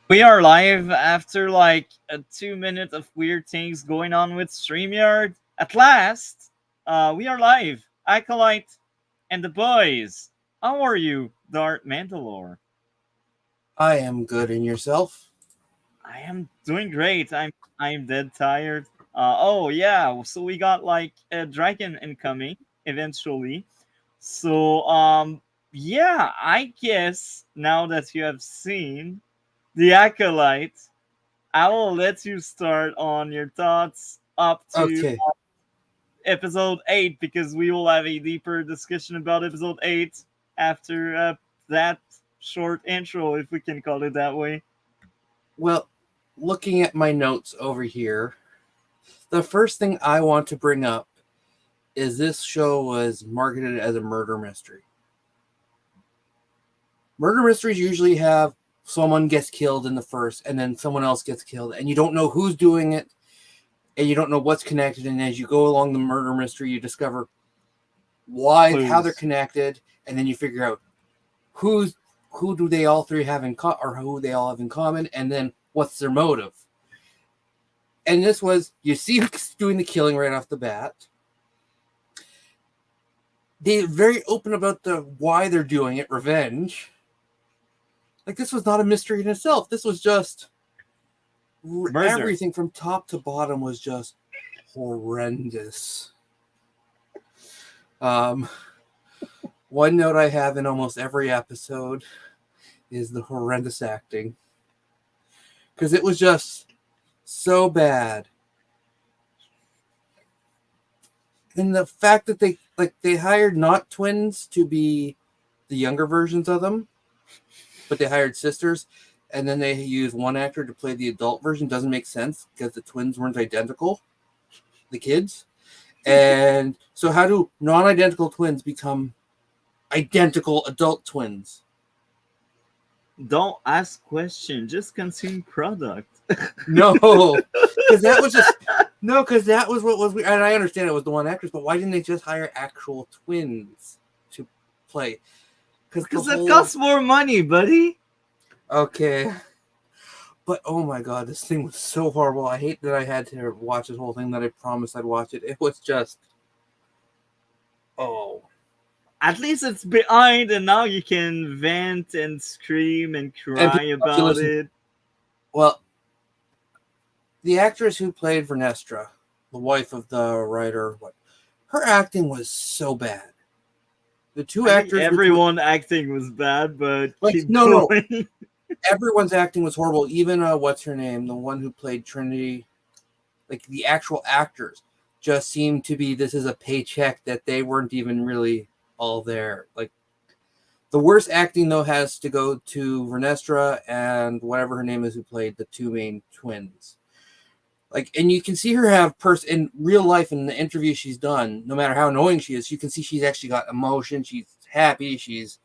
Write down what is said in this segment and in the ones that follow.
We are live after like a 2 minute of weird things going on with StreamYard. At last, we are live. Acolyte and the boys. How are you, Darth Mandalore? I am good, and yourself? I am doing great. I'm dead tired. Oh yeah, so we got like a dragon incoming eventually. So yeah, I guess now that you have seen the Acolyte, I will let you start on your thoughts up to Okay. episode 8 because we will have a deeper discussion about episode 8 after that short intro, if we can call it that way. Well, looking at my notes over here, the first thing I want to bring up is this show was marketed as a murder mystery. Murder mysteries usually have someone gets killed in the first, and then someone else gets killed, and you don't know who's doing it, and you don't know what's connected. And as you go along the murder mystery, you discover how they're Clues. connected, and then you figure out who do they all three have in or who they all have in common, and then what's their motive. And this was, you see who's doing the killing right off the bat. They're very open about why they're doing it, revenge. Like, this was not a mystery in itself. This was just Murder. everything from top to bottom was just horrendous. One note I have in almost every episode is the horrendous acting, because it was just so bad. And the fact that they hired not twins to be the younger versions of them, but they hired sisters, and then they used one actor to play the adult version doesn't make sense because the twins weren't identical, the kids. And so how do non-identical twins become identical adult twins? Don't ask questions, just consume product. No, because that was what was weird. And I understand it was the one actress, but why didn't they just hire actual twins to play? Because that costs more money, buddy. Okay. But oh my god, this thing was so horrible. I hate that I had to watch this whole thing that I promised I'd watch it. It was just, oh. At least it's behind, and now you can vent and scream and cry about it. Well, the actress who played Vernestra, the wife of the writer, her acting was so bad. The two actors, everyone acting was bad, but no, everyone's acting was horrible. Even what's her name, the one who played Trinity, like the actual actors, just seemed to be, this is a paycheck, that they weren't even really all there. Like, the worst acting though has to go to Vernestra and whatever her name is who played the two main twins. Like, and you can see her have in real life in the interview she's done, no matter how annoying she is, you can see she's actually got emotion, she's happy, she's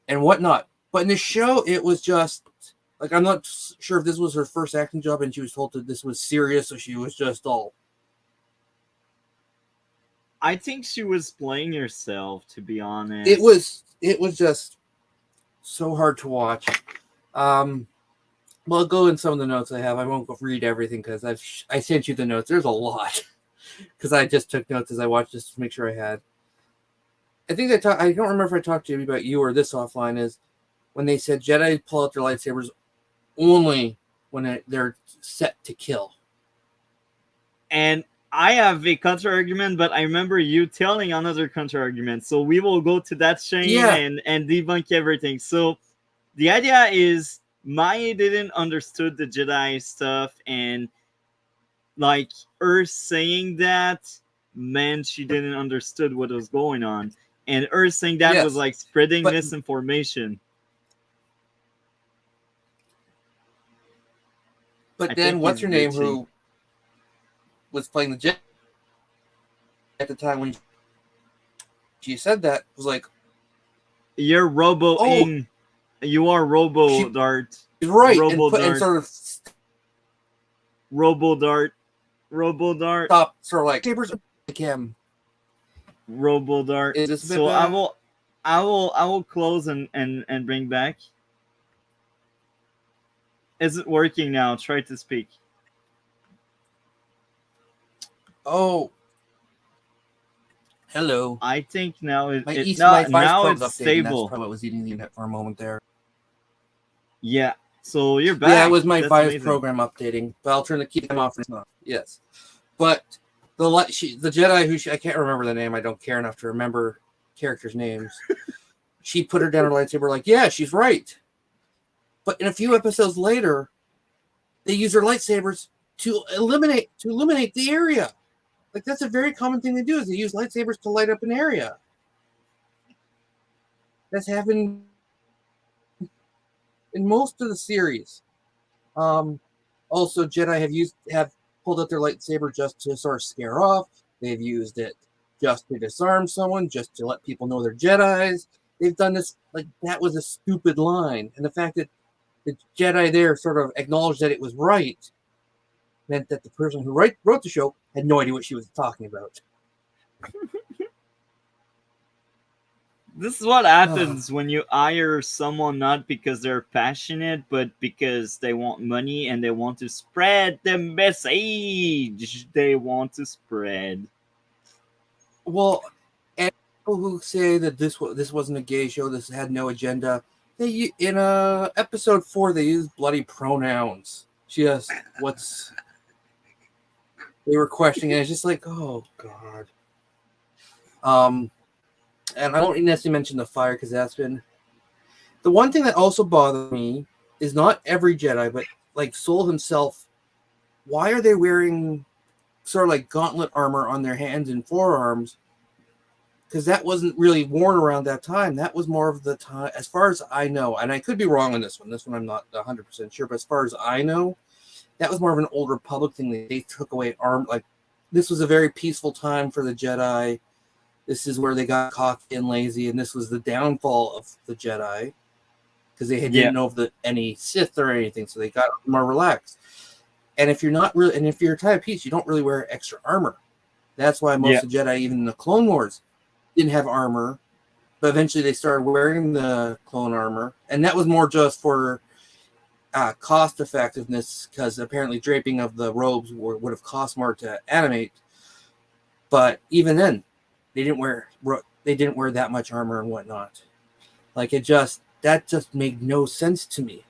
and whatnot. But in the show, it was just like, I'm not sure if this was her first acting job and she was told that this was serious, so she was just all. I think she was playing herself, to be honest. It was just so hard to watch. Well, I'll go in some of the notes I have. I won't read everything because I sent you the notes. There's a lot because I just took notes as I watched just to make sure I had. I think I don't remember if I talked to you about you or this offline, is when they said Jedi pull out their lightsabers only when they're set to kill. And I have a counter argument, but I remember you telling another counter argument. So we will go to that chain and debunk everything. So the idea is Maya didn't understood the Jedi stuff, and like her saying that meant she didn't understood what was going on, and her saying that was like spreading misinformation. But then what's her name who was playing the Jedi at the time when she said that was like, you're robo-ing. You are Robo-Dart. Right. Robo-Dart. And sort of Robo-Dart. Robo-Dart. Stop. Sort of like sabers like him. Robo-Dart. Is this so I will close and bring back. is it working now? Try to speak. Oh. Hello. I think now my Vice now Pro's it's updating. That's stable. probably what was eating the internet for a moment there. Yeah. So you're back. Yeah, it was my That's Vice amazing. program updating. But I'll turn the keep them off. Yes. But the Jedi who I can't remember the name. I don't care enough to remember characters' names. She put her down her lightsaber like, yeah, she's right. But in a few episodes later, they use their lightsabers to illuminate the area. Like, that's a very common thing they do, is they use lightsabers to light up an area. That's happened in most of the series. Also, Jedi have pulled out their lightsaber just to sort of scare off. They've used it just to disarm someone, just to let people know they're Jedis. They've done this, like, that was a stupid line. And the fact that the Jedi there sort of acknowledged that it was right meant that the person who wrote the show had no idea what she was talking about. This is what happens when you hire someone not because they're passionate, but because they want money and they want to spread the message they want to spread. Well, and people who say that this wasn't a gay show, this had no agenda, they in episode 4 they used bloody pronouns. Just they were questioning it. It's just like, oh god. And I don't necessarily mention the fire because that's been the one thing that also bothered me is not every Jedi, but like Soul himself. Why are they wearing sort of like gauntlet armor on their hands and forearms? Because that wasn't really worn around that time. That was more of the time, as far as I know, and I could be wrong on this one. This one I'm not 100% sure, but as far as I know, that was more of an Old Republic thing. They took away arm. Like, this was a very peaceful time for the Jedi. This is where they got cocky and lazy, and this was the downfall of the Jedi because they didn't know of any Sith or anything, so they got more relaxed. And if you're not really, and if you're a type of piece, you don't really wear extra armor. That's why most of the Jedi, even in the Clone Wars, didn't have armor, but eventually they started wearing the clone armor, and that was more just for cost effectiveness, because apparently draping of the robes would have cost more to animate. But even then, they didn't wear that much armor and whatnot. Like, that just made no sense to me.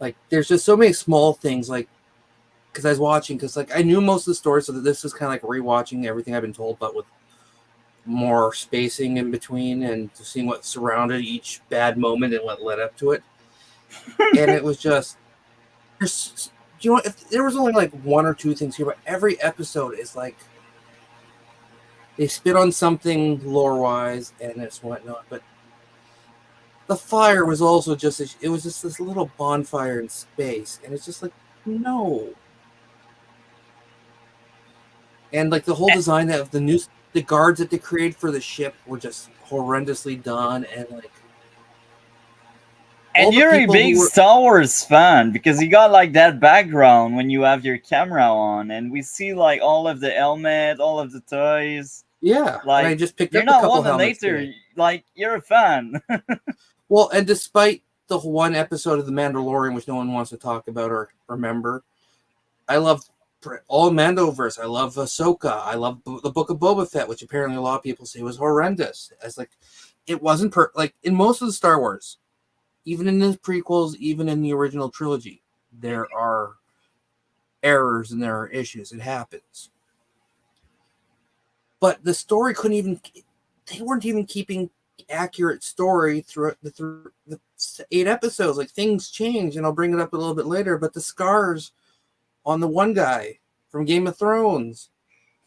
Like, there's just so many small things, like, because I was watching, because like I knew most of the story, so that this is kind of like rewatching everything I've been told, but with more spacing in between and seeing what surrounded each bad moment and what led up to it. And it was just, if there was only like one or two things here, but every episode is like they spit on something lore-wise and it's whatnot. But the fire was also just this little bonfire in space, and it's just like, no. And like the whole design of the guards that they created for the ship were just horrendously done, and like. And you're a big Star Wars fan because you got like that background when you have your camera on, and we see like all of the helmet, all of the toys. Yeah, like and I just picked up a couple helmets. Like, you're a fan. Well, and despite the one episode of The Mandalorian, which no one wants to talk about or remember, I love all Mandoverse. I love Ahsoka. I love the Book of Boba Fett, which apparently a lot of people say was horrendous. As like, it wasn't like in most of the Star Wars, even in the prequels, even in the original trilogy, there are errors and there are issues. It happens. But the story they weren't even keeping accurate story through the 8 episodes. Like, things change, and I'll bring it up a little bit later, but the scars on the one guy from Game of Thrones,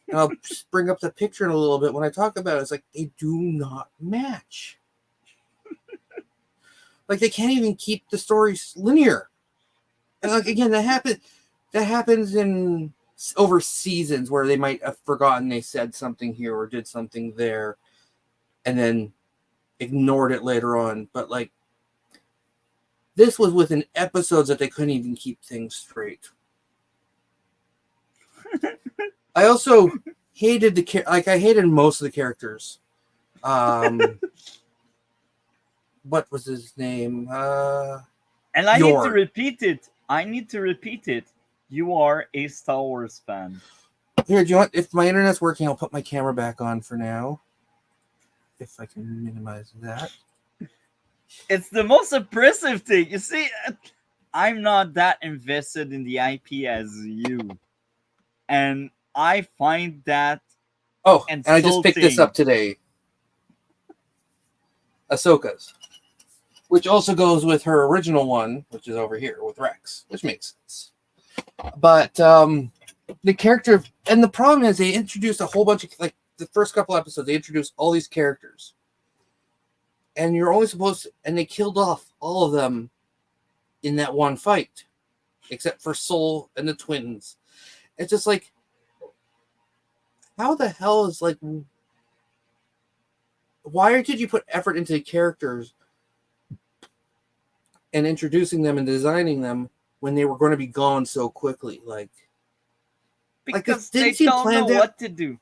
and I'll bring up the picture in a little bit when I talk about it, it's like they do not match. Like, they can't even keep the stories linear. And like, again, that happens in over seasons where they might have forgotten they said something here or did something there and then ignored it later on. But like, this was within episodes that they couldn't even keep things straight. I also hated I hated most of the characters. What was his name? And I need to repeat it. I need to repeat it. You are a Star Wars fan. Here, do you want? If my internet's working, I'll put my camera back on for now. If I can minimize that. It's the most oppressive thing. You see, I'm not that invested in the IP as you, and I find that. Oh, and I just picked this up today. Ahsoka's, which also goes with her original one, which is over here with Rex, which makes sense. But the character, and the problem is they introduced a whole bunch of, like, the first couple episodes, they introduced all these characters. And you're only supposed to, and they killed off all of them in that one fight, except for Soul and the twins. It's just like, how the hell is, like, why did you put effort into the characters and introducing them and designing them when they were going to be gone so quickly? Because they don't know what to do.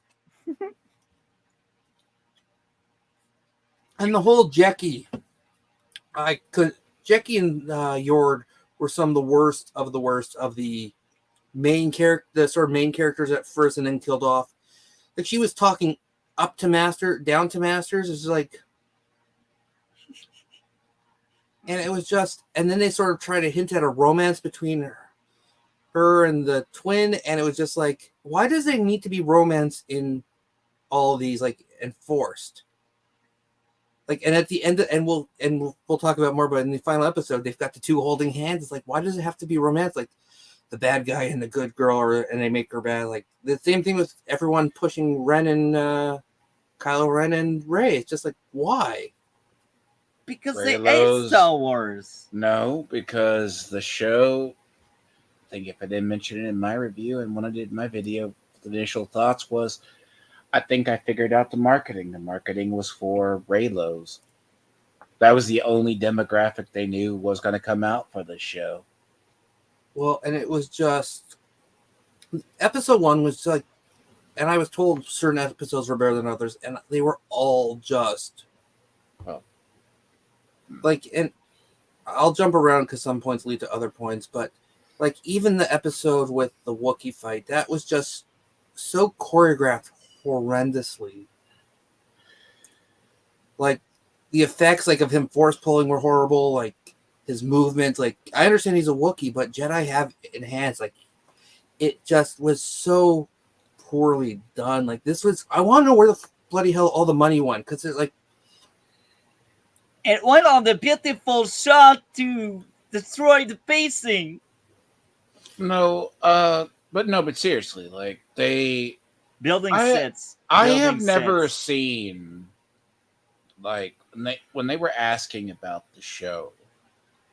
And the whole Jekki, Jekki and Yord were some of the worst of the main character, the sort of main characters at first, and then killed off. Like, she was talking up to Master, down to Masters. It's like, and it was just, and then they sort of tried to hint at a romance between her and the twin, and it was just like, why does there need to be romance in all these, like, enforced? Like, and at the end, and we'll talk about more, but in the final episode, they've got the two holding hands. It's like, why does it have to be romance? Like, the bad guy and the good girl, and they make her bad. Like, the same thing with everyone pushing Ren and Kylo Ren and Rey. It's just like, why? Because they hate Star Wars. No, because the show, I think if I didn't mention it in my review and when I did my video, the initial thoughts was, I think I figured out the marketing. The marketing was for Reylos. That was the only demographic they knew was going to come out for the show. Well, and it was just, episode 1 was like, and I was told certain episodes were better than others, and they were all just, like, and I'll jump around because some points lead to other points, but like, even the episode with the Wookiee fight, that was just so choreographed horrendously. Like, the effects, like, of him force pulling were horrible. Like, his movements, like, I understand he's a Wookiee, but Jedi have enhanced. Like, it just was so poorly done. Like, this was, I want to know where the bloody hell all the money went, because it's like, it went on the beautiful shot to destroy the pacing. No, but seriously, like, they building sets. I have never seen, like, when they were asking about the show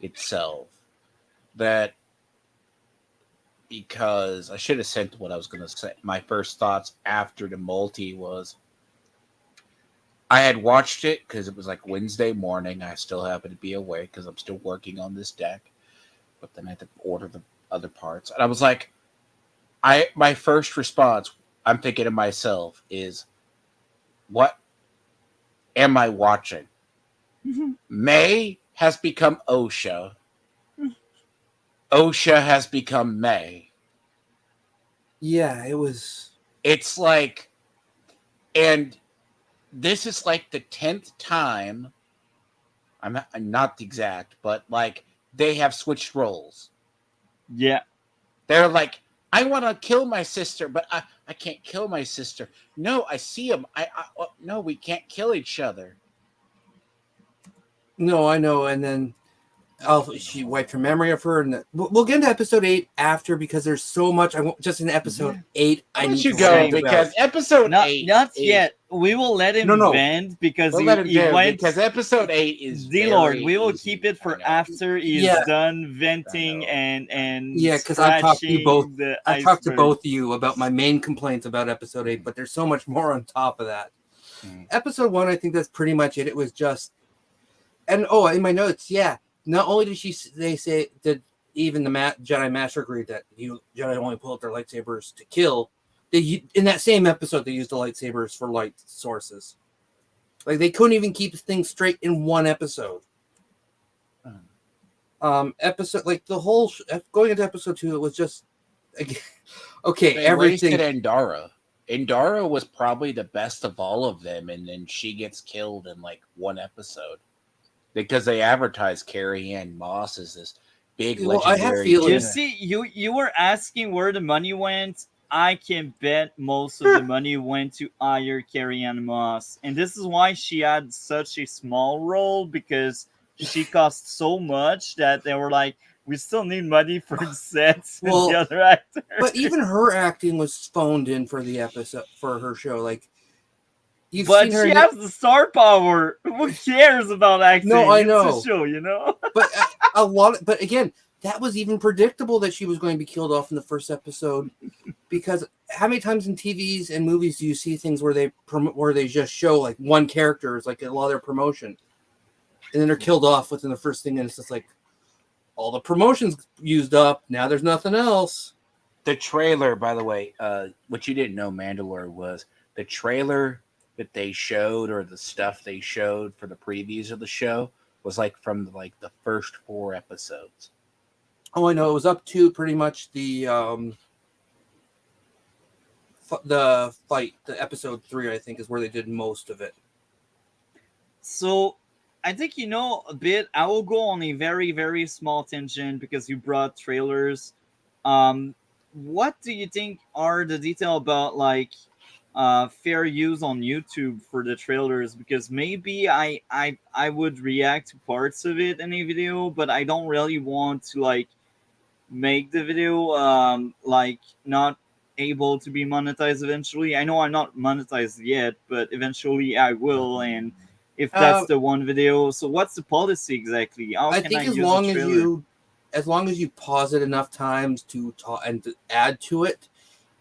itself, that, because I should have sent what I was going to say. My first thoughts after the multi was, I had watched it because it was like Wednesday morning. I still happened to be awake because I'm still working on this deck, but then I had to order the other parts, and I was like, my first response, I'm thinking to myself, is, what am I watching? May has become Osha. Osha has become May. Yeah, it was. It's like, and this is like the 10th time. I'm not the exact, but like, they have switched roles. Yeah. They're like, I want to kill my sister, but I can't kill my sister. No, I see him. No, we can't kill each other. No, I know. And then she wiped her memory of her, and we'll get into episode 8 after, because there's so much. I want just in episode 8. I need to go because episode 8. Not yet. We will let him vent because we'll he went, because episode 8 is Dlord. We will keep it for after he's done venting and yeah, because I've talked to you both. I've talked to both of you about my main complaints about episode 8, but there's so much more on top of that. Episode 1, I think that's pretty much it. It was just, and in my notes, not only did they say that even the Jedi Master agreed that Jedi only pull out their lightsabers to kill. In that same episode, they used the lightsabers for light sources. Like, they couldn't even keep things straight in one episode. Episode like the whole going into episode 2, it was just okay. They Everything. wasted Endara. Endara was probably the best of all of them, and then she gets killed in like one episode because they advertise Carrie Ann Moss as this big legendary. I have feelings. You see, you were asking where the money went. I can bet most of the money went to hire Carrie Ann Moss, and this is why she had such a small role, because she cost so much that they were like, we still need money for the sets and the other actors. But even her acting was phoned in for the episode for her show. Like, you've seen her. She has the star power. Who cares about acting? No, I know. It's a show, you know. But But again, that was even predictable that she was going to be killed off in the first episode. Because how many times in TVs and movies do you see things where they just show like one character is like a lot of their promotion, and then they're killed off within the first thing, and it's just like all the promotion's used up. Now there's nothing else. The trailer, by the way, what you didn't know, Mandalore, was the trailer that they showed, or the stuff they showed for the previews of the show, was like from like the first 4 episodes. Oh, I know. It was up to pretty much the fight, the episode 3, I think, is where they did most of it. So I think you know a bit. I will go on a very, very small tangent because you brought trailers. What do you think are the detail about like fair use on YouTube for the trailers? Because maybe I would react to parts of it in a video, but I don't really want to like make the video like not able to be monetized eventually. I know I'm not monetized yet, but eventually I will, and if that's the one video. So what's the policy exactly? How I can think I as use long as you pause it enough times to talk and to add to it,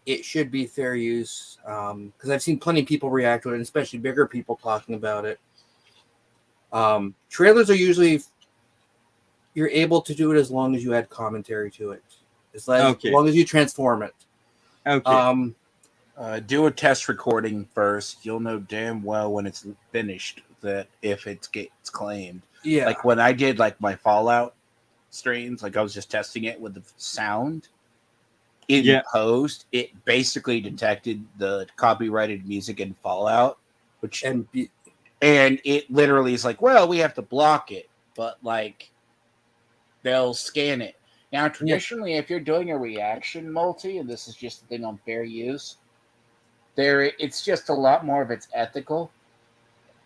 it should be fair use. Because I've seen plenty of people react to it, and especially bigger people talking about it. Trailers are usually you're able to do it as long as you add commentary to it, as long as you transform it. Okay. Do a test recording first. You'll know damn well when it's finished that if it gets claimed. Yeah. Like when I did like my Fallout streams, like I was just testing it with the sound. In post, it basically detected the copyrighted music in Fallout, and it literally is like, well, we have to block it, but like they'll scan it. Now, traditionally, if you're doing a reaction multi, and this is just a thing on fair use, it's just a lot more of it's ethical.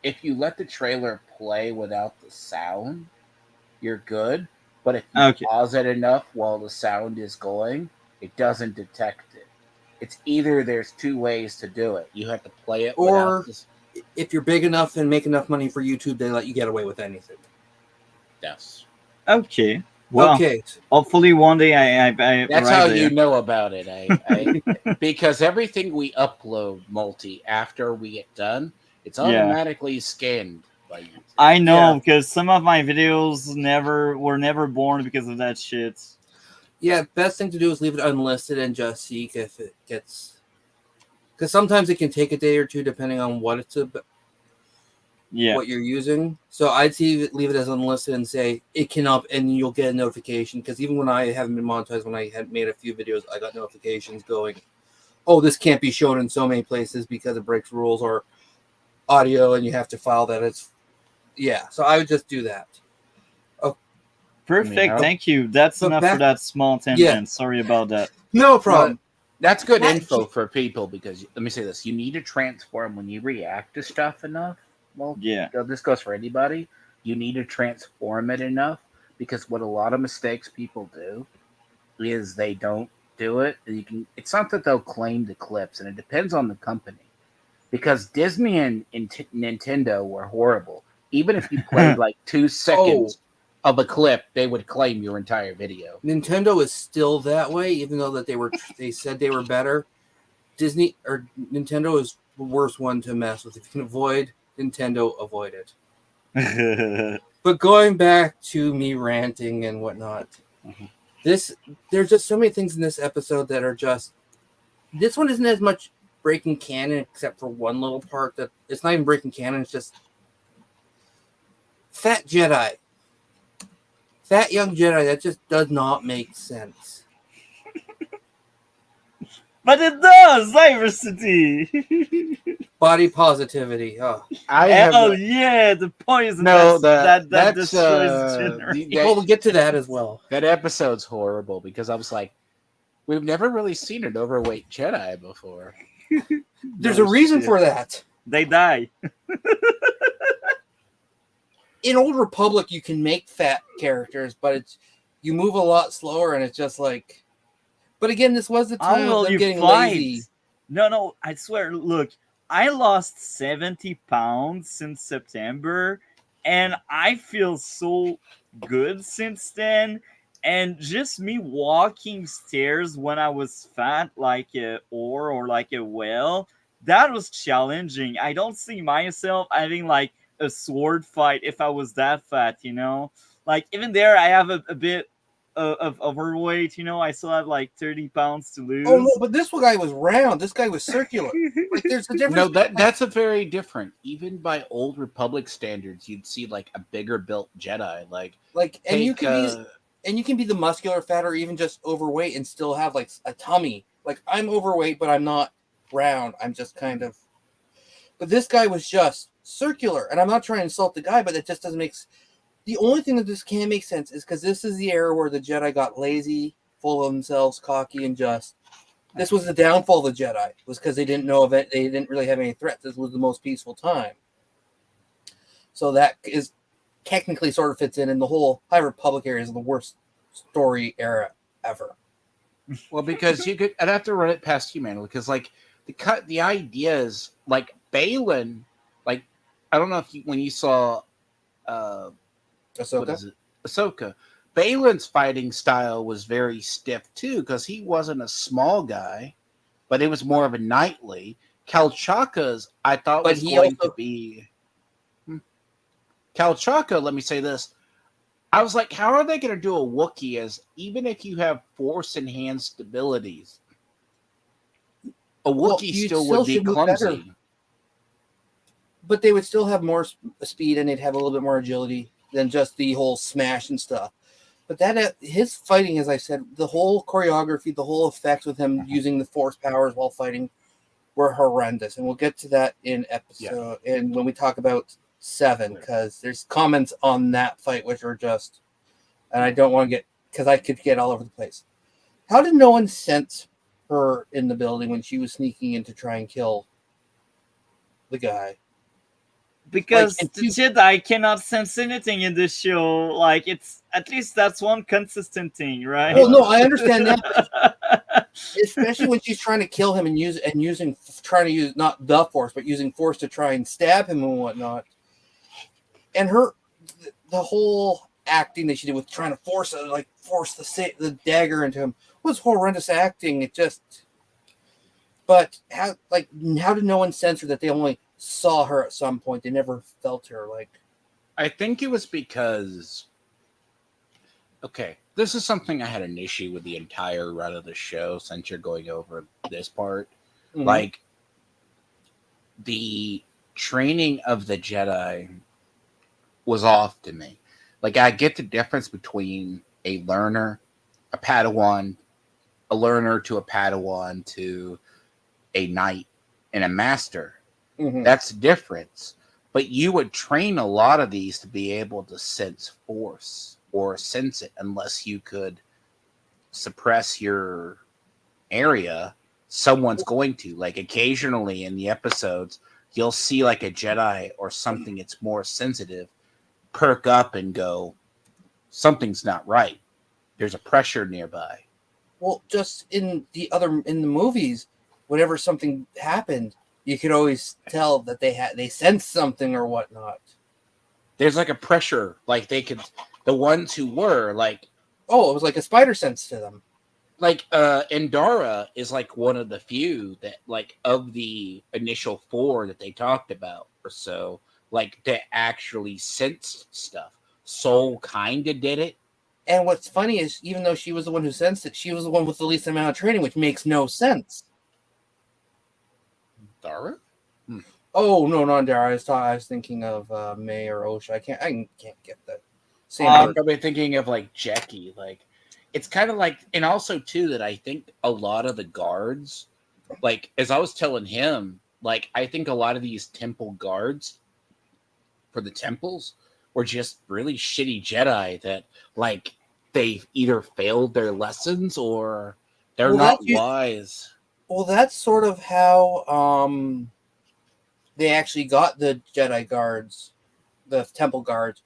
If you let the trailer play without the sound, you're good. But if you pause it enough while the sound is going, it doesn't detect it. It's either there's 2 ways to do it. You have to play it, or if you're big enough and make enough money for YouTube, they let you get away with anything. Yes. Okay. Well, hopefully one day I that's how you know about it. Because everything we upload multi after we get done, it's automatically scanned by YouTube. I know, because some of my videos were never born because of that shit. Yeah, best thing to do is leave it unlisted and just see if it gets, because sometimes it can take a day or 2 depending on what it's about. What you're using. So I'd leave it as unlisted and say it cannot, and you'll get a notification. Because even when I haven't been monetized, when I had made a few videos, I got notifications going, oh, this can't be shown in so many places because it breaks rules or audio, and you have to file that. So I would just do that. Oh, perfect. Thank you. That's enough for that small tangent. Sorry about that. No problem. That's good info for people, because let me say this: you need to transform when you react to stuff enough. Well, this goes for anybody. You need to transform it enough, because what a lot of mistakes people do is they don't do it. It's not that they'll claim the clips, and it depends on the company. Because Disney and Nintendo were horrible. Even if you played like 2 seconds of a clip, they would claim your entire video. Nintendo is still that way, even though that they said they were better. Nintendo is the worst one to mess with. If you can avoid Nintendo, avoid it. But going back to me ranting and whatnot, there's just so many things in this episode that are just. This one isn't as much breaking canon, except for one little part that it's not even breaking canon. It's just Fat Jedi. Fat young Jedi, that just does not make sense. But it does! Diversity! Body positivity. Oh. Hell yeah! The poison that destroys generation. Well, we'll get to that as well. That episode's horrible because I was like, we've never really seen an overweight Jedi before. There's a reason for that. They die. In Old Republic, you can make fat characters, but you move a lot slower, and it's just like. But again, this was the time of them getting lazy. No, I swear. Look, I lost 70 pounds since September, and I feel so good since then. And just me walking stairs when I was fat, like a oar or like a whale, that was challenging. I don't see myself having like a sword fight if I was that fat, you know? Like, even there, I have a bit of overweight, you know? I still have like 30 pounds to lose. Oh, no, but this guy was round. This guy was circular. Like, there's a difference. No, that's a very different. Even by Old Republic standards, you'd see like a bigger built Jedi. And you can be the muscular fat or even just overweight and still have like a tummy. Like, I'm overweight, but I'm not round. I'm just kind of. But this guy was just circular, and I'm not trying to insult the guy, but it just doesn't make. The only thing that this can't make sense is because this is the era where the Jedi got lazy, full of themselves, cocky, and just. This was the downfall of the Jedi. Was because they didn't know of it. They didn't really have any threats. This was the most peaceful time. So that is technically sort of fits in the whole High Republic era is the worst story era ever. Well, because I'd have to run it past you, man, because like the idea is like Balin, like I don't know if when you saw Ahsoka? What is it? Ahsoka. Balin's fighting style was very stiff too, because he wasn't a small guy, but it was more of a knightly. Kalchaka's I thought was going to be Kalchaka. Let me say this: I was like, how are they going to do a Wookiee as even if you have force enhanced abilities, a Wookiee still would be clumsy. But they would still have more speed and they'd have a little bit more agility than just the whole smash and stuff. But that his fighting, as I said, the whole choreography, the whole effects with him using the force powers while fighting were horrendous. And we'll get to that in episode and when we talk about 7, because there's comments on that fight which are just, and I don't want to get, because I could get all over the place. How did no one sense her in the building when she was sneaking in to try and kill the guy? Because the Jedi cannot sense anything in this show. Like, it's at least that's one consistent thing, right? Well, no, I understand that, especially when she's trying to kill him and trying to use not the force, but using force to try and stab him and whatnot. And the whole acting that she did with trying to force the dagger into him was horrendous acting. It just, but how did no one censor that they only saw her at some point? They never felt her. Like, I think it was because, okay, this is something I had an issue with the entire run of the show since you're going over this part. Mm-hmm. Like, the training of the Jedi was off to me. Like, I get the difference between a learner, a Padawan, a learner to a Padawan to a knight and a master. Mm-hmm. That's the difference. But you would train a lot of these to be able to sense force or sense it unless you could suppress your area. Someone's going to. Like, occasionally in the episodes, you'll see like a Jedi or something that's more sensitive perk up and go, something's not right. There's a pressure nearby. Well, just in the movies, whenever something happened, you could always tell that they sensed something or whatnot. There's like a pressure, like the ones who were like, oh, it was like a spider sense to them. Like Endara is like one of the few that, like, of the initial 4 that they talked about or so, like, that actually sensed stuff. Soul kind of did it. And what's funny is, even though she was the one who sensed it, she was the one with the least amount of training, which makes no sense. Dara? Oh, no, not Dara. I was thinking of May or Osha. I can't get that. I'm probably thinking of like Jackie. Like, it's kind of like, and also too that I think a lot of the guards, like as I was telling him, like I think a lot of these temple guards for the temples were just really shitty Jedi that like they've either failed their lessons or they're not wise. Well, that's sort of how they actually got the Jedi guards, the temple guards,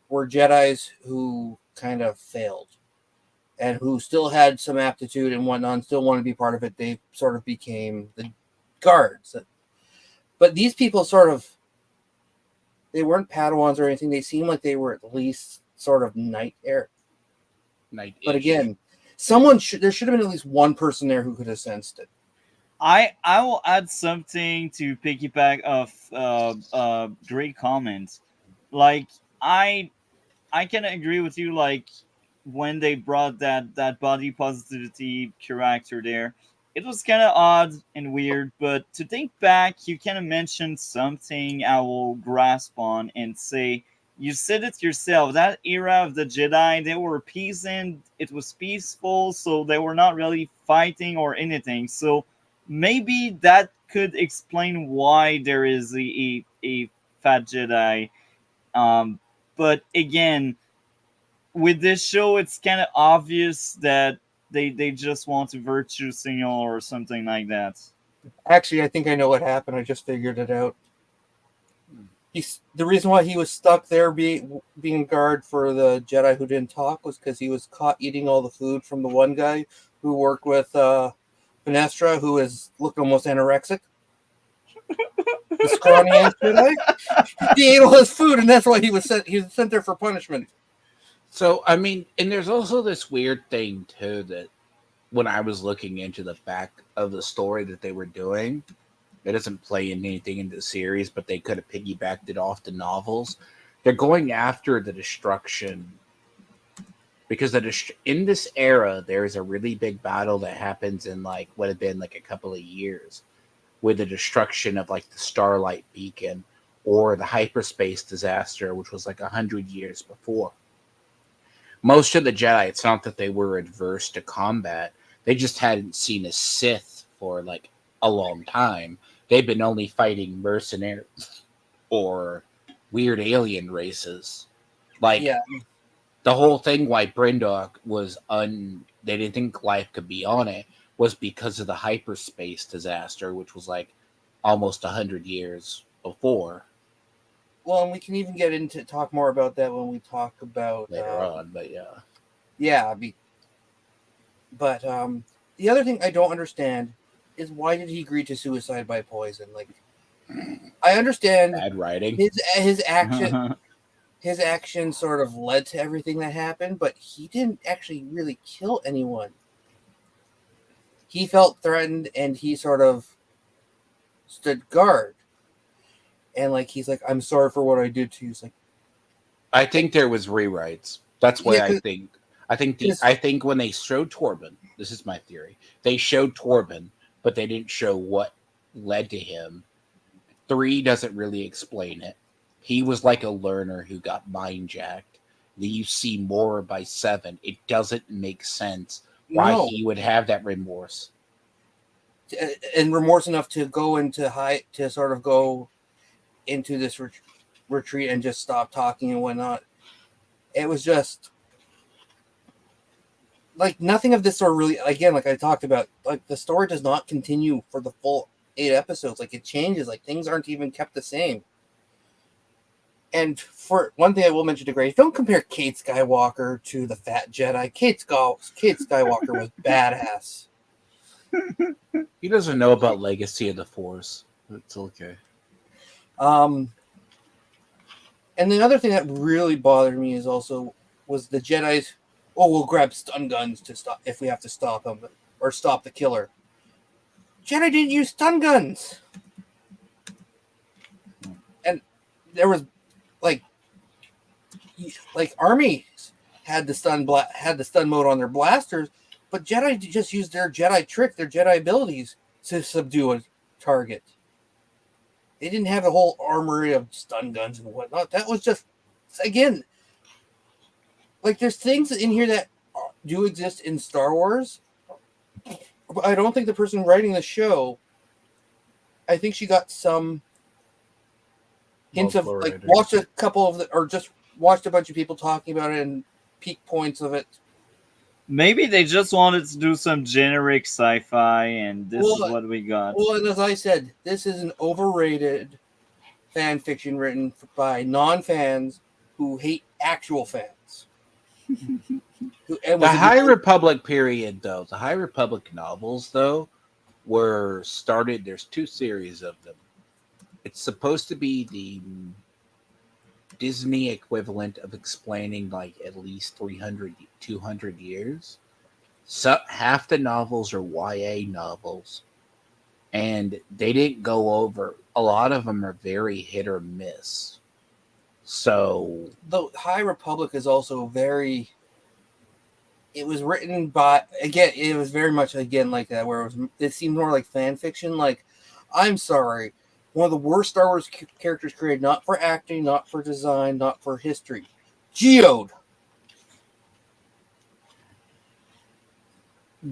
were Jedis who kind of failed and who still had some aptitude and whatnot, and still wanted to be part of it. They sort of became the guards. But these people they weren't Padawans or anything. They seemed like they were at least sort of knight-ish. But again, there should have been at least one person there who could have sensed it. I will add something to piggyback of great comments. Like I can agree with you. Like when they brought that body positivity character there, it was kind of odd and weird. But to think back, you kind of mentioned something I will grasp on and say. You said it yourself. That era of the Jedi, they were peasant. It was peaceful, so they were not really fighting or anything. So maybe that could explain why there is a fat Jedi. But again, with this show, it's kind of obvious that they just want to virtue signal or something like that. Actually, I think I know what happened. I just figured it out. The reason why he was stuck there being guard for the Jedi who didn't talk was because he was caught eating all the food from the one guy who worked with Finestra, who is looking almost anorexic. The scrawny ass Jedi. He ate all his food, and that's why he was sent there for punishment. So I mean, and there's also this weird thing too that when I was looking into the back of the story that they were doing. It doesn't play in anything in the series, but they could have piggybacked it off the novels. They're going after the destruction because in this era, there is a really big battle that happens in like what had been like a couple of years with the destruction of like the Starlight Beacon or the hyperspace disaster, which was like 100 years before. Most of the Jedi, it's not that they were adverse to combat; they just hadn't seen a Sith for like a long time. They've been only fighting mercenaries or weird alien races. Like, the whole thing why Brindok was they didn't think life could be on it was because of the hyperspace disaster, which was like almost 100 years before. Well, and we can even talk more about that when we talk about later on, but yeah. Yeah, but the other thing I don't understand is why did he agree to suicide by poison? Like, I understand bad writing. His action sort of led to everything that happened, but he didn't actually really kill anyone. He felt threatened, and he sort of stood guard. And like he's like, I'm sorry for what I did to you. He's like, I think there was rewrites. That's why I think. I think when they showed Torben, this is my theory. They showed Torben, but they didn't show what led to him. 3 doesn't really explain it. He was like a learner who got mind jacked. Then you see more by 7. It doesn't make sense why he would have that remorse. And remorse enough to go into go into this retreat and just stop talking and whatnot. It was just like nothing of this sort of really, again, like I talked about, like the story does not continue for the full 8 episodes. Like it changes, like things aren't even kept the same. And for one thing I will mention to Grace, don't compare Kate Skywalker to the fat Jedi. Kate Skywalker was badass. He doesn't know about Legacy of the Force. It's okay. And the other thing that really bothered me was the Jedi's, we'll grab stun guns to stop if we have to stop him or stop the killer. Jedi didn't use stun guns. And there was like armies had the stun mode on their blasters, but Jedi just used their Jedi trick, their Jedi abilities to subdue a target. They didn't have a whole armory of stun guns and whatnot. That was just, again, like there's things in here that do exist in Star Wars, but I don't think the person writing the show, I think she got some hints of like watched a couple of or just watched a bunch of people talking about it and peak points of it. Maybe they just wanted to do some generic sci-fi, and this is what we got. Well, and as I said, this is an overrated fan fiction written by non-fans who hate actual fans. The High Republic period, though, the High Republic novels, though, were started. There's 2 series of them. It's supposed to be the Disney equivalent of explaining like at least 300, 200 years. So half the novels are YA novels, and they didn't go over. A lot of them are very hit or miss. So the High Republic is also very. It was written by again. It was very much again like that, where it seemed more like fan fiction. Like, I'm sorry, one of the worst Star Wars characters created, not for acting, not for design, not for history. Geode.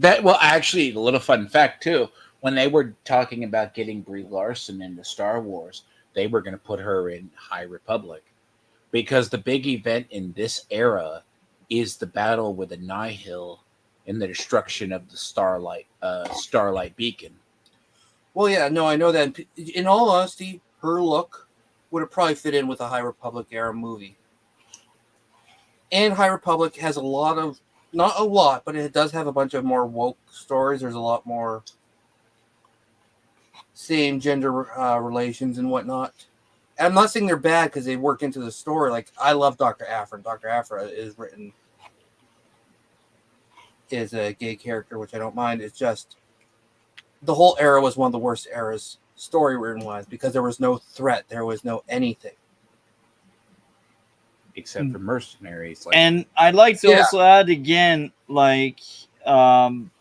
that well, actually, a little fun fact too. When they were talking about getting Brie Larson into Star Wars, they were going to put her in High Republic because the big event in this era is the battle with the Nihil and the destruction of the Starlight Beacon. Well, yeah, no, I know that. In all honesty, her look would have probably fit in with a High Republic era movie. And High Republic has a lot of, not a lot, but it does have a bunch of more woke stories. There's a lot more same gender relations and whatnot. And I'm not saying they're bad because they work into the story. Like, I love Dr. Aphra. Dr. Aphra is written is a gay character, which I don't mind. It's just the whole era was one of the worst eras story written wise because there was no threat, there was no anything except for mercenaries. Like, and I'd like to also add again, like, I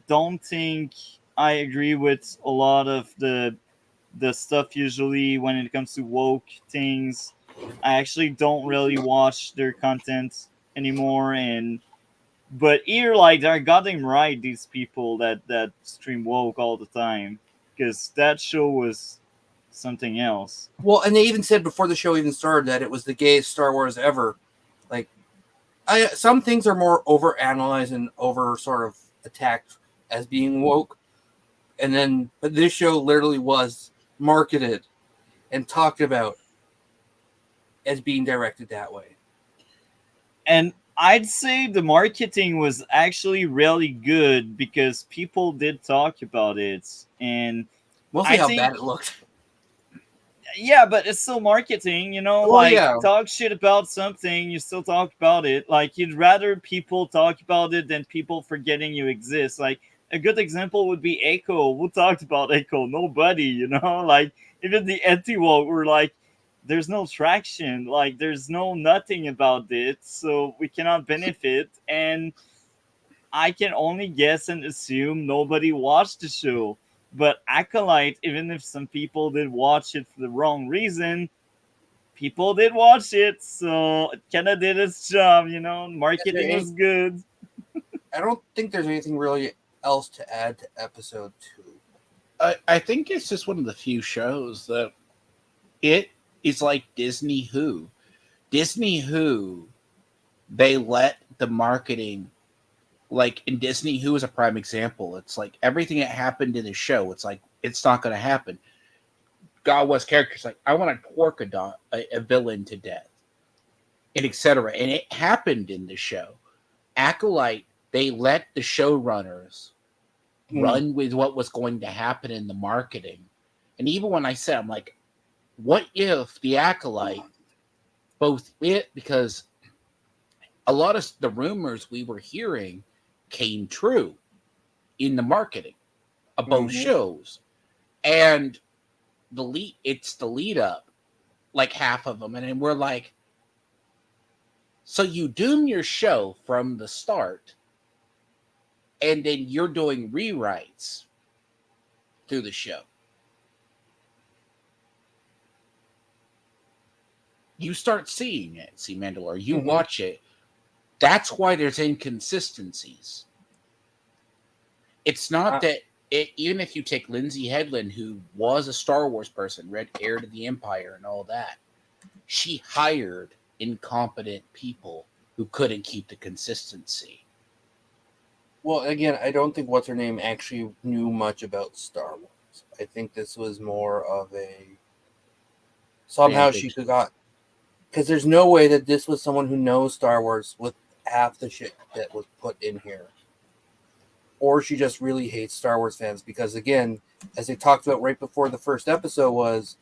don't think I agree with a lot of the stuff usually when it comes to woke things. I actually don't really watch their content anymore, but either like I got them right, these people that stream woke all the time, because that show was something else. Well, and they even said before the show even started that it was the gayest Star Wars ever. Like, some things are more overanalyzed and over sort of attacked as being woke, but this show literally was marketed and talked about as being directed that way. And I'd say the marketing was actually really good because people did talk about it, and mostly how bad it looked. Yeah, but it's still marketing, you know. Well, talk shit about something, you still talk about it. Like, you'd rather people talk about it than people forgetting you exist. Like, a good example would be Echo. Who talked about Echo? Nobody, you know. Like, even the anti-woke were like, there's no traction, like there's nothing about it, so we cannot benefit. And I can only guess and assume nobody watched the show. But Acolyte, even if some people did watch it for the wrong reason, people did watch it, so it kind of did its job, you know. Marketing was good. I don't think there's anything really else to add to episode 2. I think it's just one of the few shows that it is like Disney Who. Disney Who, they let the marketing, like in Disney Who is a prime example. It's like everything that happened in the show, it's like, it's not going to happen. God was characters like, I want to torque a villain to death, and etc. And it happened in the show. Acolyte, they let the showrunners run with what was going to happen in the marketing. And even when I said, I'm like, what if the Acolyte, both it, because a lot of the rumors we were hearing came true in the marketing of both shows. And it's the lead up, like half of them. And then we're like, so you doom your show from the start, and then you're doing rewrites through the show. You start seeing it. See Mandalore. You watch it. That's why there's inconsistencies. It's not that even if you take Lindsay Headland, who was a Star Wars person, read Heir to the Empire and all that, she hired incompetent people who couldn't keep the consistency. Well, again, I don't think what's her name actually knew much about Star Wars. I think this was more of a somehow she got, because there's no way that this was someone who knows Star Wars with half the shit that was put in here. Or she just really hates Star Wars fans because, again, as they talked about right before the first episode was,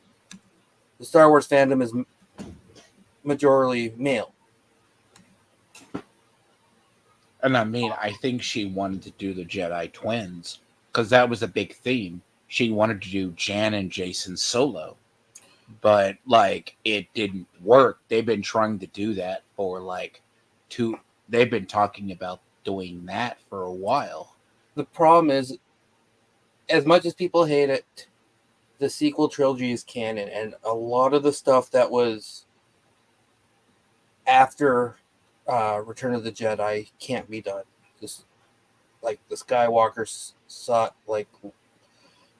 the Star Wars fandom is majority male. And I mean, I think she wanted to do the Jedi twins because that was a big theme. She wanted to do Jan and Jason solo, but like it didn't work. They've been trying to do that for like they've been talking about doing that for a while. The problem is, as much as people hate it, the sequel trilogy is canon, and a lot of the stuff that was after Return of the Jedi can't be done. Just like the Skywalker like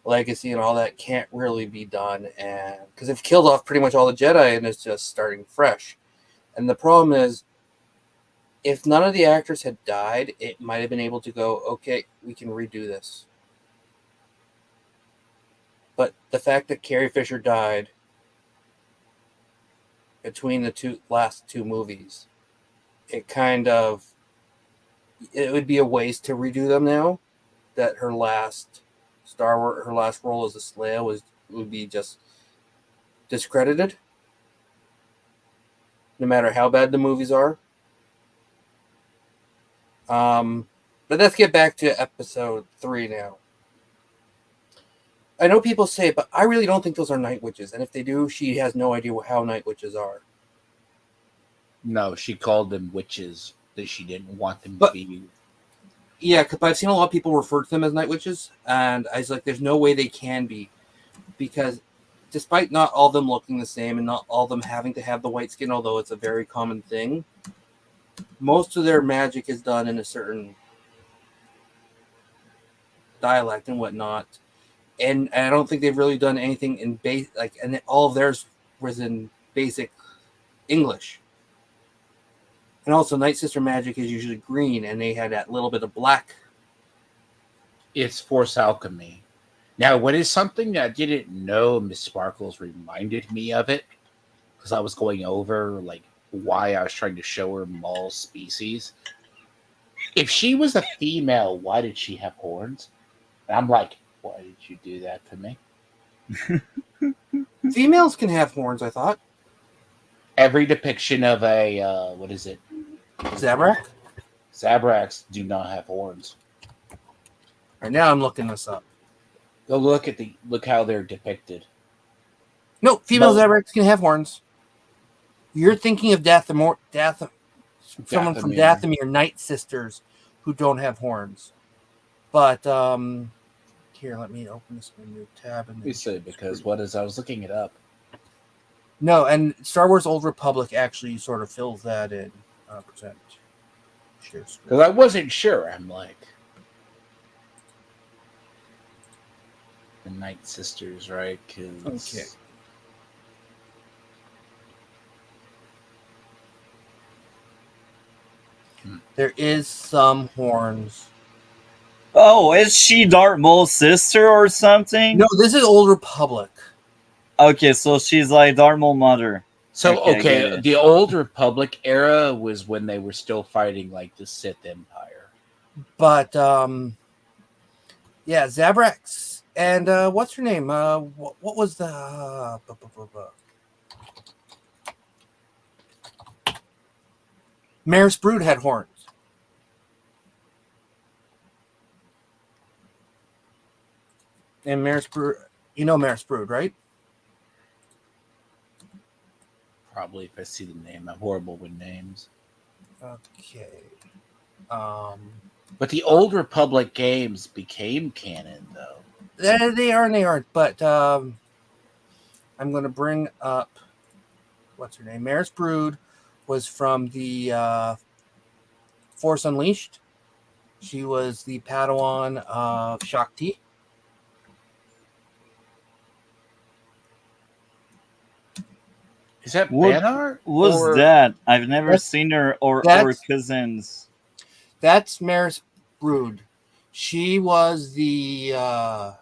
legacy and all that can't really be done, and because they've killed off pretty much all the Jedi, and it's just starting fresh. And the problem is, if none of the actors had died, it might have been able to go, okay, we can redo this. But the fact that Carrie Fisher died between the last two movies, it would be a waste to redo them now. That her last her last role as a Leia would be just discredited, no matter how bad the movies are. But let's get back to episode 3 now. I know people say it, but I really don't think those are night witches. And if they do, she has no idea how night witches are. No, she called them witches that she didn't want them to be. Yeah, because I've seen a lot of people refer to them as night witches, and I was like, there's no way they can be, because despite not all of them looking the same and not all of them having to have the white skin, although it's a very common thing, most of their magic is done in a certain dialect and whatnot, and I don't think they've really done anything in and all of theirs was in basic English. And also, Night Sister magic is usually green, and they had that little bit of black. It's Force alchemy. Now, what is something that I didn't know, Miss Sparkles reminded me of it, because I was going over like why I was trying to show her Maul's species. If she was a female, why did she have horns? And I'm like, why did you do that to me? Females can have horns, I thought. Every depiction of a, what is it? Zabrak? Zabraks do not have horns. All right, now I'm looking this up. Go look how they're depicted. No, female Zabraks can have horns. You're thinking of someone from Dathomir, Night Sisters, who don't have horns. But here, let me open this in a new tab. You say because I was looking it up. No, and Star Wars Old Republic actually sort of fills that in. Percent. Because I wasn't sure. I'm like, the Night Sisters, right? Okay. There is some horns. Oh, is she Darth Maul's sister or something? No, this is Old Republic. Okay, so she's like Darth Maul's mother. So, okay, the Old Republic era was when they were still fighting like the Sith Empire. But, yeah, Zabraks. And what's her name? What was the... Maris Brood had horns. And Maris Brood... You know Maris Brood, right? Probably if I see the name. I'm horrible with names. Okay. But the Old Republic games became canon, though. They are and they aren't. But I'm going to bring up what's her name? Maris Brood was from the Force Unleashed. She was the Padawan of Shakti. Is that What Banar? was Or that? I've never That's- seen her or that's- cousins. That's Maris Brood. She was the I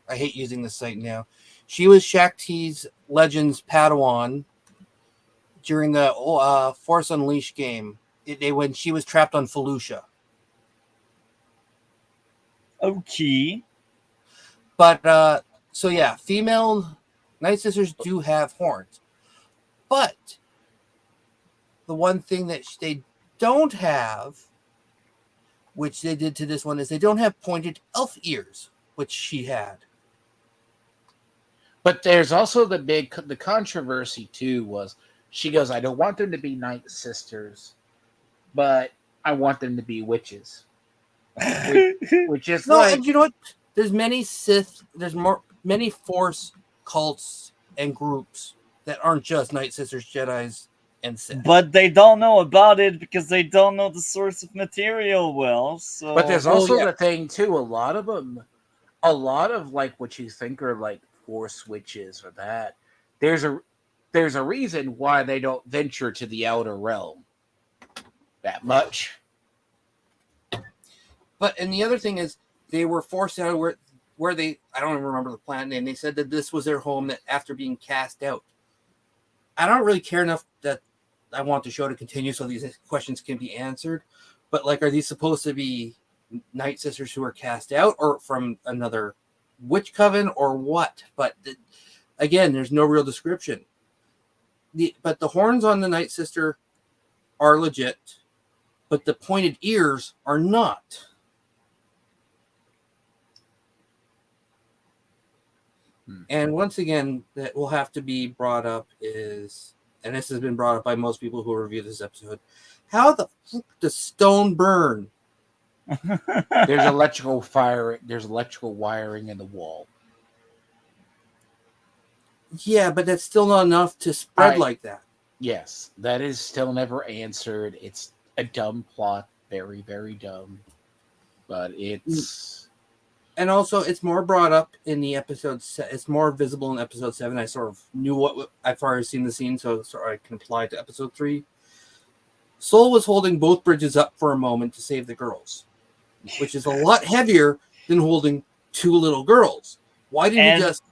hate using this site now. She was Shakti's Legends Padawan during the Force Unleashed game. When she was trapped on Felucia. Okay. But so yeah, female Night Sisters do have horns. But the one thing that they don't have, which they did to this one, is they don't have pointed elf ears, which she had. but there's also the controversy too was she goes, I don't want them to be Night Sisters, but I want them to be witches. Which is No, like, and you know what? There's many Sith, many Force cults and groups that aren't just Night Sisters, Jedis, and Sith. But they don't know about it because they don't know the source of material well. So, but there's also yeah. the thing too. A lot of like what you think are like Force witches or that. There's a reason why they don't venture to the outer realm that much. But and the other thing is they were forced out where they, I don't even remember the planet name. They said that this was their home that after being cast out. I don't really care enough that I want the show to continue so these questions can be answered. But like, are these supposed to be Night Sisters who are cast out or from another witch coven or what? But again, there's no real description. But the horns on the Night Sister are legit, but the pointed ears are not. And once again, that will have to be brought up is, and this has been brought up by most people who review this episode, how the fuck does stone burn? There's electrical fire. There's electrical wiring in the wall. Yeah, but that's still not enough to spread like that. Yes, that is still never answered. It's a dumb plot, very, very dumb. But it's... And also, it's more brought up in the episode. It's more visible in episode 7. I sort of knew what I've already seen the scene, so I can apply it to episode 3. Soul was holding both bridges up for a moment to save the girls, which is a lot heavier than holding 2 little girls. Why didn't he just...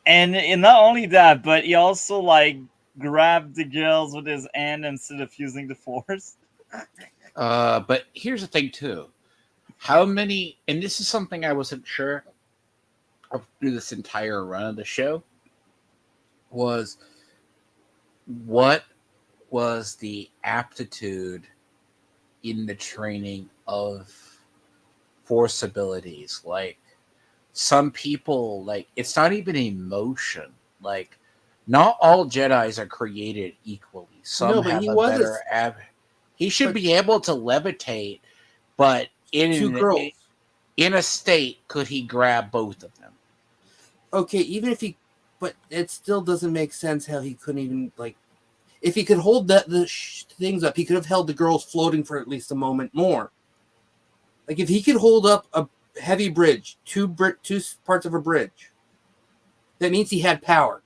And not only that, but he also like grabbed the girls with his hand instead of using the Force. But here's the thing too. How many, and this is something I wasn't sure of through this entire run of the show, was what was the aptitude in the training of Force abilities? Like, some people, like, it's not even emotion. Like, not all Jedis are created equally. Some have a better he should be able to levitate, but in a state, could he grab both of them? Okay, even if he, but it still doesn't make sense how he couldn't even, like, if he could hold the things up, he could have held the girls floating for at least a moment more. Like, if he could hold up a heavy bridge, two parts of a bridge, that means he had power.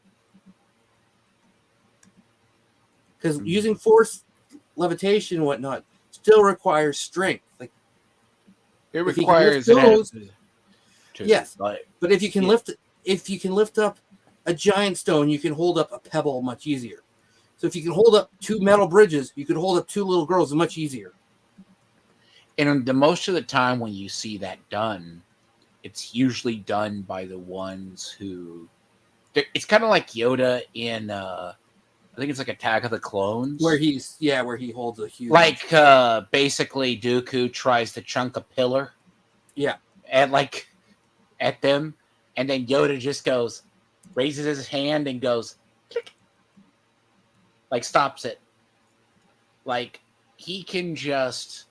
Because using Force levitation and whatnot still requires strength. Like, it requires yes, but if you can lift up a giant stone, you can hold up a pebble much easier. So if you can hold up 2 metal bridges, you could hold up 2 little girls much easier. And the most of the time when you see that done, it's usually done by the ones who... It's kind of like Yoda in... I think it's like Attack of the Clones. Where he holds a huge... Like, basically, Dooku tries to chunk a pillar. Yeah. At them. And then Yoda just goes, raises his hand and goes, click. Like, stops it. Like, he can just...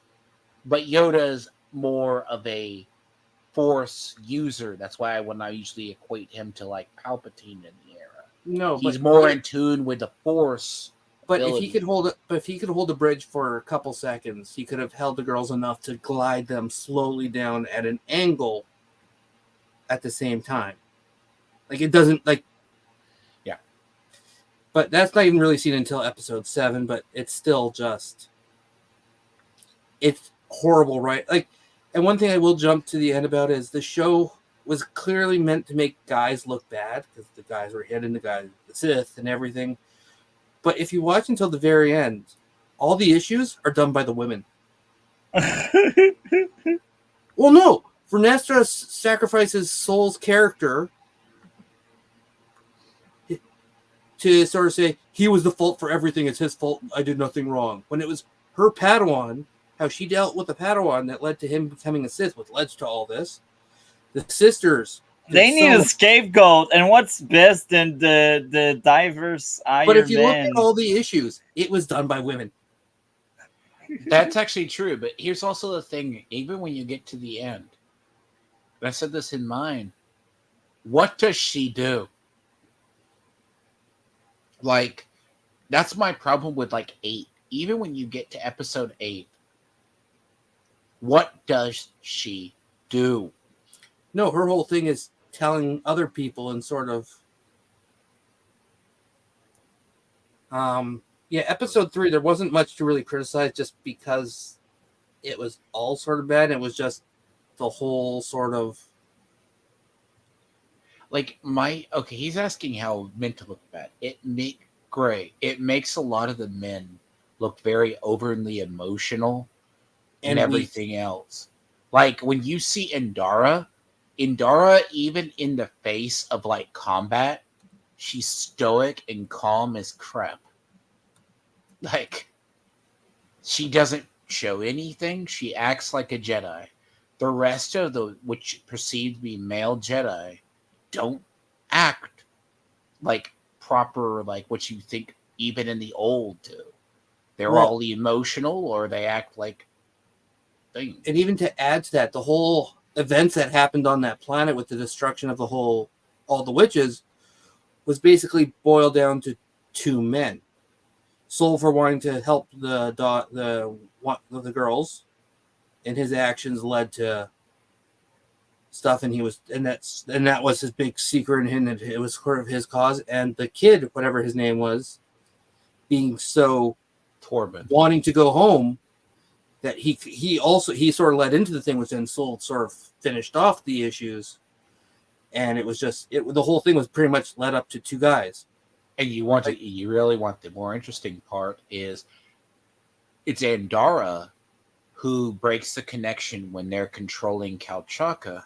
But Yoda's more of a Force user. That's why when I usually equate him to, like, Palpatine in the era. No, he's but more in tune with the Force. But ability. if he could hold a bridge for a couple seconds, he could have held the girls enough to glide them slowly down at an angle at the same time. Like it doesn't like. Yeah. But that's not even really seen until episode 7. But it's still just. It's horrible, right? Like, and one thing I will jump to the end about is the show was clearly meant to make guys look bad because the guys were hitting the Sith and everything. But if you watch until the very end, all the issues are done by the women. Well, no. Vernestra sacrifices Soul's character to sort of say, he was the fault for everything. It's his fault. I did nothing wrong. When it was her Padawan, how she dealt with the Padawan that led to him becoming a Sith, which led to all this. The sisters. They need a scapegoat, and what's best than the diverse Iron But if you look Man? at all the issues, it was done by women. That's actually true, but here's also the thing. Even when you get to the end, and I said this in mine, what does she do? Like, that's my problem with, like, 8. Even when you get to episode 8, what does she do? No, her whole thing is telling other people and sort of... yeah, episode 3, there wasn't much to really criticize just because it was all sort of bad. It was just the whole sort of... Like, okay, he's asking how men to look bad. It makes a lot of the men look very overly emotional and everything else. Like, when you see Indara, even in the face of, like, combat, she's stoic and calm as crap. Like, she doesn't show anything. She acts like a Jedi. The rest of which perceived to be male Jedi don't act like proper, like what you think even in the old do. They're all emotional, or they act like things. And even to add to that, the whole events that happened on that planet with the destruction of all the witches was basically boiled down to 2 men. Soul for wanting to help the girls, and his actions led to stuff, and that was his big secret in him, that it was sort of his cause. And the kid, whatever his name was, being so Torben, wanting to go home, that he sort of led into the thing, which then Soul sort of finished off the issues, and it was just the whole thing was pretty much led up to 2 guys. And you really want the more interesting part is it's Andara who breaks the connection when they're controlling Kalchaka.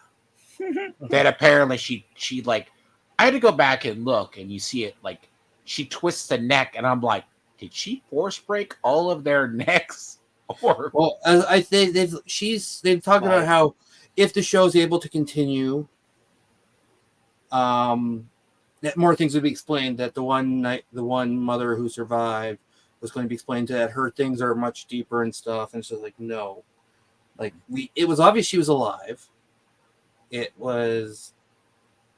That apparently she like, I had to go back and look, and you see it, like, she twists the neck, and I'm like, did she force break all of their necks? Or well, I think they've talked about how if the show's able to continue, that more things would be explained. That the one mother who survived was going to be explained to that her things are much deeper and stuff. And it's just like, no, like it was obvious she was alive. It was,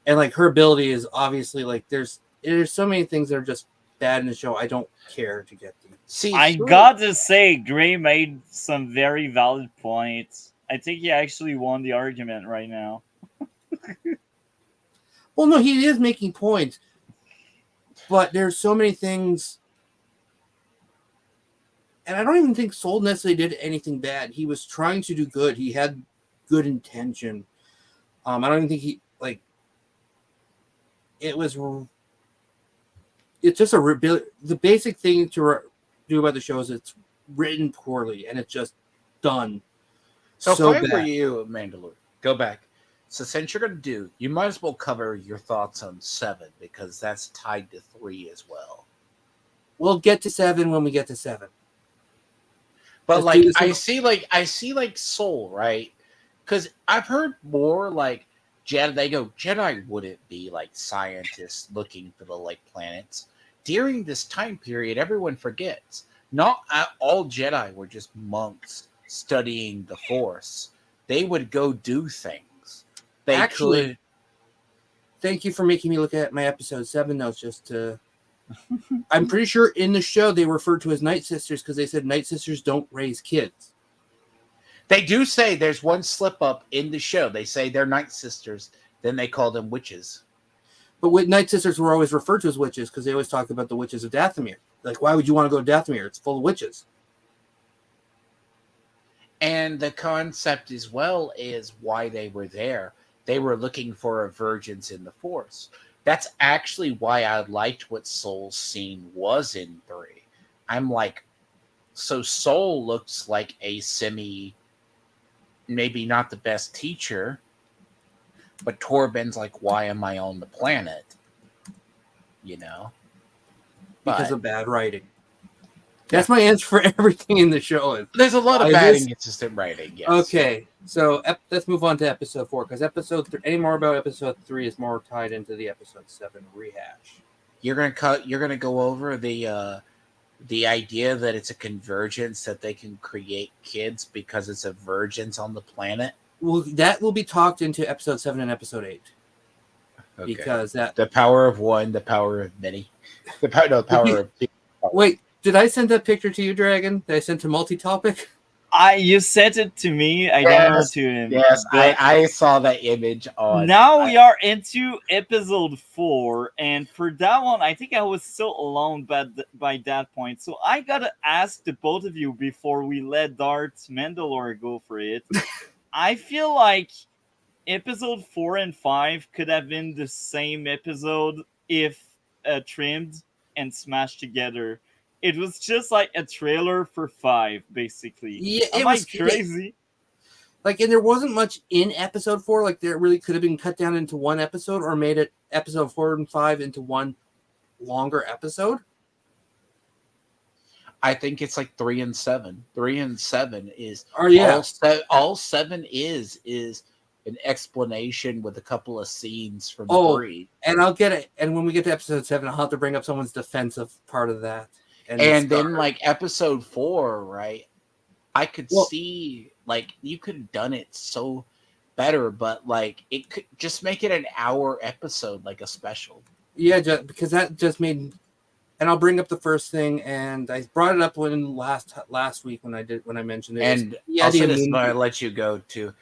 and like her ability is obviously like there's so many things that are just bad in the show. I don't care to get them. See, I gotta say, Gray made some very valid points. I think he actually won the argument right now. Well, no, he is making points, but there's so many things, and I don't even think Soul necessarily did anything bad. He was trying to do good. He had good intention. I don't even think it's just the basic thing to do about the show is it's written poorly and it's just done so bad. If I were you, Mandalore, go back. So since you're going to do, you might as well cover your thoughts on 7 because that's tied to 3 as well. We'll get to 7 when we get to 7. But I see like Soul, right? Because I've heard more like Jedi. They go, Jedi wouldn't be like scientists looking for the like planets. During this time period, everyone forgets. Not all Jedi were just monks studying the Force. They would go do things. Thank you for making me look at my episode 7 notes just to... I'm pretty sure in the show they referred to as Night Sisters because they said Night Sisters don't raise kids. They do say there's one slip up in the show. They say they're Night Sisters. Then they call them witches. But Night Sisters were always referred to as witches because they always talk about the witches of Dathomir. Like, why would you want to go to Dathomir? It's full of witches. And the concept as well is why they were there. They were looking for a virgins in the Force. That's actually why I liked what Soul's scene was in 3. I'm like, so Soul looks like a maybe not the best teacher, but Torben's like, why am I on the planet? You know? Because of bad writing. That's my answer for everything in the show. There's a lot of bad inconsistent writing, yes. Okay, so let's move on to episode 4, because any more about episode 3 is more tied into the episode 7 rehash. You're gonna go over the idea that it's a convergence, that they can create kids because it's a virgins on the planet. Well, that will be talked into episode 7 and episode 8. Okay. Because the power of one, the power of many. The power of... Wait, did I send that picture to you, Dragon? Did I send to multi-topic? You sent it to me. I don't know to him. Yes, I saw that image on. Now we are into episode 4, and for that one, I think I was still alone by that point. So I gotta ask the both of you before we let DarthMandalore go for it. I feel like episode 4 and 5 could have been the same episode if trimmed and smashed together. It was just like a trailer for 5, basically. Yeah, Am I crazy? Like, and there wasn't much in episode 4. Like, there really could have been cut down into one episode or made it episode 4 and 5 into one longer episode. I think it's like 3 and 7. 3 and 7 is... All 7 is an explanation with a couple of scenes from 3. And I'll get it. And when we get to episode 7, I'll have to bring up someone's defensive part of that. And then, like, episode 4, right? I could see, like, you could have done it so better, but, like, it could just make it an hour episode, like a special. Yeah, because that just made... And I'll bring up the first thing, and I brought it up last week when I mentioned it. And I'll say this, but I let you go, too.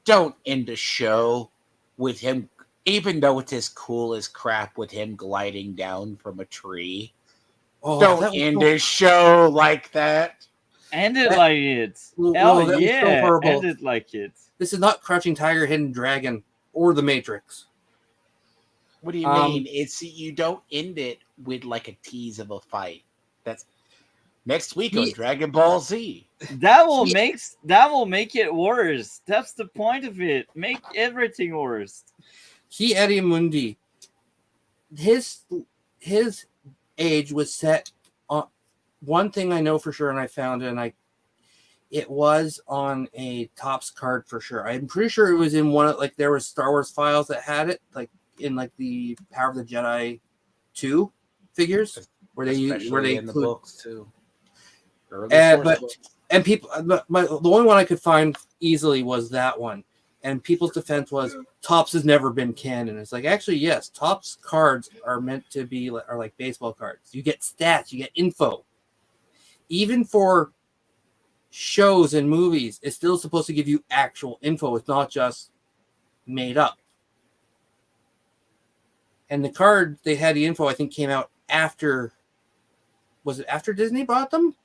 Don't end a show with him, even though it's as cool as crap with him gliding down from a tree. Don't end a show like that. End it like it. Hell yeah, end it like it. This is not Crouching Tiger, Hidden Dragon, or The Matrix. What do you mean? It's you don't end it with like a tease of a fight. That's next week on Dragon Ball Z. That will make it worse. That's the point of it. Make everything worse. Eddie Mundi, his age was set on one thing I know for sure, and I found it, and it was on a Topps card for sure. I'm pretty sure it was in one of, like, there was Star Wars files that had it, like in like the Power of the Jedi 2 figures where they in the books too. The only one I could find easily was that one. And people's defense was Topps has never been canon. It's like, actually, yes, Topps cards are meant to be like baseball cards. You get stats, you get info. Even for shows and movies, it's still supposed to give you actual info. It's not just made up. And the card, they had the info, I think, came out after... Was it after Disney bought them?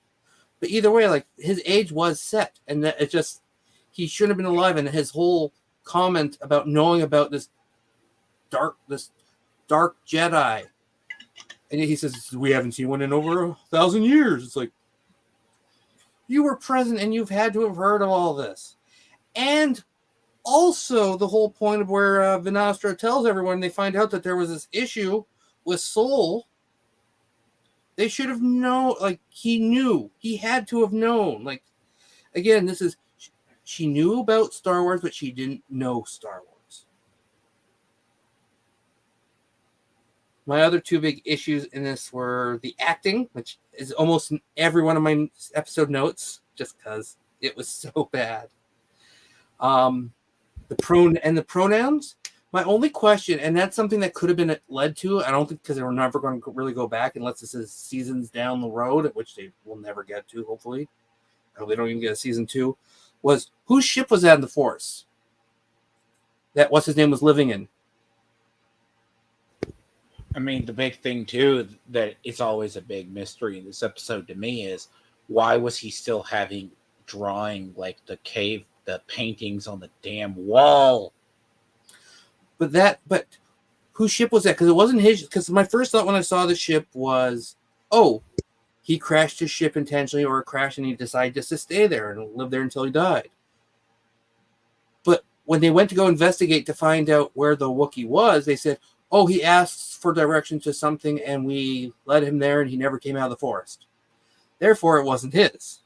But either way, like, his age was set. And that it just... He shouldn't have been alive. And his whole comment about knowing about this dark Jedi. And he says, we haven't seen one in over 1,000 years. It's like, you were present and you've had to have heard of all this. And... also, the whole point of where Vinastra tells everyone they find out that there was this issue with Soul, they should have known. Like, he knew. He had to have known. Like, again, she knew about Star Wars, but she didn't know Star Wars. My other two big issues in this were the acting, which is almost in every one of my episode notes, just because it was so bad. The pronouns, My only question, and that's something that could have been led to, I don't think, because they were never going to really go back unless this is seasons down the road, which they will never get to, hopefully. I hope they don't even get a season 2. Was whose ship was that in the Force? That what's his name was living in? I mean, the big thing too that it's always a big mystery in this episode to me is why was he still having drawing like the paintings on the damn wall? But whose ship was that? Because it wasn't his. Because my first thought when I saw the ship was, oh, he crashed his ship intentionally, or crashed and he decided just to stay there and live there until he died. But when they went to go investigate to find out where the Wookiee was, they said, oh, he asked for direction to something and we led him there and he never came out of the forest. Therefore, it wasn't his.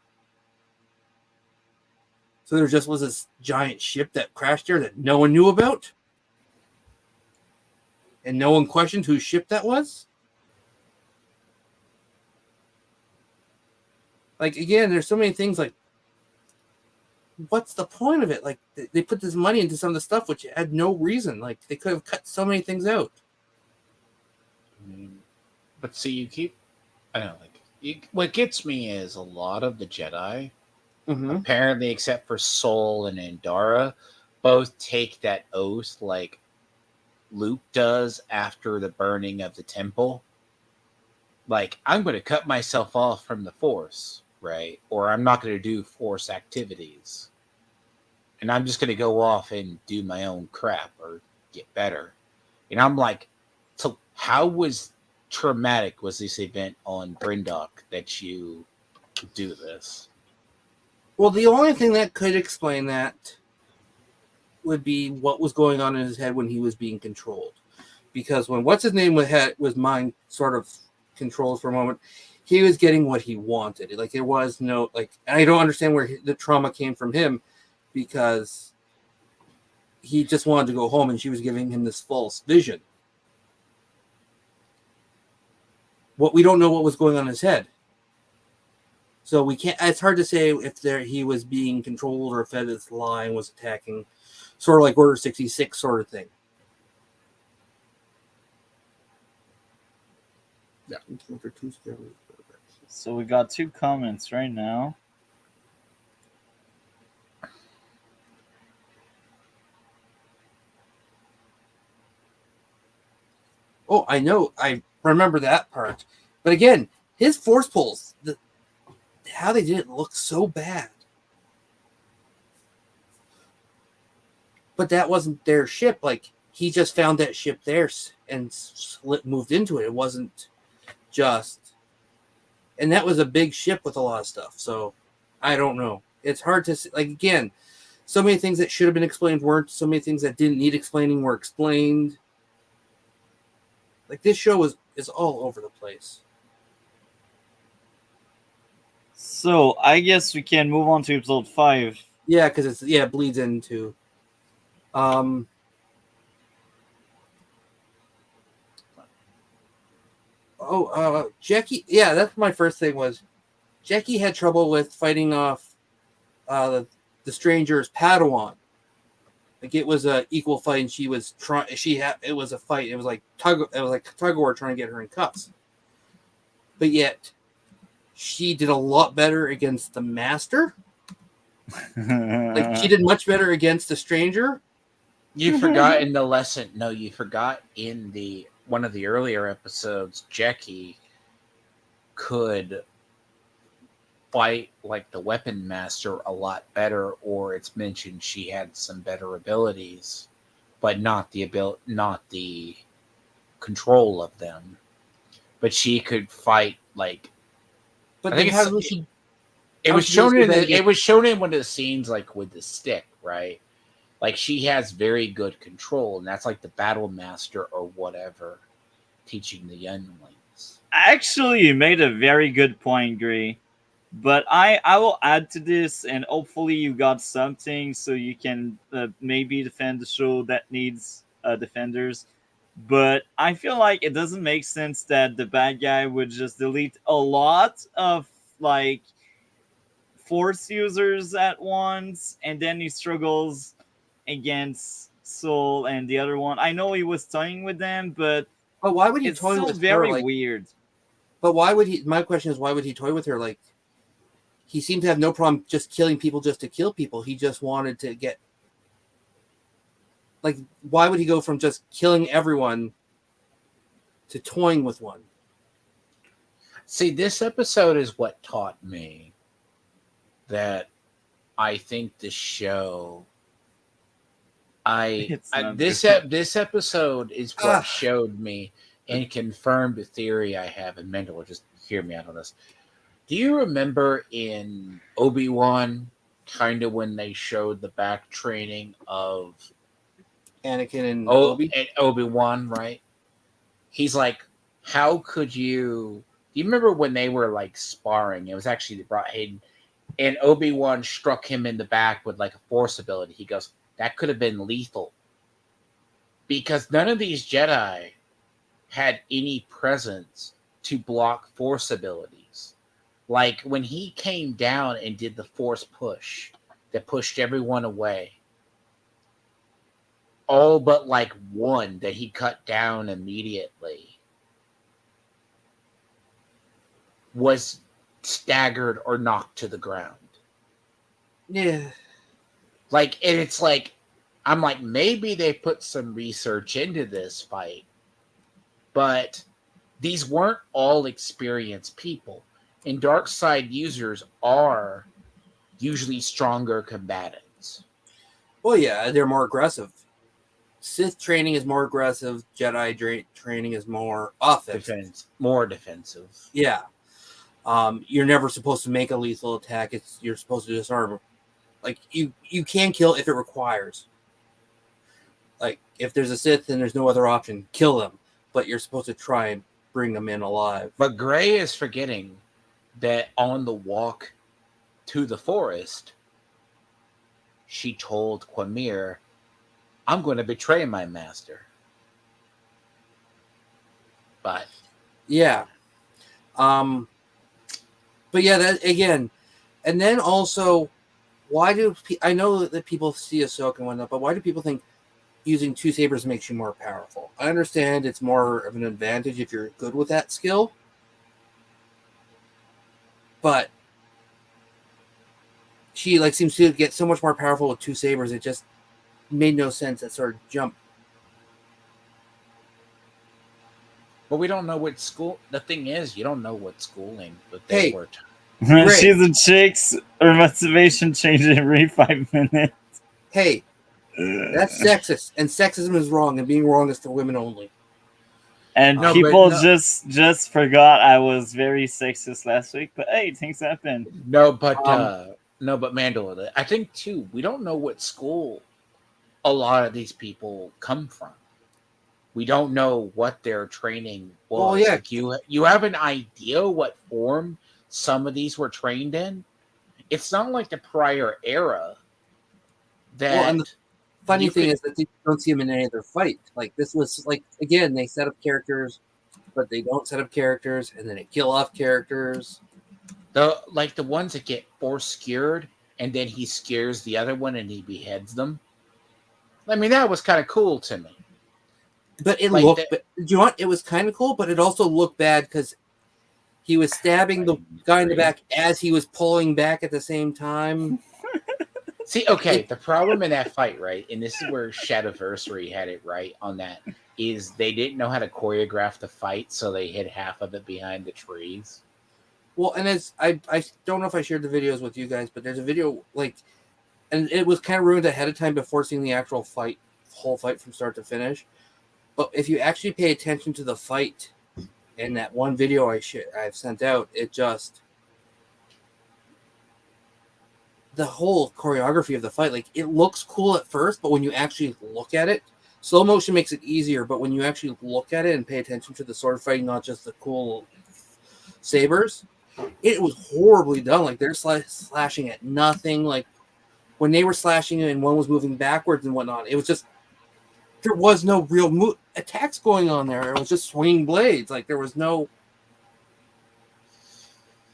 So there just was this giant ship that crashed there that no one knew about. And no one questioned whose ship that was. Like, again, there's so many things like, what's the point of it? Like, they put this money into some of the stuff which had no reason. Like, they could have cut so many things out. But see, I don't know, what gets me is a lot of the Jedi, apparently, except for Sol and Andara, both take that oath like Luke does after the burning of the temple. Like, I'm going to cut myself off from the Force, right? Or I'm not going to do Force activities. And I'm just going to go off and do my own crap or get better. And I'm like, so how traumatic was this event on Brindok that you do this? Well, the only thing that could explain that would be what was going on in his head when he was being controlled. Because when what's-his-name was mind sort of controlled for a moment, he was getting what he wanted. Like, there was no, like, I don't understand where the trauma came from him, because he just wanted to go home and she was giving him this false vision. We don't know what was going on in his head. So we can't, it's hard to say if he was being controlled or if this line was attacking, sort of like Order 66 sort of thing. Yeah. So we got 2 comments right now. Oh, I know. I remember that part. But again, his force pulls, how they did it looked so bad. But that wasn't their ship. Like, he just found that ship there and moved into it. It wasn't just... And that was a big ship with a lot of stuff. So, I don't know. It's hard to... Like, again, so many things that should have been explained weren't. So many things that didn't need explaining were explained. Like, this show is all over the place. So, I guess we can move on to episode 5. Yeah, because it bleeds into... Jackie. Yeah, that's my first thing was Jackie had trouble with fighting off the stranger's Padawan. Like, it was a equal fight, and she was trying. It was a fight. It was like tug of war trying to get her in cuffs. But yet, she did a lot better against the master. Like, she did much better against the stranger. You forgot in the lesson. No, you forgot in one of the earlier episodes, Jackie could fight like the weapon master a lot better, or it's mentioned she had some better abilities, but not the control of them. But she could fight like. But I think it was shown in one of the scenes, like with the stick, right? Like, she has very good control, and that's like the battle master or whatever teaching the younglings. Actually, you made a very good point, Gray. But I will add to this, and hopefully you got something so you can maybe defend the show that needs defenders. But I feel like it doesn't make sense that the bad guy would just delete a lot of, like, Force users at once, and then he struggles against Soul and the other one. I know he was toying with them, but why would he it's toy still with very her? Like, weird. but why would he? My question is, why would he toy with her? Like, he seemed to have no problem just killing people just to kill people. He just wanted to get. Like, why would he go from just killing everyone to toying with one? See, this episode is what taught me that I think the show. This episode is what showed me and confirmed the theory I have. And Mandalore, just hear me out on this. Do you remember in Obi-Wan, kind of when they showed the back training of Anakin and Obi-Wan, right? He's like, how could you? Do you remember when they were like sparring? It was actually they brought Hayden, and Obi-Wan struck him in the back with like a force ability. He goes, that could have been lethal. Because none of these Jedi had any presence to block force abilities. Like when he came down and did the force push that pushed everyone away, all but like one that he cut down immediately was staggered or knocked to the ground. Yeah. Like, and it's like, I'm like, maybe they put some research into this fight, but these weren't all experienced people. And dark side users are usually stronger combatants. Well, yeah, they're more aggressive. Sith training is more aggressive. Jedi training is more offensive. More defensive. Yeah. You're never supposed to make a lethal attack. You're supposed to disarm. Like, you can kill if it requires. Like, if there's a Sith and there's no other option, kill them. But you're supposed to try and bring them in alive. But Gray is forgetting that on the walk to the forest, she told Quamir, I'm going to betray my master. But yeah. But yeah, that again. And then also, why do I know that people see Ahsoka and whatnot, but why do people think using two sabers makes you more powerful? I understand it's more of an advantage if you're good with that skill. But she like seems to get so much more powerful with two sabers, it just made no sense, that sort of jump. But we don't know what school. The thing is, you don't know what schooling that they were. She's a chick's or motivation change every 5 minutes. Hey, that's sexist, and sexism is wrong, and being wrong is for women only. And people just forgot I was very sexist last week. But hey, things happen. No, but Mandalore, I think too, we don't know what school a lot of these people come from. We don't know what their training was. Well, yeah. Like you have an idea what form some of these were trained in. It's not like the prior era. And the funny thing is that you don't see them in any other fight. Like, this was like, again, they set up characters, but they don't set up characters, and then they kill off characters. The ones that get force skewered, and then he scares the other one and he beheads them. I mean, that was kind of cool to me. But it looked, do you know what? It was kind of cool, but it also looked bad because he was stabbing the guy in the back as he was pulling back at the same time. See, okay, the problem in that fight, right, and this is where Shadowversary had it right on that, is they didn't know how to choreograph the fight, so they hid half of it behind the trees. Well, and as I don't know if I shared the videos with you guys, but there's a video, like, and it was kind of ruined ahead of time before seeing the actual fight, whole fight from start to finish. But if you actually pay attention to the fight in that one video I've sent out, it just, the whole choreography of the fight, like, it looks cool at first, but when you actually look at it, slow motion makes it easier, but when you actually look at it and pay attention to the sword fighting, not just the cool sabers, it was horribly done. Like, they're slashing at nothing. Like, when they were slashing and one was moving backwards and whatnot, it was just, there was no real attacks going on there. It was just swinging blades. Like, there was no,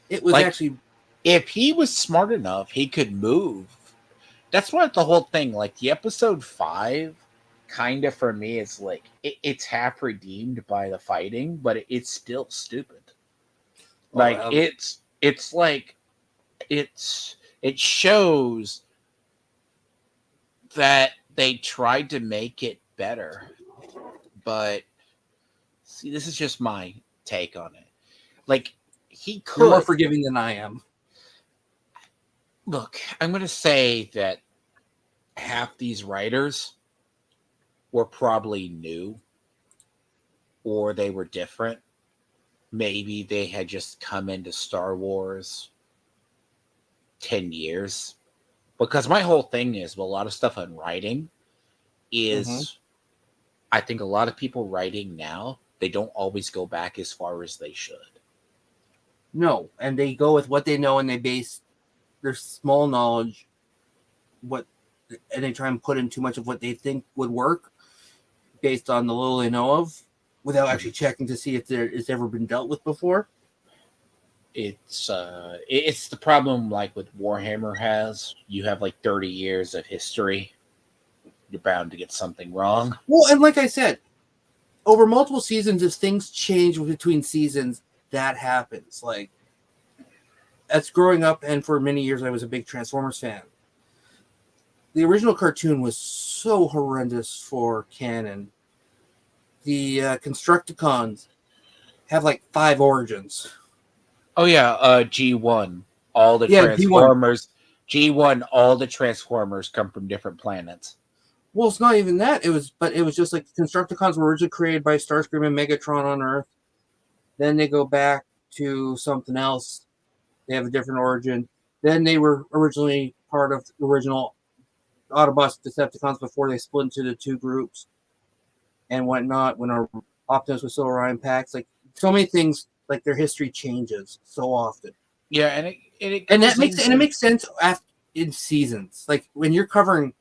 it was like, actually, if he was smart enough, he could move. That's what the whole thing, like the episode 5 kind of for me is like it's half redeemed by the fighting, but it's still stupid. Like it's like it shows that they tried to make it better, but see, this is just my take on it. Like he could. You're more forgiving than I am. Look, I'm going to say that half these writers were probably new or they were different. Maybe they had just come into Star Wars 10 years. Because my whole thing is, well, a lot of stuff on writing is, I think a lot of people writing now, they don't always go back as far as they should. No, and they go with what they know and they base their small knowledge and they try and put in too much of what they think would work based on the little they know of without actually checking to see if it's ever been dealt with before. It's the problem like with Warhammer has. You have like 30 years of history. You're bound to get something wrong. Well, and like I said, over multiple seasons, if things change between seasons, that happens. Like, that's growing up, and for many years I was a big Transformers fan. The original cartoon was so horrendous for canon. The Constructicons have like 5 origins. Oh yeah, G1. All the Transformers. G1, all the Transformers come from different planets. Well, it's not even that. It was just like Constructicons were originally created by Starscream and Megatron on Earth. Then they go back to something else. They have a different origin. Then they were originally part of the original Autobots Decepticons before they split into the 2 groups and whatnot. When our Optimus was still Orion Pax, like so many things, like their history changes so often. Yeah, and it makes sense in seasons. Like when you're covering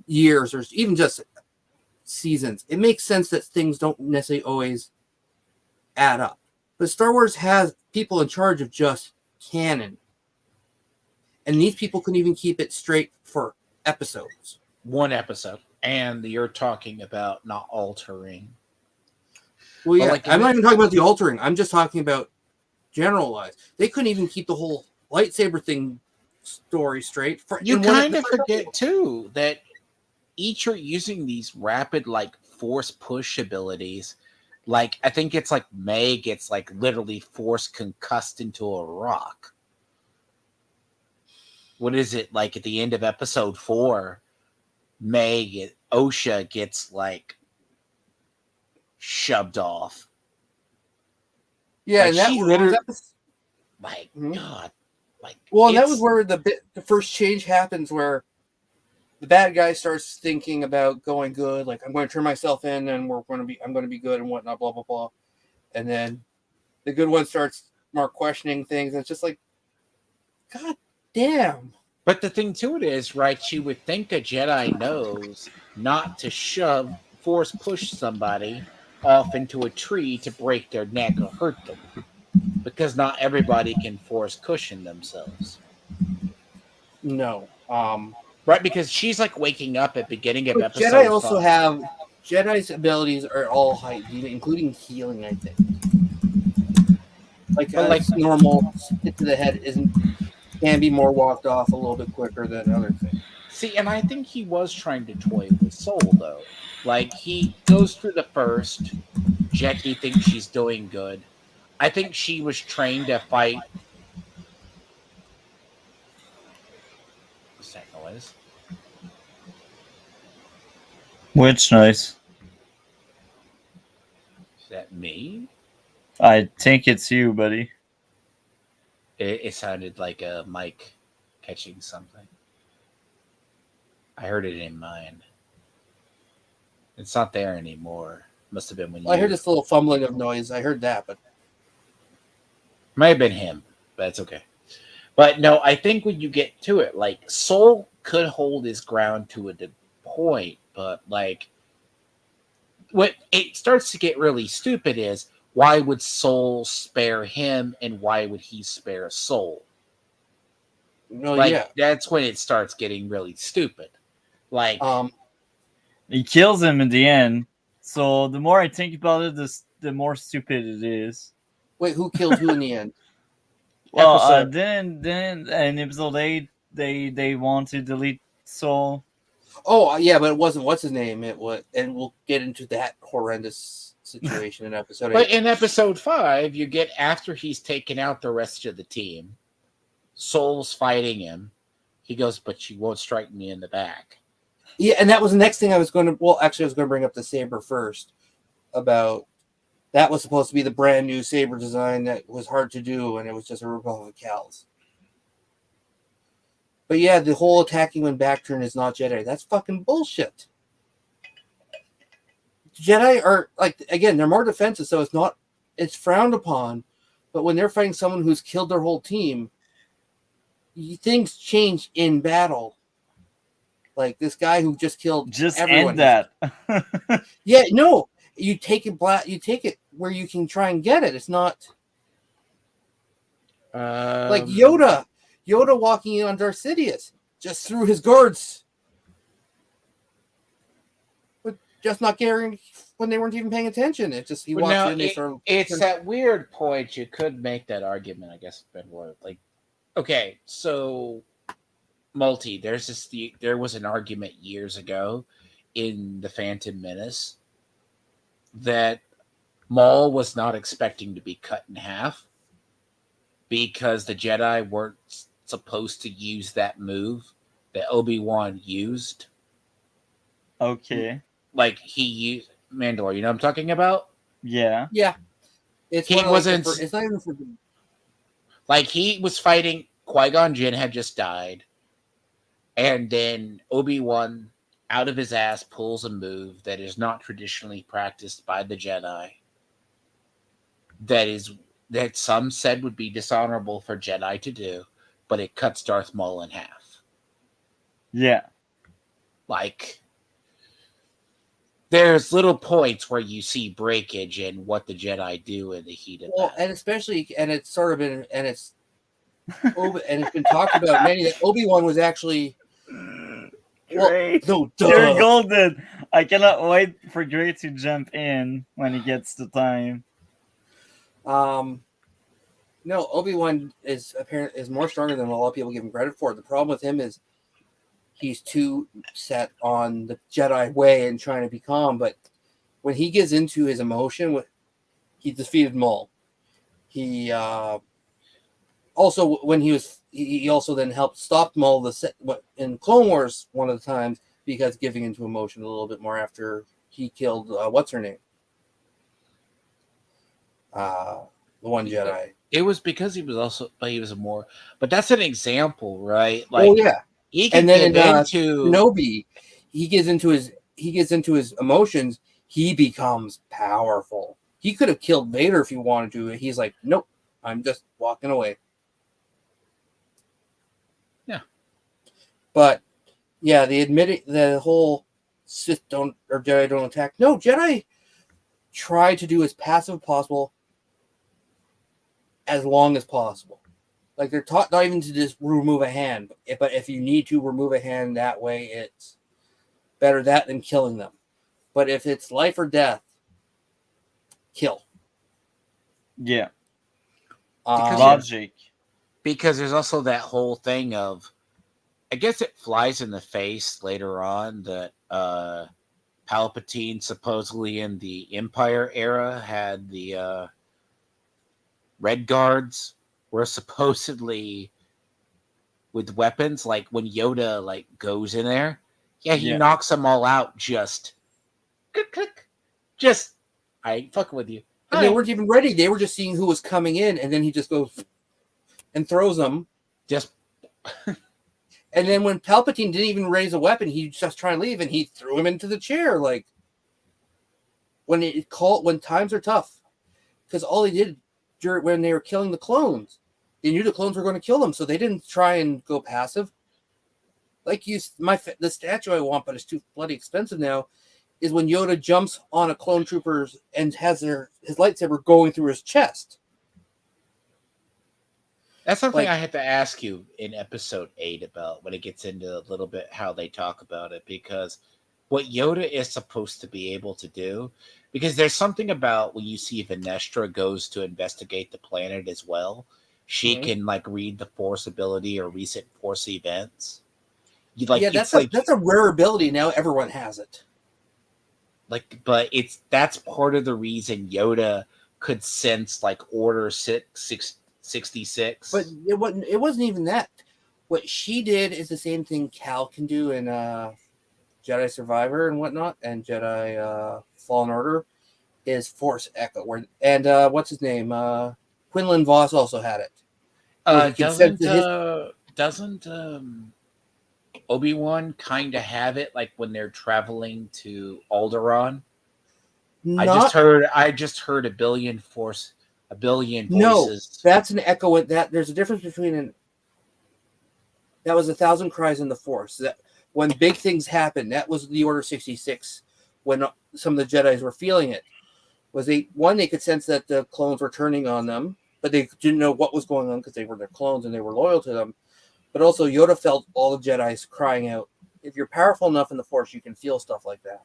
years or even just seasons, it makes sense that things don't necessarily always add up. But Star Wars has people in charge of just canon. And these people couldn't even keep it straight for episodes. 1 episode. And you're talking about not altering. Well, yeah, I'm not even talking about the altering. I'm just talking about generalized. They couldn't even keep the whole lightsaber thing story straight. You kind of forget, too, that each are using these rapid, like, force push abilities. Like, I think it's like May gets, like, literally force concussed into a rock. What is it? Like, at the end of episode 4, Osha gets, like, shoved off. Yeah, like, and that literally... My God. Like, well, and that was where the first change happens, where the bad guy starts thinking about going good, like I'm going to turn myself in, and I'm going to be good and whatnot, blah blah blah. And then the good one starts more questioning things. And it's just like, God damn. But the thing to it is, right? You would think a Jedi knows not to force push somebody off into a tree to break their neck or hurt them, because not everybody can force cushion themselves. No. Right, because she's like waking up at beginning of episode Jedi also 5. have Jedi's abilities are all height, including healing, I think. Like normal hit to the head can be more walked off a little bit quicker than other things. See, and I think he was trying to toy with Soul, though. Like, he goes through the first. Jackie thinks she's doing good. I think she was trained to fight. What's that noise? Which noise? Is that me? I think it's you, buddy. It sounded like a mic catching something. I heard it in mine. It's not there anymore. Must have been when you... I heard this little fumbling of noise. I heard that, but... Might have been him, but it's okay. But no, I think when you get to it, like, Soul could hold his ground to a point, but, like, what it starts to get really stupid is, why would Soul spare him, and why would he spare Soul? Well, yeah. That's when it starts getting really stupid. Like, He kills him in the end. So the more I think about it, the more stupid it is. Wait, who killed who in the end? Well, Episode- then in episode 8, they want to delete Soul. Oh, yeah, but it wasn't what's his name. It was, and we'll get into that horrendous situation in episode 8. But in episode 5, you get after he's taken out the rest of the team, Soul's fighting him. He goes, but you won't strike me in the back. Yeah, and that was the next thing I was going to. Well, actually, I was going to bring up the saber first. About that was supposed to be the brand new saber design that was hard to do, and it was just a ripoff of Cal's. But yeah, the whole attacking when back turn is not Jedi. That's fucking bullshit. Jedi are like, again, they're more defensive, so it's frowned upon. But when they're fighting someone who's killed their whole team, things change in battle. Like this guy who just killed everyone. End that. Yeah, no, you take it You take it where you can try and get it. It's not like Yoda. Yoda walking in on Darth Sidious just threw his guards, but just not caring when they weren't even paying attention. It just he walks in. It's that weird point. You could make that argument, I guess. Like, okay, so multi. There was an argument years ago in the Phantom Menace that Maul was not expecting to be cut in half because the Jedi weren't supposed to use that move that Obi-Wan used. Okay. Like he used Mandalore, you know what I'm talking about? Yeah. Yeah. It's not even for like he was fighting Qui-Gon Jinn had just died. And then Obi-Wan out of his ass pulls a move that is not traditionally practiced by the Jedi. That some said would be dishonorable for Jedi to do, but it cuts Darth Maul in half. Yeah. Like, there's little points where you see breakage in what the Jedi do in the heat of battle. And especially, and it's sort of been, and it's been talked about many that Obi-Wan was actually. Great. Well, no, You're golden. I cannot wait for Gray to jump in when he gets the time. No, Obi-Wan is more stronger than a lot of people give him credit for. The problem with him is he's too set on the Jedi way and trying to be calm. But when he gets into his emotion, he defeated Maul. He also when he also then helped stop Maul in Clone Wars one of the times because giving into emotion a little bit more after he killed what's her name, the one Jedi. It was because he was more, but that's an example, right? Like, oh yeah, he can and then get in into Kenobi, he gets into his emotions. He becomes powerful. He could have killed Vader if he wanted to. He's like, nope, I'm just walking away. Yeah, but yeah, the whole Sith don't or Jedi don't attack. No, Jedi try to do as passive as possible, as long as possible. Like they're taught not even to just remove a hand, but if you need to remove a hand that way, it's better that than killing them. But if it's life or death, kill. Yeah. Logic. Because there's also that whole thing of, I guess it flies in the face later on that Palpatine supposedly in the Empire era had the Red Guards were supposedly with weapons. Like when Yoda goes in there, he knocks them all out. Just click. Just I ain't fucking with you. And they weren't even ready. They were just seeing who was coming in, and then he just goes and throws them. Just. And then when Palpatine didn't even raise a weapon, he just trying to leave, and he threw him into the chair. Like when times are tough, because all he did when they were killing the clones, they knew the clones were going to kill them, so they didn't try and go passive. Like the statue I want, but it's too bloody expensive now, is when Yoda jumps on a clone trooper and has his lightsaber going through his chest. That's something I had to ask you in episode 8 about when it gets into a little bit how they talk about it, because what Yoda is supposed to be able to do, because there's something about when you see Vanestra goes to investigate the planet as well, she can like read the Force ability or recent Force events. That's a rare ability. Now everyone has it. But that's part of the reason Yoda could sense like Order 66. But it wasn't even that. What she did is the same thing Cal can do in Jedi Survivor and whatnot, and Jedi Fallen Order, is Force Echo. And what's his name? Quinlan Voss also had it. Doesn't Obi-Wan kind of have it like when they're traveling to Alderaan? I just heard a billion voices. No, that's an echo. That there's a difference between that was 1,000 cries in the Force. That when big things happen, that was the Order 66. When some of the Jedis were feeling it, they could sense that the clones were turning on them, but they didn't know what was going on because they were their clones and they were loyal to them. But also, Yoda felt all the Jedis crying out. If you're powerful enough in the Force, you can feel stuff like that.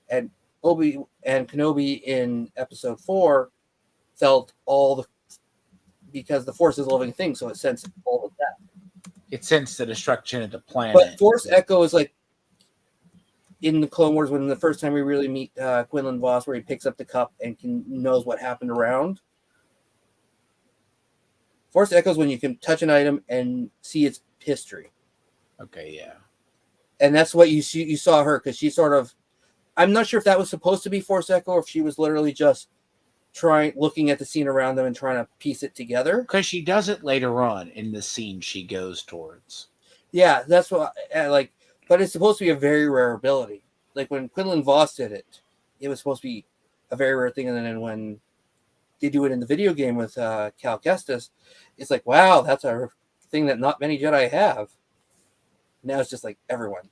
And Obi and Kenobi in Episode 4 felt because the Force is a living thing, so it sensed all of that. It sensed the destruction of the planet. But Force Echo is like in the Clone Wars when the first time we really meet Quinlan Voss, where he picks up the cup and knows what happened around. Force Echo is when you can touch an item and see its history. Okay, yeah. And that's what you saw her, because she sort of, I'm not sure if that was supposed to be Force Echo or if she was literally just looking at the scene around them and trying to piece it together. Because she does it later on in the scene she goes towards. Yeah, that's what but it's supposed to be a very rare ability. Like when Quinlan Voss did it, it was supposed to be a very rare thing, and then when they do it in the video game with Cal Kestis, it's like, wow, that's a thing that not many Jedi have. Now it's just like everyone.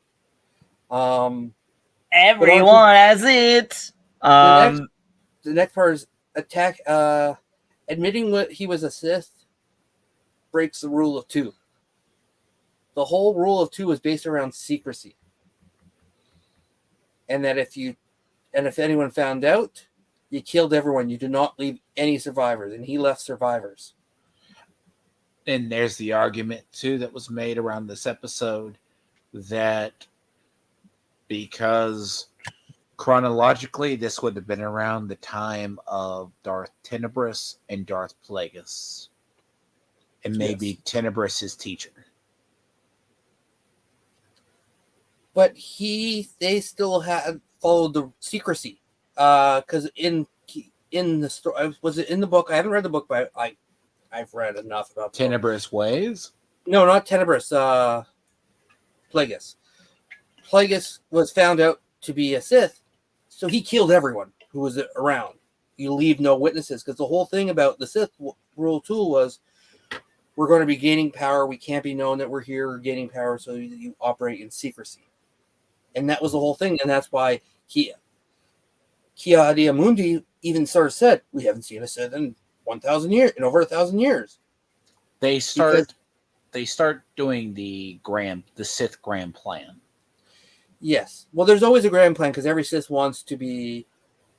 Everyone has it. The next part is attack. Admitting what he was a Sith breaks the rule of 2. The whole rule of 2 is based around secrecy, and that if anyone found out, you killed everyone. You did not leave any survivors, and he left survivors. And there's the argument too that was made around this episode that because chronologically this would have been around the time of Darth Tenebris and Darth Plagueis, and maybe Tenebris his teacher. But they still had followed the secrecy, because in the story, was it in the book? I haven't read the book, but I've read enough about Tenebris ways. No, not Tenebris. Plagueis. Plagueis was found out to be a Sith, so he killed everyone who was around. You leave no witnesses, because the whole thing about the Sith rule 2 was, we're going to be gaining power. We can't be known that we're here or gaining power, so you operate in secrecy. And that was the whole thing, and that's why Ki-Adi-Mundi even sort of said, we haven't seen a Sith in 1,000 years, in over 1,000 years. They start doing the Sith grand plan. Yes. Well, there's always a grand plan, because every Sith wants to be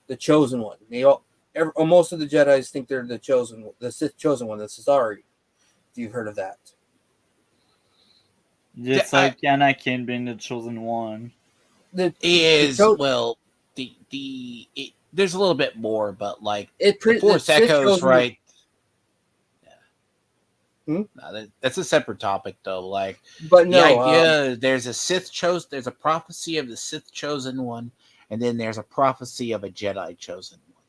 the chosen one. Most of the Jedis think they're the Sith chosen one, the Caesari. If you've heard of that. Just like Anakin being the chosen one. There's a little bit more, but like the Force Echoes, right? No, that's a separate topic, though. Like, but no, the idea there's a prophecy of the Sith chosen one, and then there's a prophecy of a Jedi chosen one.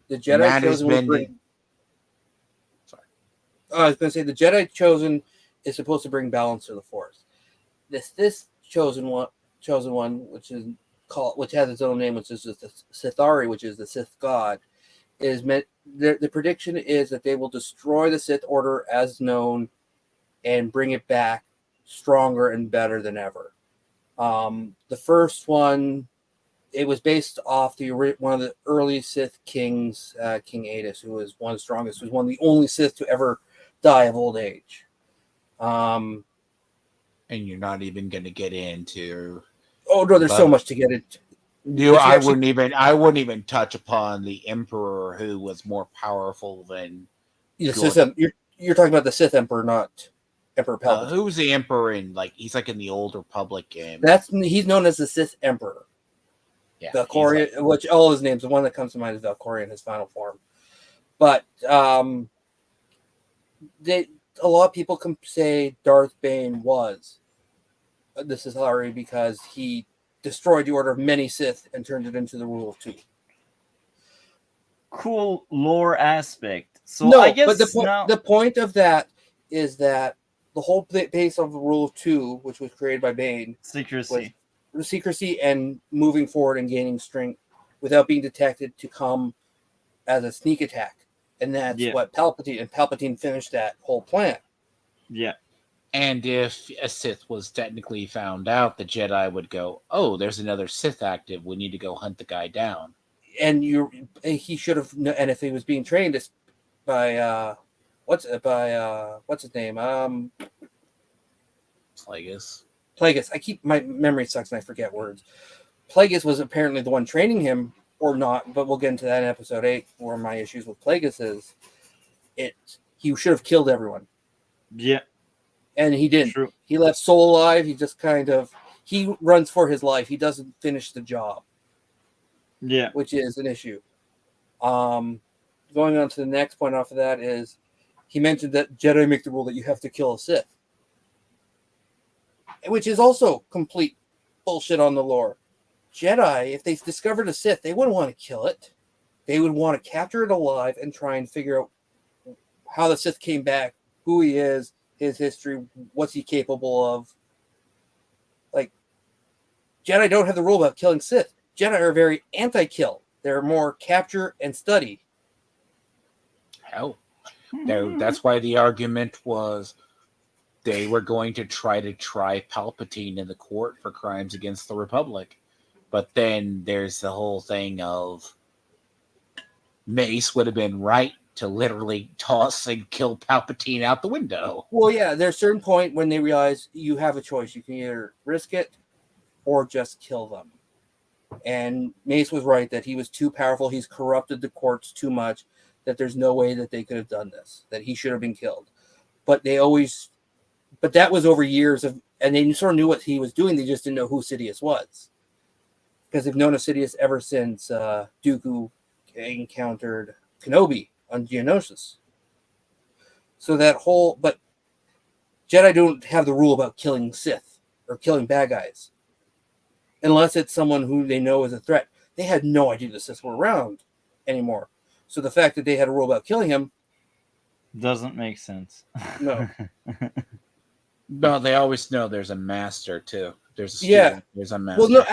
The Jedi chosen one. I was going to say the Jedi chosen is supposed to bring balance to the Force. The Sith chosen one, which has its own name, which is the Sithari, which is the Sith God, is meant. The prediction is that they will destroy the Sith Order as known and bring it back stronger and better than ever. The first one, it was based off one of the early Sith kings, King Adis, who was one of the strongest, who was one of the only Sith to ever die of old age. And you're not even going to get into Oh no, there's so much to get into. I wouldn't even touch upon the Emperor, who was more powerful than you're talking about the Sith Emperor, not Emperor Palpatine. Who's the Emperor in he's like in the Old Republic game? He's known as the Sith Emperor. Yeah, Valkorion, which all his names, the one that comes to mind is Valkorion, his final form. But a lot of people can say Darth Bane was. This is hilarious because he destroyed the Order of many Sith and turned it into the rule of 2. Cool lore aspect. So I guess but the point of that is that the whole base of the rule of 2, which was created by Bane, secrecy, and moving forward and gaining strength without being detected to come as a sneak attack, and that's what Palpatine finished that whole plan. Yeah. And if a Sith was technically found out, the Jedi would go, "Oh, there's another Sith active. We need to go hunt the guy down." And he should have. And if he was being trained by what's his name? Plagueis. My memory sucks and I forget words. Plagueis was apparently the one training him, or not. But we'll get into that in episode 8, where my issues with Plagueis is. He should have killed everyone. Yeah. And he didn't. True. He left Soul alive. He just he runs for his life. He doesn't finish the job. Yeah. Which is an issue. Going on to the next point off of that is he mentioned that Jedi make the rule that you have to kill a Sith. Which is also complete bullshit on the lore. Jedi, if they discovered a Sith, they wouldn't want to kill it. They would want to capture it alive and try and figure out how the Sith came back, who he is, his history, what's he capable of. Like, Jedi don't have the rule about killing Sith. Jedi are very anti-kill. They're more capture and study. Hell. That's why the argument was they were going to try Palpatine in the court for crimes against the Republic. But then there's the whole thing of Mace would have been right to literally toss and kill Palpatine out the window. Well, yeah, there's a certain point when they realize you have a choice. You can either risk it or just kill them. And Mace was right that he was too powerful. He's corrupted the courts too much, that there's no way that they could have done this, that he should have been killed. But that was over years of, and they sort of knew what he was doing. They just didn't know who Sidious was. Because they've known of Sidious ever since Dooku encountered Kenobi on Geonosis. So but Jedi don't have the rule about killing Sith or killing bad guys. Unless it's someone who they know is a threat. They had no idea the Sith were around anymore. So the fact that they had a rule about killing him doesn't make sense. No. No, they always know there's a master too. There's a student, there's a master. Well, no,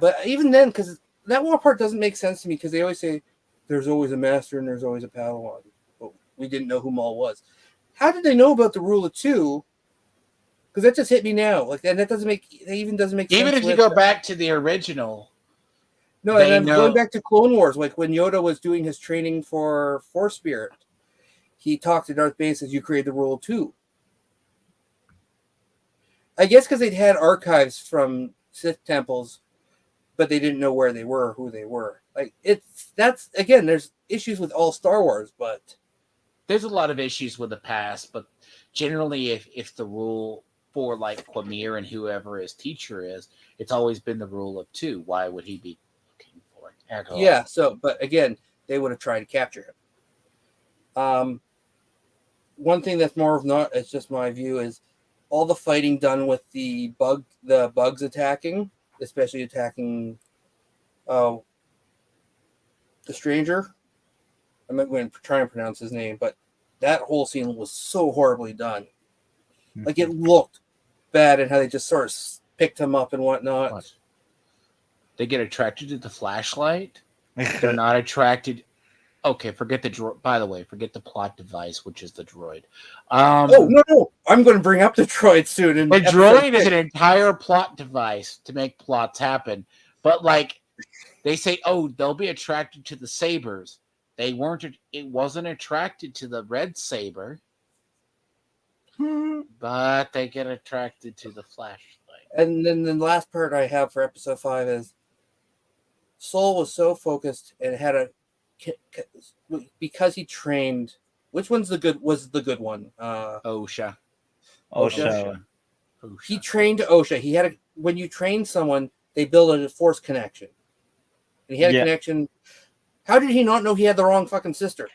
but even then, because that one part doesn't make sense to me, because they always say there's always a master and there's always a Padawan. But we didn't know who Maul was. How did they know about the rule of 2? Because that just hit me now. And that doesn't make sense. Even if you go back to the original. No, and I'm going back to Clone Wars, like when Yoda was doing his training for Force Spirit, he talked to Darth Bane and says, you created the rule of 2. I guess because they'd had archives from Sith temples, but they didn't know where they were, who they were. There's issues with all Star Wars, but there's a lot of issues with the past, but generally if the rule for like Quamir and whoever his teacher is, it's always been the rule of 2. Why would he be looking for it? Yeah, but again, they would have tried to capture him. One thing that's more of not, it's just my view, is all the fighting done with the bugs attacking, especially attacking the stranger. I'm not going to try and pronounce his name, but that whole scene was so horribly done. Like, it looked bad, and how they just sort of picked him up and whatnot. What? They get attracted to the flashlight? They're not attracted. Okay, forget the droid. By the way, forget the plot device, which is the droid. No. I'm going to bring up the droid soon. The droid is an entire plot device to make plots happen. But, like, they say, they'll be attracted to the sabers. It wasn't attracted to the red saber. But they get attracted to the flashlight. And then the last part I have for episode 5 is Soul was so focused and had a because he trained. Which one's the good? Was the good one? Osha. Osha. He trained Osha. He had when you train someone, they build a force connection. And he had a connection. How did he not know he had the wrong fucking sister?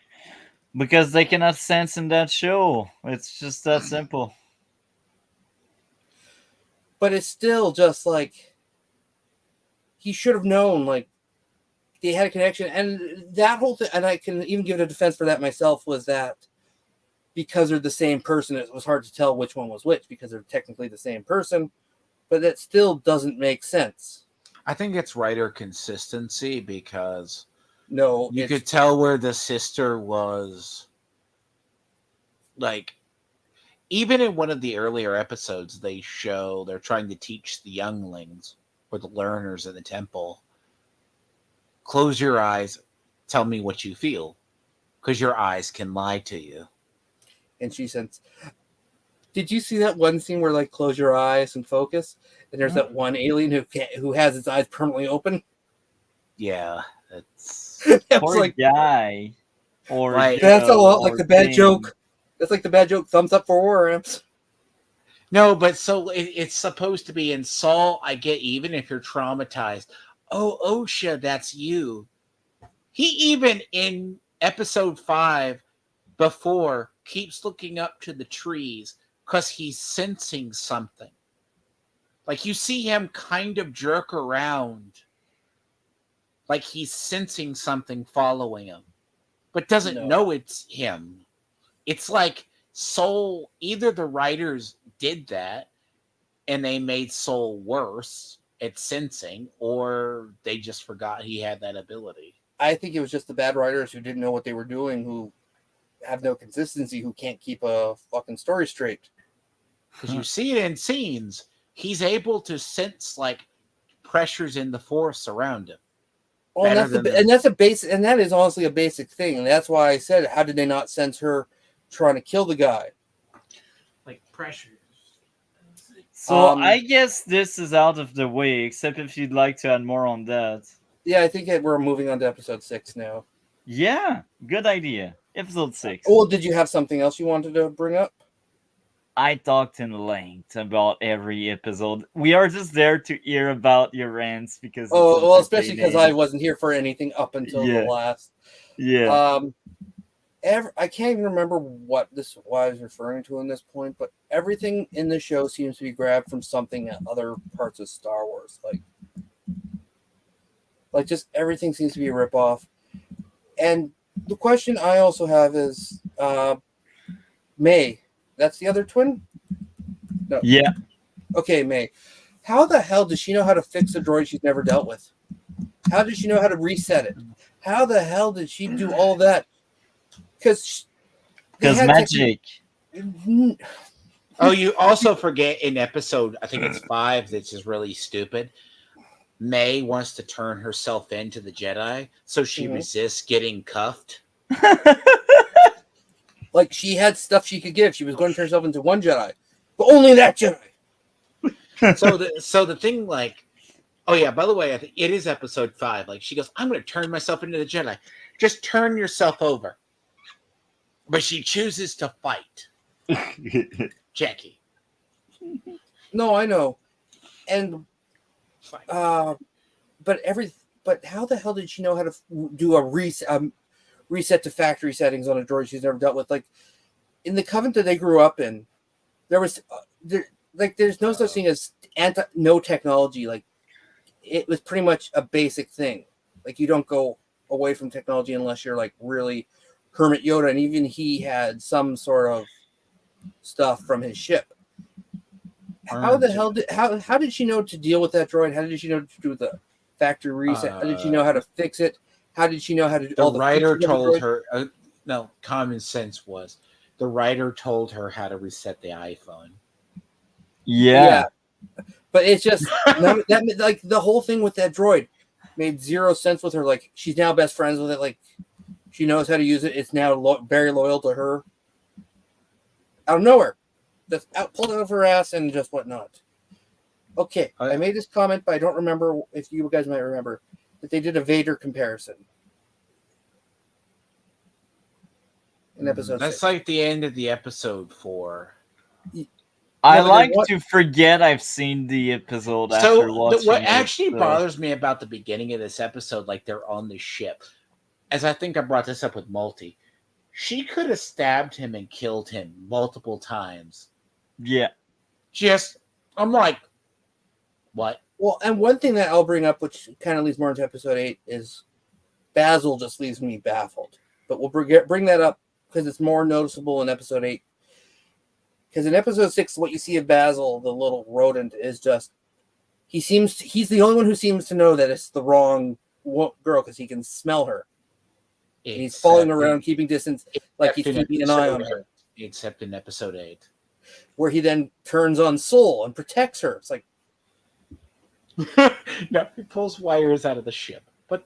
Because they cannot sense in that show. It's just that simple. But it's still just like he should have known. Like they had a connection, and that whole thing. And I can even give it a defense for that myself. Was that because they're the same person? It was hard to tell which one was which because they're technically the same person. But that still doesn't make sense. I think it's writer consistency because no, you could tell where the sister was. Like, even in one of the earlier episodes, they're trying to teach the younglings or the learners in the temple. Close your eyes, tell me what you feel, because your eyes can lie to you. And she says, "Did you see that one scene where like close your eyes and focus?" And there's that one alien who has its eyes permanently open. Yeah, that's Poor like guy. Or right. That's a lot like the bad joke. That's like the bad joke. Thumbs up for War Amps. No, but so it's supposed to be in Saul. I get even if you're traumatized. Oh, Osha, that's you. He even in episode 5 before keeps looking up to the trees because he's sensing something. Like you see him kind of jerk around like he's sensing something following him, but doesn't know it's him. It's like Soul, either the writers did that and they made Soul worse at sensing, or they just forgot he had that ability. I think it was just the bad writers who didn't know what they were doing, who have no consistency, who can't keep a fucking story straight. Because you see it in scenes, he's able to sense like pressures in the force around him. Oh, and that's a basic, and that is honestly a basic thing. And that's why I said, how did they not sense her trying to kill the guy? Like pressures. So I guess this is out of the way, except if you'd like to add more on that. Yeah, I think we're moving on to episode 6 now. Yeah, good idea. Episode 6. Oh, did you have something else you wanted to bring up? I talked in length about every episode. We are just there to hear about your rants because especially because I wasn't here for anything up until the last. Yeah. I can't even remember what I was referring to in this point, but everything in the show seems to be grabbed from something at other parts of Star Wars. Like just everything seems to be a ripoff. And the question I also have is, May, that's the other twin? No. Yeah. Okay, May. How the hell does she know how to fix a droid she's never dealt with? How does she know how to reset it? How the hell did she do all that? Because magic. Oh, you also forget in episode, I think it's 5, that's just really stupid. May wants to turn herself into the Jedi, so she resists getting cuffed. Like she had stuff she could give. She was going to turn herself into one Jedi, but only that Jedi. So the thing, like, oh yeah, by the way, I think it is episode 5. Like she goes, I'm going to turn myself into the Jedi. Just turn yourself over. But she chooses to fight. Jackie. No, I know. And but how the hell did she know how to do a reset to factory settings on a droid she's never dealt with? Like in the Covenant that they grew up in, there was there's no such thing as no technology. Like it was pretty much a basic thing. Like you don't go away from technology unless you're like really Hermit Yoda, and even he had some sort of stuff from his ship. How the hell how did she know to deal with that droid? How did she know to do the factory reset? How did she know how to fix it? How did she know how to do all the writer told her no, common sense was the writer told her how to reset the iPhone. Yeah. But it's just that like the whole thing with that droid made zero sense with her. Like she's now best friends with it. Like she knows how to use it. It's now very loyal to her. Out of nowhere, just pulled it out of her ass and just whatnot. Okay, I made this comment, but I don't remember if you guys might remember that they did a Vader comparison in episode 6. That's like the end of the episode 4. I like to forget I've seen the episode after watching what it, actually bothers me about the beginning of this episode, like they're on the ship, as I think I brought this up with Multi, she could have stabbed him and killed him multiple times. Yeah. I'm like, what? Well, and one thing that I'll bring up, which kind of leads more into episode 8, is Basil just leaves me baffled. But we'll bring that up because it's more noticeable in episode 8. Because in episode 6, what you see of Basil, the little rodent, is just he's the only one who seems to know that it's the wrong girl because he can smell her. And he's following around, keeping distance, like he's keeping an eye on her. Except in episode 8, where he then turns on Soul and protects her. It's like, no, he pulls wires out of the ship, but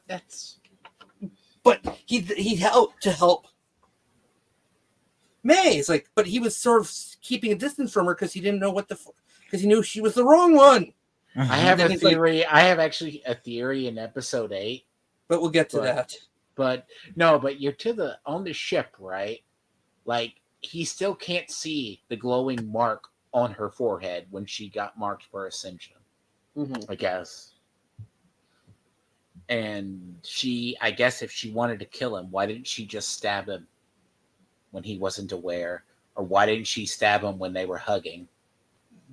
he helped to help May. It's like, but he was sort of keeping a distance from her because he didn't know because he knew she was the wrong one. I have a theory. I have actually a theory in episode 8, but we'll get to that. But you're on the ship, right? Like, he still can't see the glowing mark on her forehead when she got marked for ascension. Mm-hmm. I guess. And I guess if she wanted to kill him, why didn't she just stab him when he wasn't aware? Or why didn't she stab him when they were hugging?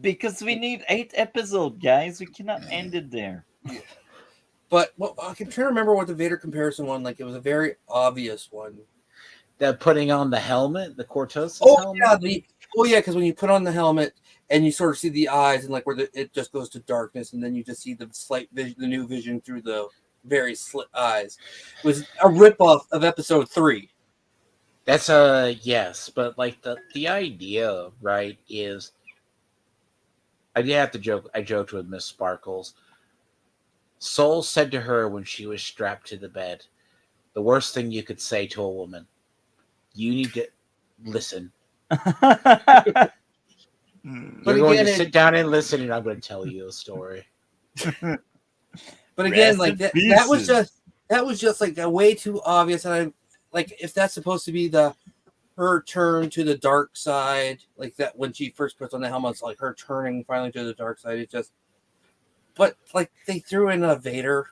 Because we need 8 episodes, guys. We cannot end it there. Yeah. But I can try to remember what the Vader comparison one, like it was a very obvious one. The putting on the helmet, the Cortosis helmet? Yeah, because when you put on the helmet and you sort of see the eyes and like where it just goes to darkness and then you just see the slight vision, the new vision through the very slit eyes. It was a ripoff of episode 3. That's yes, but like the idea, right, is I did have to joke. I joked with Miss Sparkles. Soul said to her when she was strapped to the bed, the worst thing you could say to a woman, you need to listen. But You're going to sit down and listen, and I'm going to tell you a story. But again, like that was just like a way too obvious, and I like if that's supposed to be her turn to the dark side, like that when she first puts on the helmet, it's like her turning finally to the dark side. It just, but like they threw in a Vader,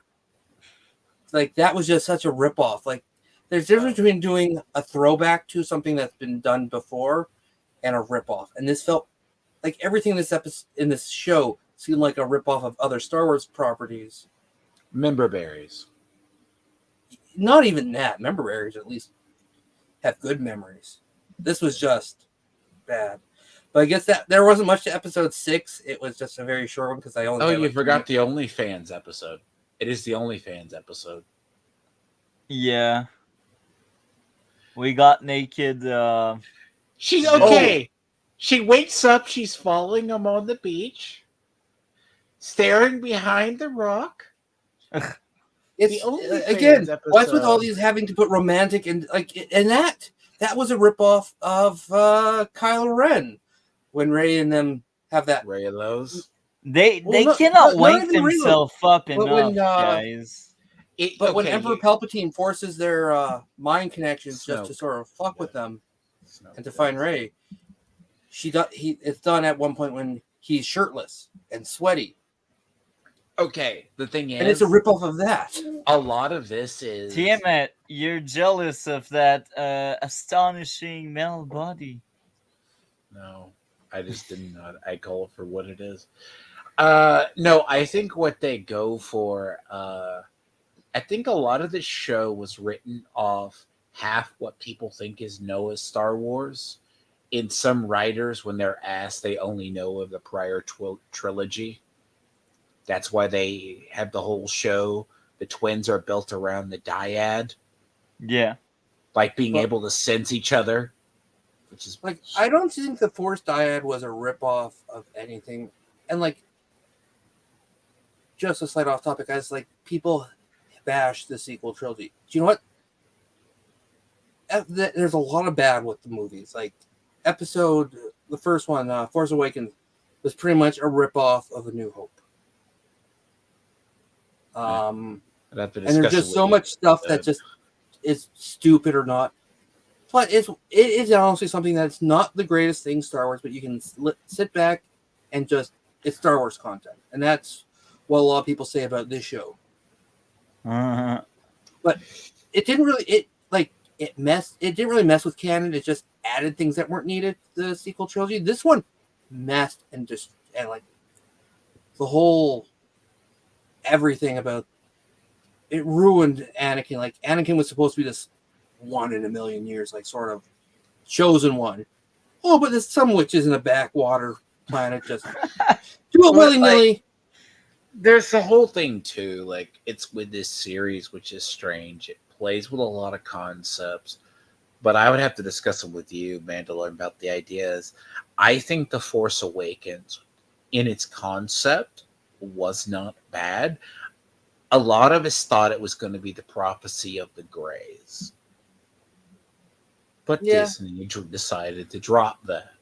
like that was just such a ripoff. Like there's a difference between doing a throwback to something that's been done before and a ripoff, and this felt like everything in this episode in this show seemed like a ripoff of other Star Wars properties. Member berries. Not even that. Member berries at least have good memories. This was just bad. But I guess that there wasn't much to episode 6. It was just a very short one because I only. Oh, you forgot the OnlyFans episode. It is the OnlyFans episode. Yeah. We got naked. She's okay. She wakes up. She's following him on the beach, staring behind the rock. It's again, what's with all these having to put romantic and that was a ripoff of Kylo Ren when Rey and them have that. Rey of those. They cannot wake themselves up enough, guys. When Emperor Palpatine forces their mind connections just to sort of fuck with them and to find Rey, it's done at one point when he's shirtless and sweaty. Okay, the thing is, and it's a ripoff of that. A lot of this is Tiamat. You're jealous of that astonishing male body. No, I just did not. I call it for what it is. No, I think what they go for. I think a lot of this show was written off half what people think is Noah's Star Wars. In some writers, when they're asked, they only know of the prior trilogy. That's why they have the whole show. The twins are built around the dyad. Yeah. Like being able to sense each other. Which is like, I don't think the Force dyad was a ripoff of anything. And like, just a slight off topic, as like people bash the sequel trilogy. Do you know what? There's a lot of bad with the movies. Like the first one, Force Awakens, was pretty much a ripoff of A New Hope. And there's just so much stuff that just is stupid or not. But it is honestly something that's not the greatest thing Star Wars, but you can sit back and just, it's Star Wars content. And that's what a lot of people say about this show. But it didn't really, it didn't really mess with canon. It just added things that weren't needed to the sequel trilogy. This one messed and just, and like the whole, everything about it ruined Anakin. Like Anakin was supposed to be this one in a million years, like sort of chosen one. Oh, but there's some witches in a backwater planet just do it willy-nilly. Like, there's the whole thing too, like it's with this series, which is strange. It plays with a lot of concepts, but I would have to discuss it with you, Mandalore, about the ideas. I think The Force Awakens in its concept was not bad. A lot of us thought it was going to be the prophecy of the Greys. But Disney decided to drop that.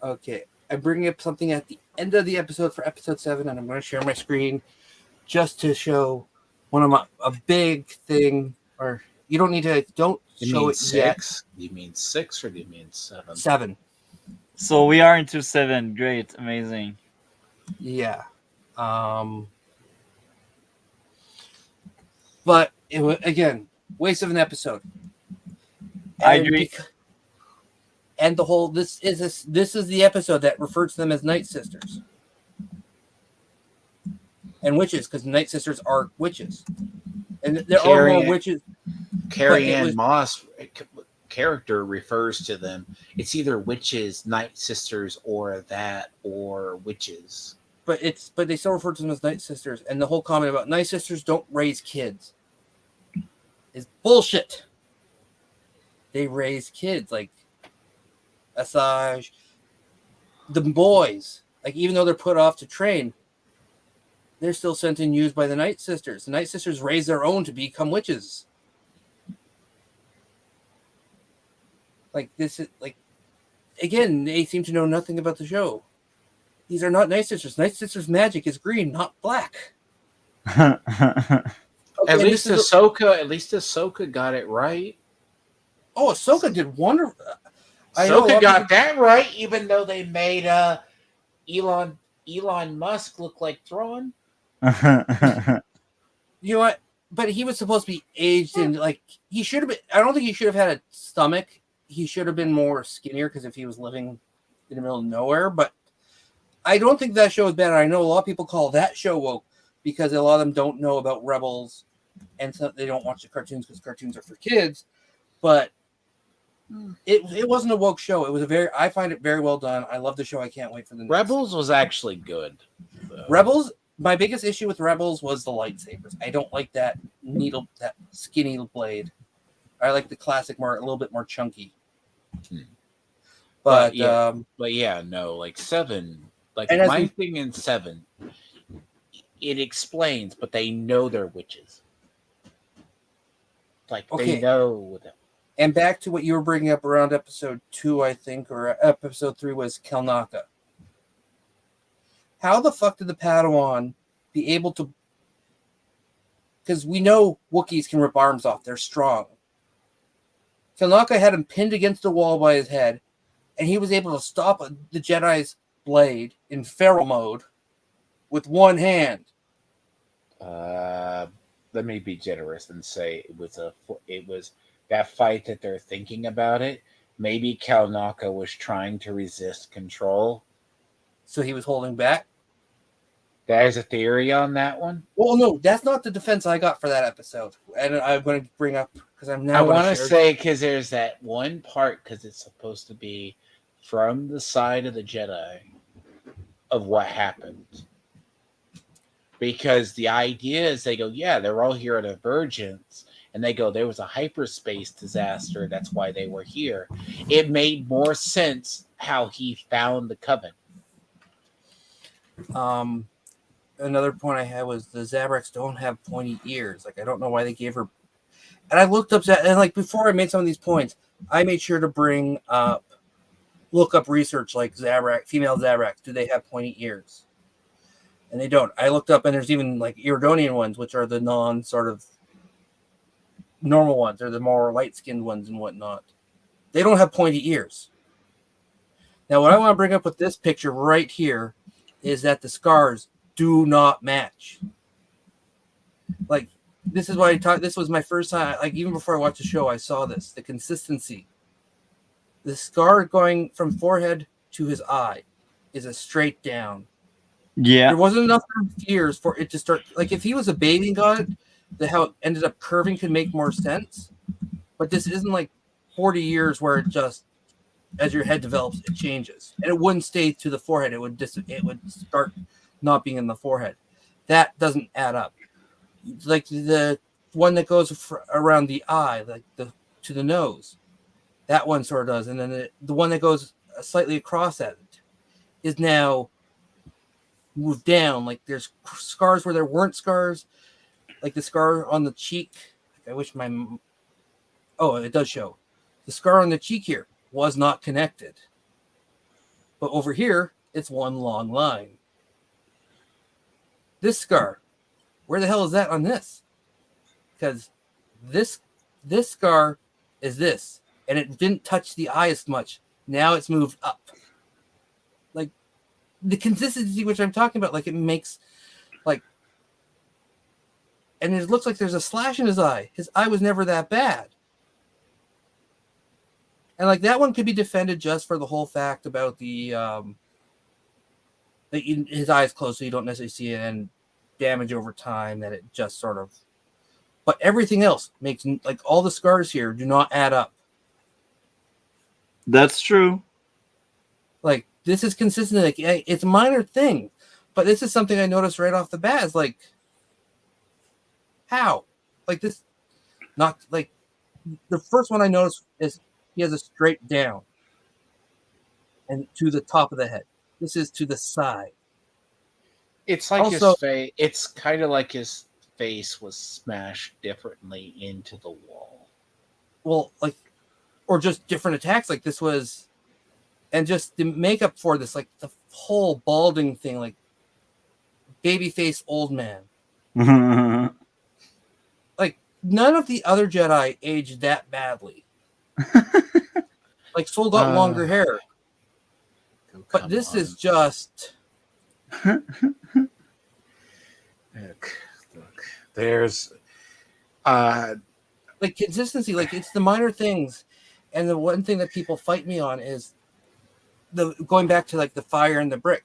Okay, I'm bringing up something at the end of the episode for episode 7, and I'm going to share my screen just to show a big thing. Or you don't need to, don't show it 6? yet. Do you mean 6 or do you mean 7? 7. So we are into 7. Great, amazing. Yeah. But it was, again, waste of an episode. I agree. And the whole this is the episode that referred to them as Night Sisters and witches, because Night Sisters are witches, and there are more witches. Carrie Ann Moss character refers to them. It's either witches, Night Sisters, or witches. But they still refer to them as Night Sisters, and the whole comment about Night Sisters don't raise kids is bullshit. They raise kids, like Asajj, the boys. Like, even though they're put off to train, they're still sent and used by the Night Sisters. The Night Sisters raise their own to become witches. Like, this is like, again, they seem to know nothing about the show. These are not Night Sisters. Night Sisters' magic is green, not black. Okay, at least Ahsoka got it right. Oh, Ahsoka did wonderful. Ahsoka got that right, even though they made Elon Musk look like Thrawn. You know what? But he was supposed to be aged, and like he should have been. I don't think he should have had a stomach. He should have been more skinnier, because if he was living in the middle of nowhere. But I don't think that show is bad. I know a lot of people call that show woke because a lot of them don't know about Rebels, and so they don't watch the cartoons because cartoons are for kids. But it wasn't a woke show. It was I find it very well done. I love the show. I can't wait for the next. Rebels was actually good. So. Rebels, my biggest issue with Rebels was the lightsabers. I don't like that that skinny blade. I like the classic, a little bit more chunky. But like 7, like my thing in 7, it explains, but they know they're witches. Like they know them. And back to what you were bringing up around episode 2, I think, or episode 3 was Kelnaka. How the fuck did the Padawan be able to... Because we know Wookiees can rip arms off. They're strong. Kelnaka had him pinned against the wall by his head, and he was able to stop the Jedi's blade in feral mode with one hand. Let me be generous and say it was that fight that they're thinking about it. Maybe Kelnaka was trying to resist control, so he was holding back. There's a theory on that one. Well, no, that's not the defense I got for that episode, and I'm going to bring up because I'm now. I want to say because there's that one part because it's supposed to be from the side of the Jedi of what happened. Because the idea is they go, yeah, they're all here at a Divergence. And they go, there was a hyperspace disaster. That's why they were here. It made more sense how he found the Coven. Another point I had was the Zabraks don't have pointy ears. Like, I don't know why they gave her. And I looked up that, and like before I made some of these points, I made sure to look up research like female Zabraks. Do they have pointy ears? And they don't. I looked up, and there's even like Iridonian ones, which are the non sort of normal ones. They're the more light-skinned ones and whatnot. They don't have pointy ears. Now, what I want to bring up with this picture right here is that the scars do not match. Like, this is why I taught. This was my first time. Like, even before I watched the show, I saw this. The consistency. The scar going from forehead to his eye is a straight down. Yeah. There wasn't enough years for it to start. Like, if he was a bathing god, how it ended up curving could make more sense. But this isn't like 40 years where it just, as your head develops, it changes. And it wouldn't stay to the forehead. It would start not being in the forehead. That doesn't add up. Like the one that goes around the eye, like to the nose, that one sort of does. And then the one that goes slightly across at it is now moved down. Like there's scars where there weren't scars. Like the scar on the cheek. I wish it does show. The scar on the cheek here was not connected. But over here, it's one long line. This scar, where the hell is that on this? Because this scar is this, and it didn't touch the eye as much. Now it's moved up. Like the consistency which I'm talking about, like it makes like, and it looks like there's a slash in his eye. His eye was never that bad. And like that one could be defended just for the whole fact about the his eyes closed, so you don't necessarily see it, and damage over time that it just sort of. But everything else makes like all the scars here do not add up. That's true. Like this is consistent. Like it's a minor thing, but this is something I noticed right off the bat. Is like how, like this, not like the first one I noticed is. He has a straight down and to the top of the head. This is to the side. It's like also, his face. It's kind of like his face was smashed differently into the wall. Well, like, or just different attacks. Like this was, and just the makeup for this, like the whole balding thing, like baby face old man. Like none of the other Jedi aged that badly. Like Soul got longer hair, but this is just. Look, there's like consistency. Like it's the minor things, and the one thing that people fight me on is the going back to like the fire and the brick,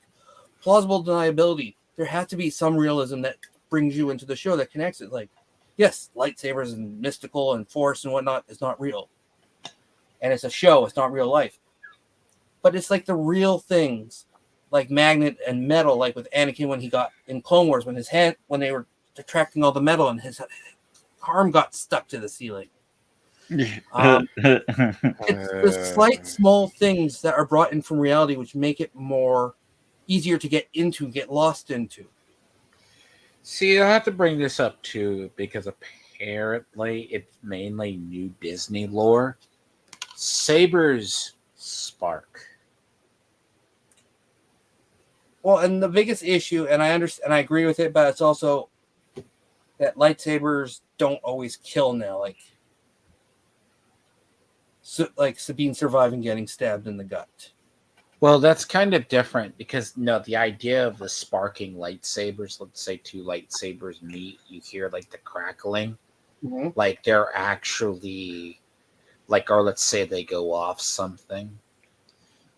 plausible deniability. There has to be some realism that brings you into the show that connects it. Like, yes, lightsabers and mystical and force and whatnot is not real. And it's a show, it's not real life. But it's like the real things, like magnet and metal, like with Anakin when he got in Clone Wars, when they were attracting all the metal and his arm got stuck to the ceiling. It's the slight small things that are brought in from reality which make it more easier to get lost into. See, I have to bring this up too, because apparently it's mainly new Disney lore. Sabers spark. Well, and the biggest issue, and I understand, and I agree with it, but it's also that lightsabers don't always kill now. Like Sabine surviving getting stabbed in the gut. Well, that's kind of different because the idea of the sparking lightsabers, let's say two lightsabers meet, you hear like the crackling, like they're actually. Like, or let's say they go off something.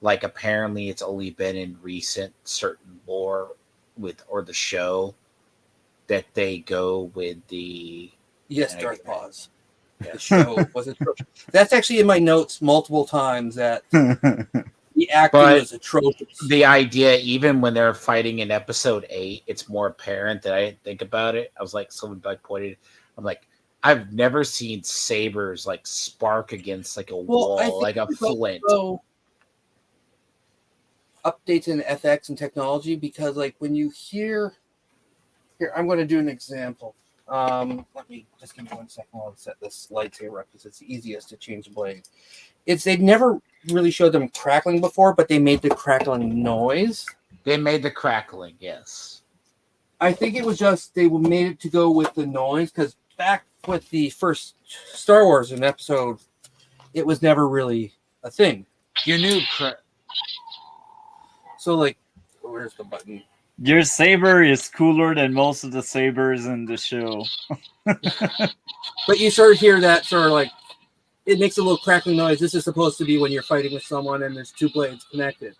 Like, apparently it's only been in recent certain lore or the show that they go with the... Yes, Darth Pause. Yeah. The show was atrocious. That's actually in my notes multiple times that the acting was atrocious. The idea, even when they're fighting in episode 8, it's more apparent that I didn't think about it. I was like, someone pointed, I'm like, I've never seen sabers like spark against like a wall, like a flint. Updates in FX and technology, because like when you hear here, I'm going to do an example. Let me just give me 1 second while I set this lightsaber up because it's the easiest to change the blade. They've never really showed them crackling before, but they made the crackling noise. They made the crackling, yes. I think it was just they made it to go with the noise because back with the first Star Wars in episode, it was never really a thing. You knew. So like, where's the button? Your saber is cooler than most of the sabers in the show. But you sort of hear that sort of like, it makes a little crackling noise. This is supposed to be when you're fighting with someone and there's two blades connected.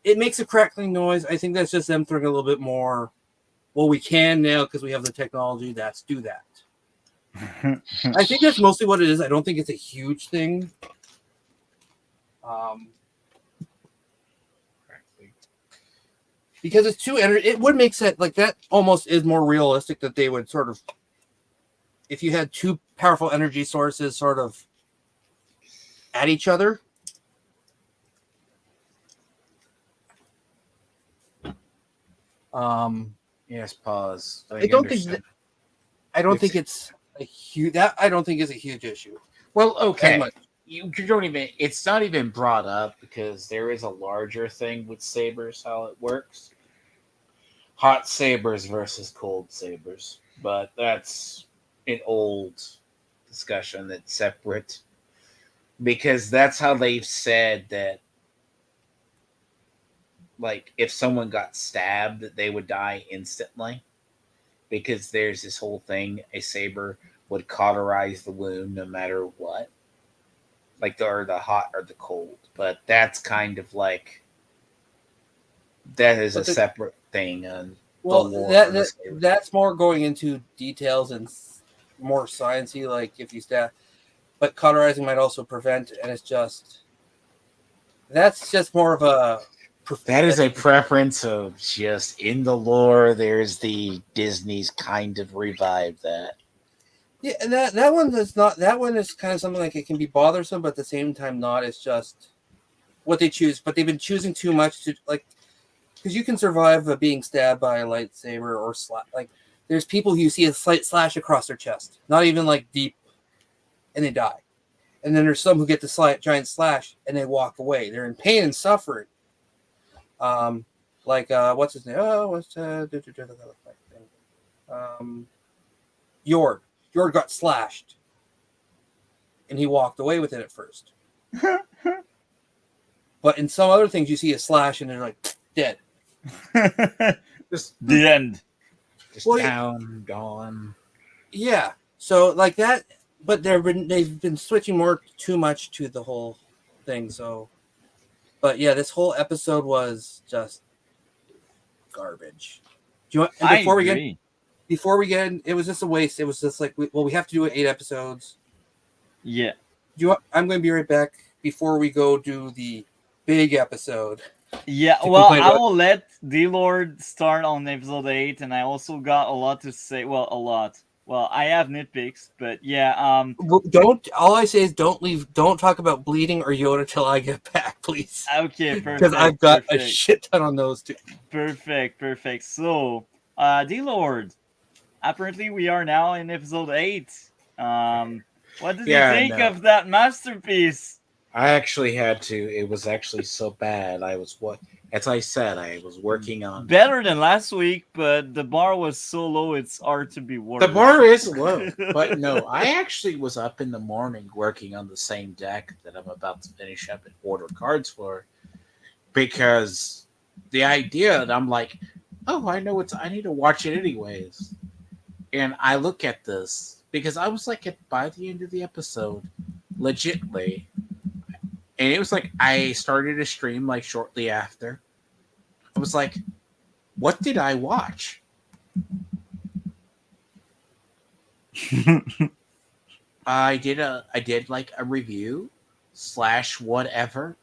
It makes a crackling noise. I think that's just them throwing a little bit more. Well, we can now because we have the technology. Let's do that. I think that's mostly what it is. I don't think it's a huge thing. Because it's too it would make sense. Like that almost is more realistic that they would sort of, if you had two powerful energy sources sort of at each other. Yes, pause. I don't think it's a huge. That I don't think is a huge issue. Well, okay. You don't even. It's not even brought up because there is a larger thing with sabers. How it works. Hot sabers versus cold sabers, but that's an old discussion that's separate. Because that's how they've said that. Like, if someone got stabbed, they would die instantly. Because there's this whole thing, a saber would cauterize the wound no matter what. Like, the hot or the cold. But that's kind of like, that is a separate thing. Well, that's more going into details and more sciencey, like if you stab. But cauterizing might also prevent, and it's just, that's just more of a... That is a preference of just in the lore. There's the Disney's kind of revived that. Yeah, and that one is not. That one is kind of something like it can be bothersome, but at the same time not. It's just what they choose. But they've been choosing too much to like, because you can survive being stabbed by a lightsaber or like. There's people who you see a slight slash across their chest, not even like deep, and they die. And then there's some who get the giant slash and they walk away. They're in pain and suffering. What's his name? Dlord. Dlord got slashed, and he walked away with it at first. But in some other things, you see a slash, and they're like dead. Just the end. Just down, gone. Yeah. So like that, but they've been switching more too much to the whole thing. So. But yeah, this whole episode was just garbage. Do you want? And before we get in, it was just a waste. It was just like, we have to do 8 episodes. Yeah. Do you want? I'm going to be right back before we go do the big episode. Yeah. Well, I will let Dlord start on episode 8, and I also got a lot to say. Well, a lot. Well, I have nitpicks, but yeah. All I say is don't talk about bleeding or Yoda till I get back, please. Okay, perfect. Because I've got a shit ton on those two. Perfect. So, Dlord, apparently we are now in episode 8. What did you think of that masterpiece? I actually had to. It was actually so bad. As I said, I was working on better than last week, but the bar was so low it's hard to be worse. The bar is low, but no, I actually was up in the morning working on the same deck that I'm about to finish up and order cards for, because the idea that I'm like, oh, I need to watch it anyways, and I look at this because I was like, by the end of the episode, legitly. And it was like, I started a stream like shortly after. I was like, what did I watch? I did like a review / whatever.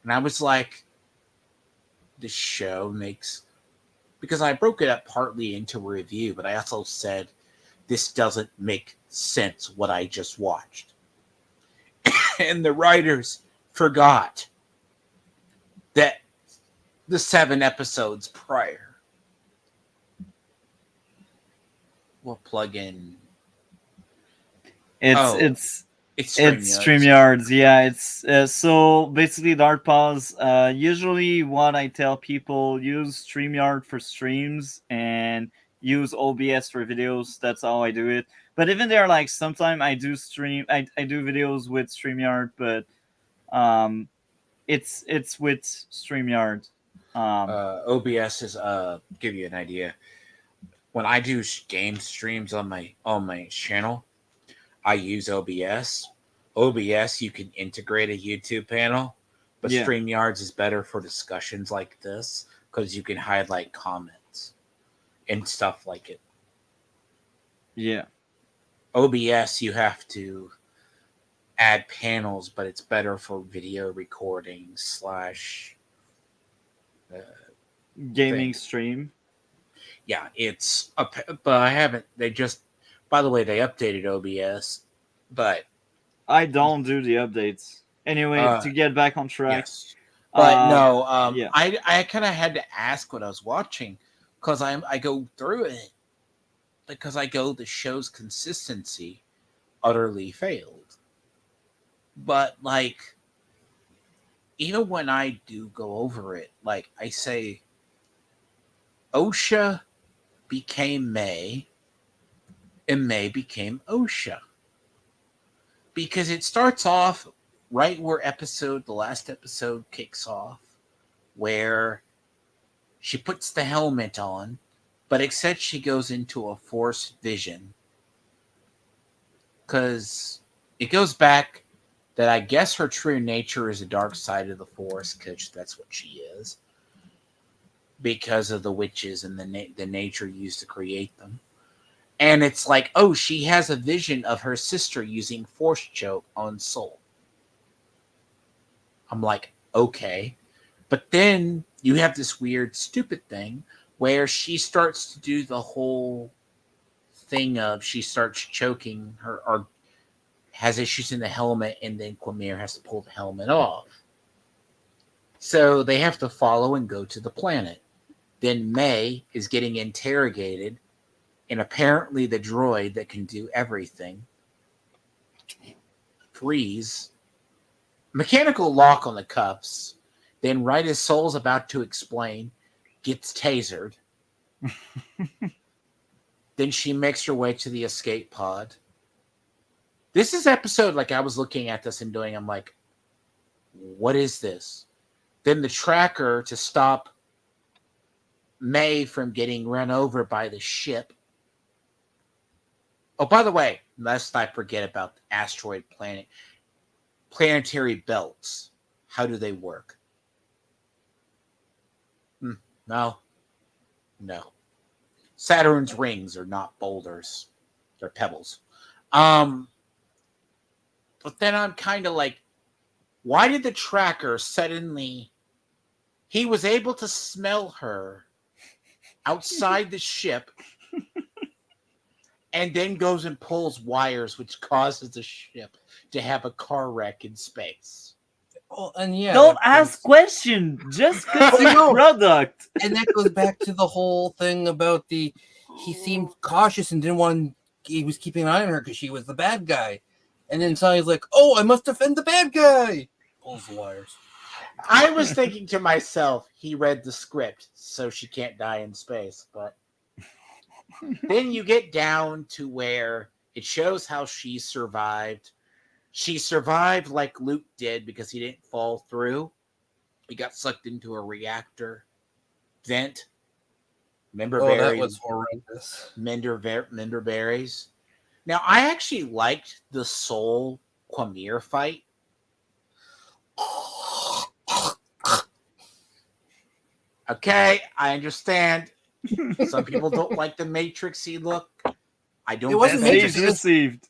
And I was like, this show makes, because I broke it up partly into a review, but I also said, this doesn't make sense what I just watched. And the writers forgot that the 7 episodes prior. We'll plug in. It's It's It's StreamYards. StreamYards, yeah. It's so basically Dart Pause. Usually, what I tell people, use StreamYard for streams and use OBS for videos. That's how I do it. But even there, like sometimes I do I do videos with StreamYard, but it's with StreamYard. OBS is give you an idea. When I do game streams on my channel, I use OBS. OBS, you can integrate a YouTube panel, but Yeah. StreamYards is better for discussions like this because you can highlight comments and stuff like it. Yeah. OBS, you have to add panels, but it's better for video recording slash Gaming thing. stream. Yeah, but I haven't. They just, by the way, they updated OBS, but I don't do the updates. Anyway, to get back on track. yes, but no, yeah. I kind of had to ask what I was watching because I go through it because the show's consistency utterly failed. But like, even when I do go over it, like I say, OSHA became May, and May became OSHA. Because it starts off right where the last episode kicks off, where she puts the helmet on, but except she goes into a force vision. Because it goes back that I guess her true nature is the dark side of the force, because that's what she is. Because of the witches and the nature used to create them. And it's like, oh, she has a vision of her sister using force choke on Soul. I'm like, okay. But then you have this weird, stupid thing where she starts to do the whole thing of she starts choking her or has issues in the helmet, and then Quamir has to pull the helmet off. So they have to follow and go to the planet. Then May is getting interrogated, and apparently the droid that can do everything freeze, mechanical lock on the cuffs, then right as Soul's about to explain, gets tasered. Then she makes her way to the escape pod. This is episode, like I was looking at this and doing, I'm like, what is this? Then the tracker to stop May from getting run over by the ship. Oh, by the way, lest I forget about the asteroid planetary belts. How do they work? No. Saturn's rings are not boulders. They're pebbles. But then I'm kind of like, why did the tracker suddenly... He was able to smell her outside the ship and then goes and pulls wires, which causes the ship to have a car wreck in space. Well, and yeah, don't ask questions. Just consume product. And that goes back to the whole thing about he seemed cautious and didn't want. He was keeping an eye on her because she was the bad guy, and then suddenly he's like, "Oh, I must defend the bad guy." Pulls the wires. I was thinking to myself, he read the script, so she can't die in space. But then you get down to where it shows how she survived. She survived like Luke did because he didn't fall through. He got sucked into a reactor vent. Member that was horrendous. Member berries. Now, I actually liked the Soul Quamir fight. Okay, I understand. Some people don't like the Matrixy look. I don't. It wasn't Matrix. Received.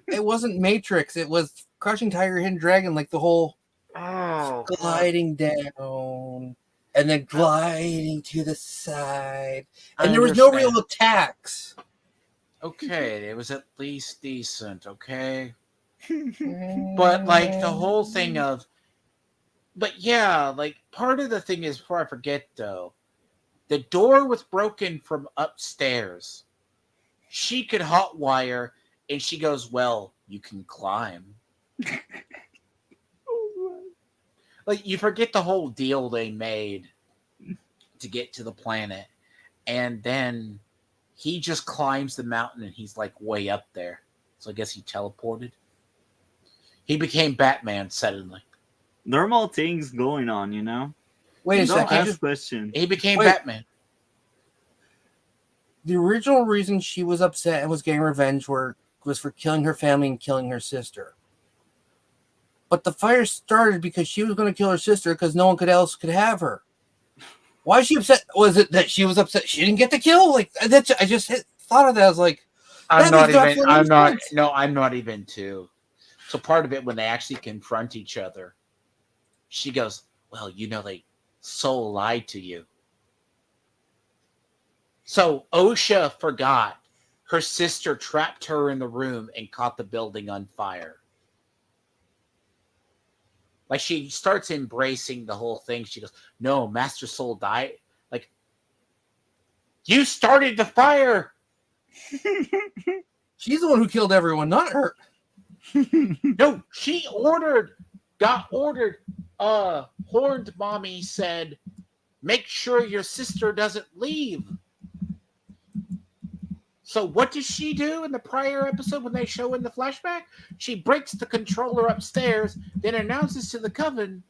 It wasn't Matrix. It was Crouching Tiger, Hidden Dragon, like the whole gliding down and then gliding to the side, and there was no real attacks. Okay, it was at least decent. Okay, but like the whole thing of, but yeah, like part of the thing is, before I forget though, the door was broken from upstairs. She could hotwire And she goes, well, you can climb. Like, you forget the whole deal they made to get to the planet. And then he just climbs the mountain and he's like way up there. So I guess he teleported. He became Batman suddenly. Normal things going on, you know? Wait a Don't second. ask question. He became Batman. The original reason she was upset and was getting revenge was for killing her family and killing her sister. But the fire started because she was going to kill her sister because no one else could have her. Why is she upset? Was it that she was upset she didn't get the kill? Like that, I just thought of that. I was like, I'm not even too. So part of it, when they actually confront each other, she goes, well, they soul lied to you. So Osha forgot her sister trapped her in the room and caught the building on fire. Like, she starts embracing the whole thing. She goes, no, Master Soul died. Like, you started the fire. She's the one who killed everyone, not her. No, she got ordered. Horned Mommy said, make sure your sister doesn't leave. So what does she do in the prior episode when they show in the flashback? She breaks the controller upstairs, then announces to the coven,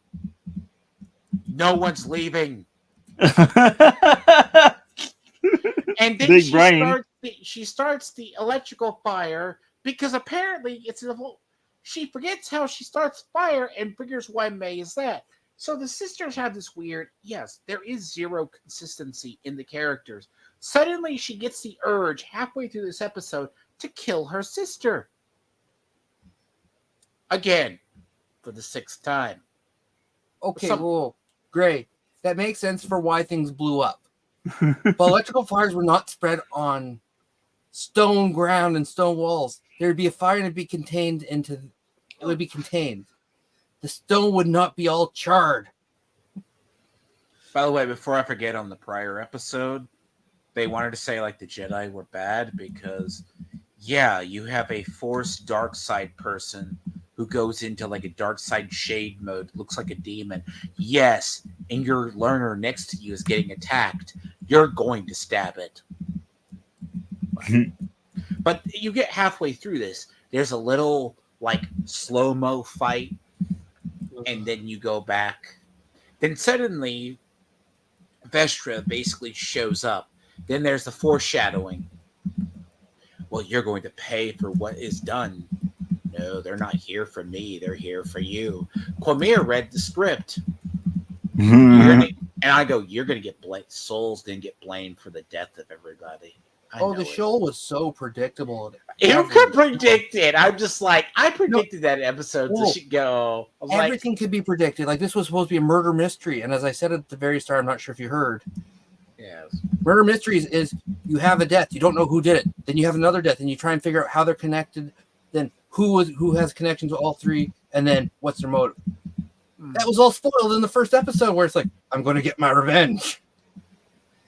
no one's leaving. And then she starts the electrical fire because apparently she forgets how she starts fire and figures why May is that. So the sisters have this weird, yes, there is zero consistency in the characters. Suddenly she gets the urge halfway through this episode to kill her sister. Again, for the 6th time. Okay, well, great. That makes sense for why things blew up. But electrical fires were not spread on stone ground and stone walls. There would be a fire and it would be contained. The stone would not be all charred. By the way, before I forget, on the prior episode, they wanted to say like the Jedi were bad because, yeah, you have a forced dark side person who goes into like a dark side shade mode, looks like a demon. Yes, and your learner next to you is getting attacked. You're going to stab it. But you get halfway through this. There's a little like slow-mo fight, and then you go back. Then suddenly, Vestra basically shows up. Then there's the foreshadowing. Well, you're going to pay for what is done. No, they're not here for me. They're here for you. Quamir read the script. And I go, you're going to get blamed. Souls didn't get blamed for the death of everybody. The show was so predictable. You could predict it. I'm just like, I predicted that episode should go. Everything could be predicted. Like, this was supposed to be a murder mystery. And as I said at the very start, I'm not sure if you heard. Yes. Murder mysteries is you have a death. You don't know who did it. Then you have another death. And you try and figure out how they're connected. Then who has connection to all three. And then what's their motive. That was all spoiled in the first episode where it's like, I'm going to get my revenge.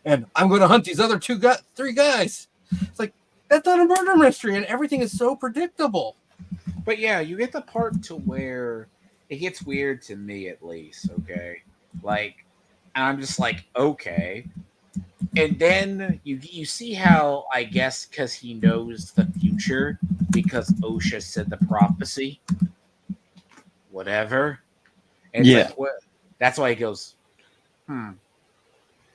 And I'm going to hunt these other three guys. It's like, that's not a murder mystery, and everything is so predictable. But yeah, you get the part to where it gets weird to me, at least, okay? Like, I'm just like, okay. And then you see how, I guess, because he knows the future, because Osha said the prophecy, whatever. And like, that's why he goes,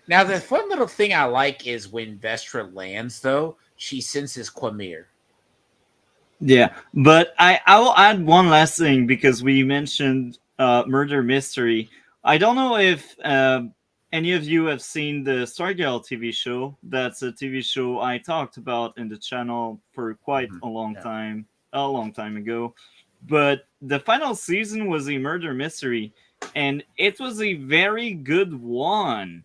Now, the fun little thing I like is when Vestra lands, though, she senses Quamir. Yeah, but I will add one last thing because we mentioned murder mystery. I don't know if any of you have seen the Stargirl TV show. That's a TV show I talked about in the channel for quite a long time ago. But the final season was a murder mystery, and it was a very good one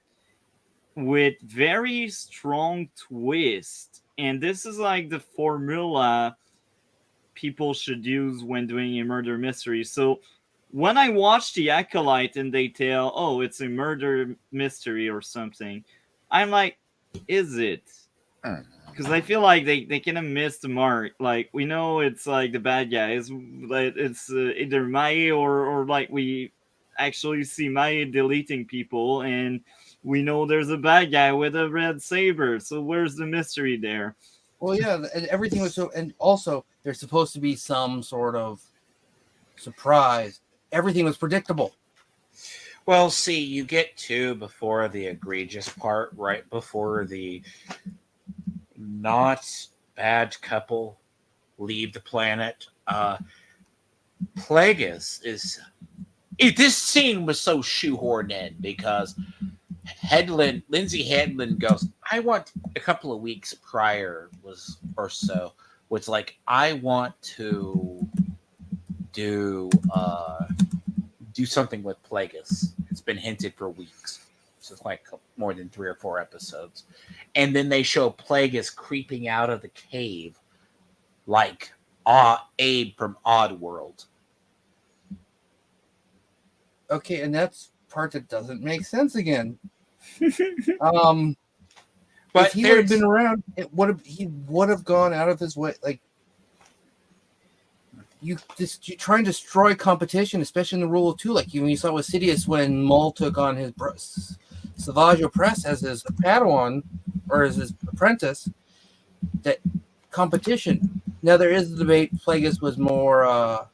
with very strong twist. And this is like the formula people should use when doing a murder mystery. So when I watch the Acolyte and they tell, oh, it's a murder mystery or something, I'm like, is it? because I feel like they kind of missed the mark. Like we know it's like the bad guys, like it's either Mai or like we actually see Mai deleting people, and we know there's a bad guy with a red saber. So where's the mystery there? Well, yeah, and everything was so, and also there's supposed to be some sort of surprise. Everything was predictable. Well, see, you get to before the egregious part, right before the not bad couple leave the planet. Plagueis is. This scene was so shoehorned in because Lindsay Headland goes, I want a couple of weeks prior or so, was like, I want to do something with Plagueis. It's been hinted for weeks. So it's like more than 3 or 4 episodes. And then they show Plagueis creeping out of the cave like Abe from Oddworld. Okay, and that's part that doesn't make sense again. But if he would have been around, he would have gone out of his way. Like you try and destroy competition, especially in the rule of 2. Like when you saw with Sidious when Maul took on his Savage Opress as his Padawan or as his apprentice. That competition. Now there is the debate. Plagueis was more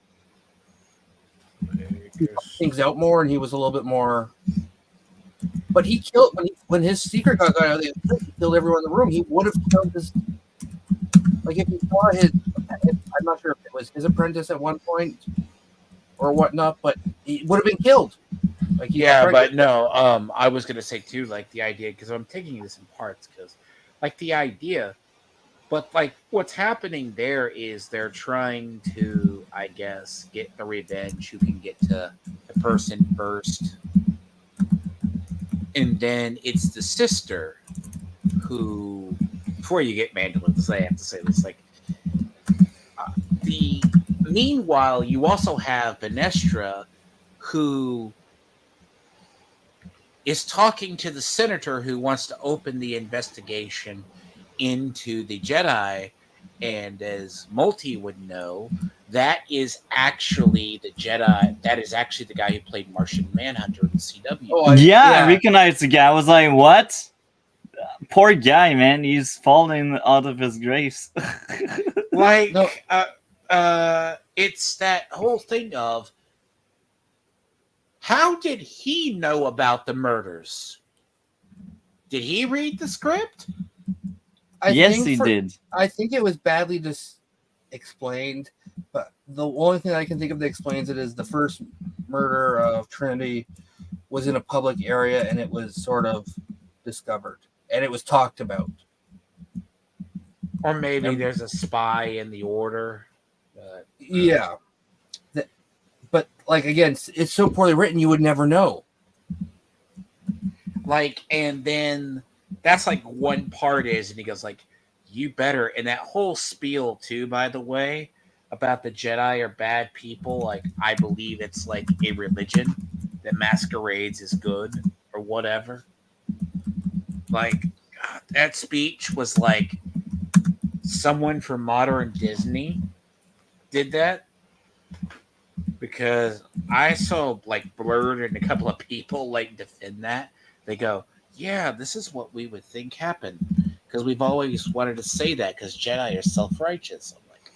things out more, and he was a little bit more. But he killed when his secret got out. He killed everyone in the room. He would have killed his. Like if you saw his, I'm not sure if it was his apprentice at one point or whatnot, but he would have been killed. Like but no. I was gonna say too, like the idea, because I'm taking this in parts, because like the idea, but like what's happening there is they're trying to, I guess, get the revenge who can get to the person first, and then it's the sister who. Before you get Mandalore, I have to say this, like meanwhile, you also have Venestra, who is talking to the senator who wants to open the investigation into the Jedi, and as Multi would know, that is actually the Jedi. That is actually the guy who played Martian Manhunter in CW. Oh, I recognized the guy. I was like, what? Poor guy, man. He's falling out of his grace. Like, it's that whole thing of how did he know about the murders? Did he read the script? Yes, he did. I think it was badly explained, but the only thing I can think of that explains it is the first murder of Trinity was in a public area, and it was sort of discovered, and it was talked about. Or maybe there's a spy in the order. Yeah. But, like, again, it's so poorly written, you would never know. Like, and then that's like one part is, and he goes like, you better, and that whole spiel too, by the way, about the Jedi are bad people, like, I believe it's like a religion that masquerades as good or whatever. Like, God, that speech was like someone from modern Disney did that, because I saw like Blurred and a couple of people like defend that. They go, yeah, this is what we would think happened, because we've always wanted to say that because Jedi are self-righteous. I'm like,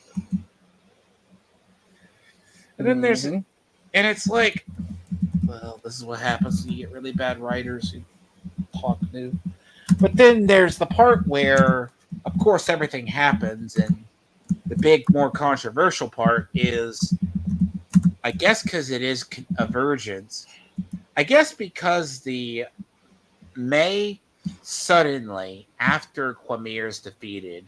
and then there's, and it's like, well, this is what happens when you get really bad writers who talk new. But then there's the part where, of course, everything happens, and the big, more controversial part is, I guess, because it is a virgins. I guess because the May suddenly, after Quamir's defeated,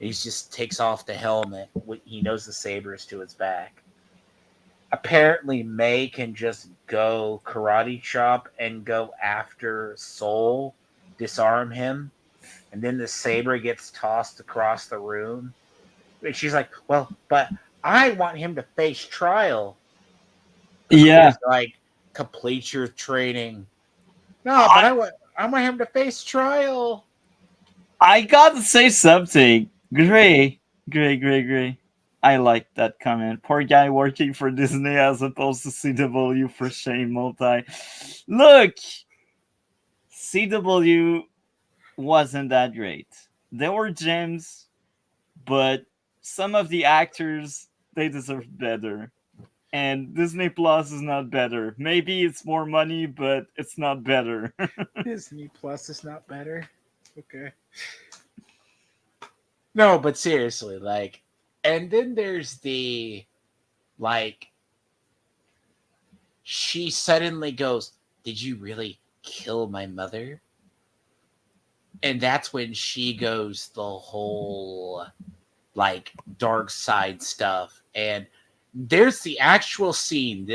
he just takes off the helmet. He knows the saber is to his back. Apparently, May can just go karate chop and go after Soul, disarm him, and then the saber gets tossed across the room. And she's like, well, but I want him to face trial. Yeah. Like, complete your training. No, but I want him to face trial. I gotta say something. Gray. I like that comment. Poor guy working for Disney as opposed to CW for shame multi. Look, CW wasn't that great. There were gems, but some of the actors they deserved better. And Disney Plus is not better. Maybe it's more money, but it's not better. Disney Plus is not better. Okay. No, but seriously, like, and then there's the, like, she suddenly goes, "Did you really kill my mother?" And that's when she goes the whole, like, dark side stuff. And there's the actual scene.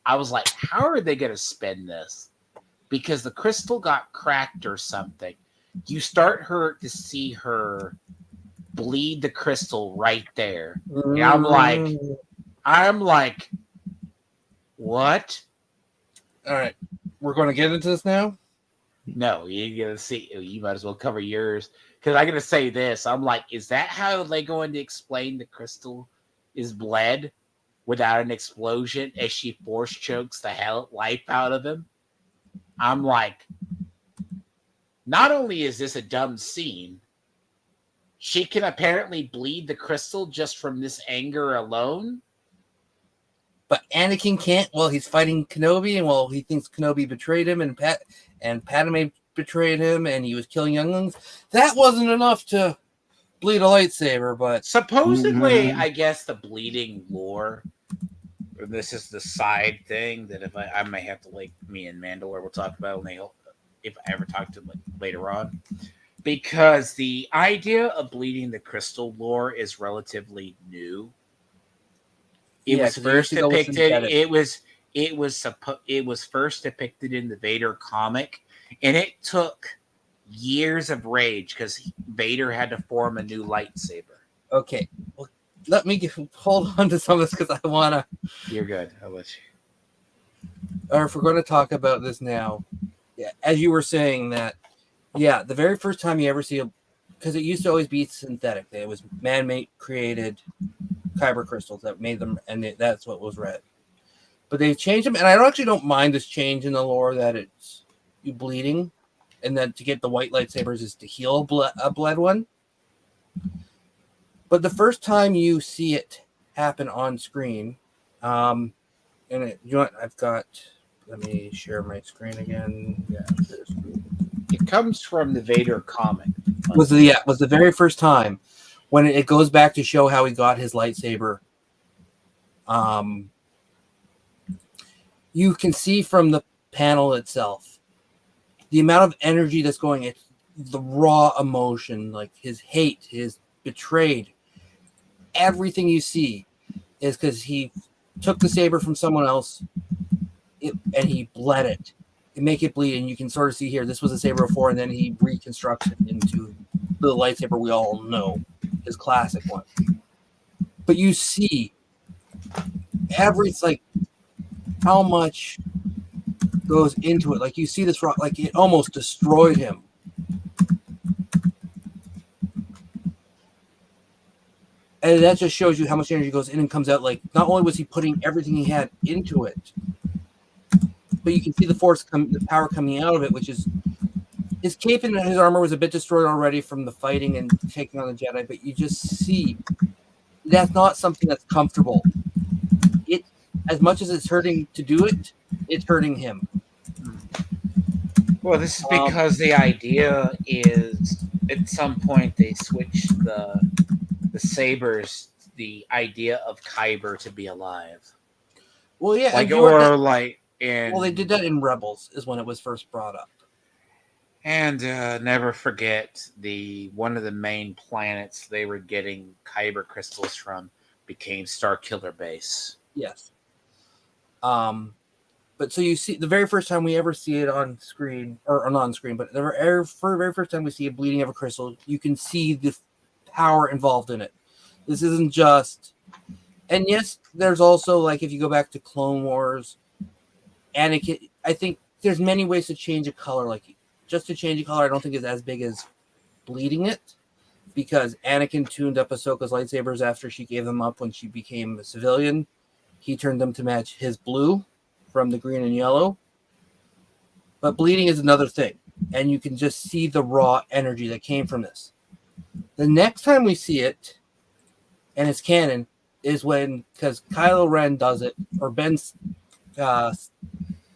I was like, how are they going to spin this? Because the crystal got cracked or something. You start to see her bleed the crystal right there. And I'm like, what? All right, we're going to get into this now. No, you're gonna see. You might as well cover yours because I'm gonna say this. I'm like, is that how they going to explain the crystal is bled without an explosion as she force chokes the hell life out of him? I'm like, not only is this a dumb scene, she can apparently bleed the crystal just from this anger alone. But Anakin can't. Well, he's fighting Kenobi, and he thinks Kenobi betrayed him, and Padme betrayed him, and he was killing younglings. That wasn't enough to bleed a lightsaber, but supposedly, I guess the bleeding lore. This is the side thing that if I may have to me and Mandalore will talk about if I ever talk to them later on, because the idea of bleeding the crystal lore is relatively new. It was first depicted. It was first depicted in the Vader comic, and it took years of rage because Vader had to form a new lightsaber. Okay, well, let me hold on to some of this because I wanna. You're good. I'll let you. Or if we're going to talk about this now, yeah, as you were saying that, yeah, the very first time you ever see because it used to always be synthetic. It was man-made, created kyber crystals that made them, and that's what was red. But they've changed them, and I actually don't mind this change in the lore that it's you bleeding, and then to get the white lightsabers is to heal a bled one. But the first time you see it happen on screen, and you know what? Let me share my screen again. Yeah, it comes from the Vader comic. Was the very first time when it goes back to show how he got his lightsaber. You can see from the panel itself the amount of energy that's going. It's the raw emotion, like his hate, his betrayed. Everything you see is because he took the saber from someone else and he bled it. You make it bleed, and you can sort of see here, this was a saber before, and then he reconstructs it into the lightsaber we all know, his classic one. But you see how much goes into it. Like you see this rock, like it almost destroyed him. And that just shows you how much energy goes in and comes out. Like, not only was he putting everything he had into it, but you can see the power coming out of it, which is his cape and his armor was a bit destroyed already from the fighting and taking on the Jedi. But you just see that's not something that's comfortable. It, as much as it's hurting to do it, it's hurting him. Well, this is because the idea is at some point they switched the sabers, the idea of Kyber to be alive. Well, yeah, they did that in Rebels is when it was first brought up. And never forget one of the main planets they were getting Kyber crystals from became Starkiller Base. Yes. But so you see the very first time we ever see it on screen, or not on screen, but the very first time we see a bleeding of a crystal, you can see the power involved in it. This isn't just, and yes, there's also, like, if you go back to Clone Wars, I think there's many ways to change a color. Like, just to change a color, I don't think is as big as bleeding it because Anakin tuned up Ahsoka's lightsabers after she gave them up when she became a civilian. He turned them to match his blue from the green and yellow. But bleeding is another thing, and you can just see the raw energy that came from this. The next time we see it, and it's canon, is when, because Kylo Ren does it, or Ben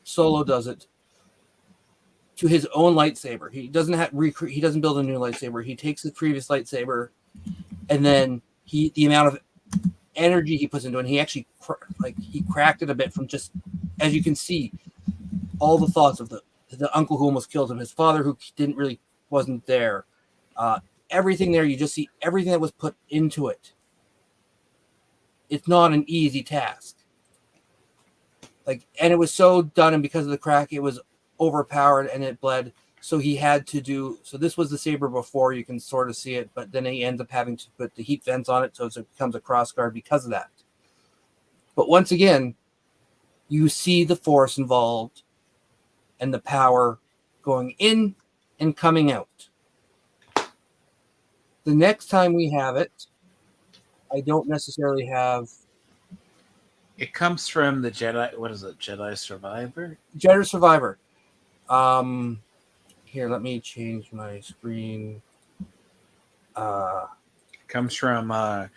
Solo does it, to his own lightsaber. He doesn't build a new lightsaber. He takes his previous lightsaber, and then the amount of energy he puts into it, and he actually he cracked it a bit from just, as you can see, all the thoughts of the uncle who almost killed him, his father who wasn't there, everything there. You just see everything that was put into it. It's not an easy task. And it was so done, and because of the crack, it was overpowered and it bled. So he had to do. So this was the saber before, you can sort of see it, but then he ends up having to put the heat vents on it, so it becomes a crossguard because of that. But once again, you see the force involved and the power going in and coming out. The next time we have it, I don't necessarily have. It comes from the Jedi. What is it? Jedi Survivor? Jedi Survivor. Here, let me change my screen. Comes from.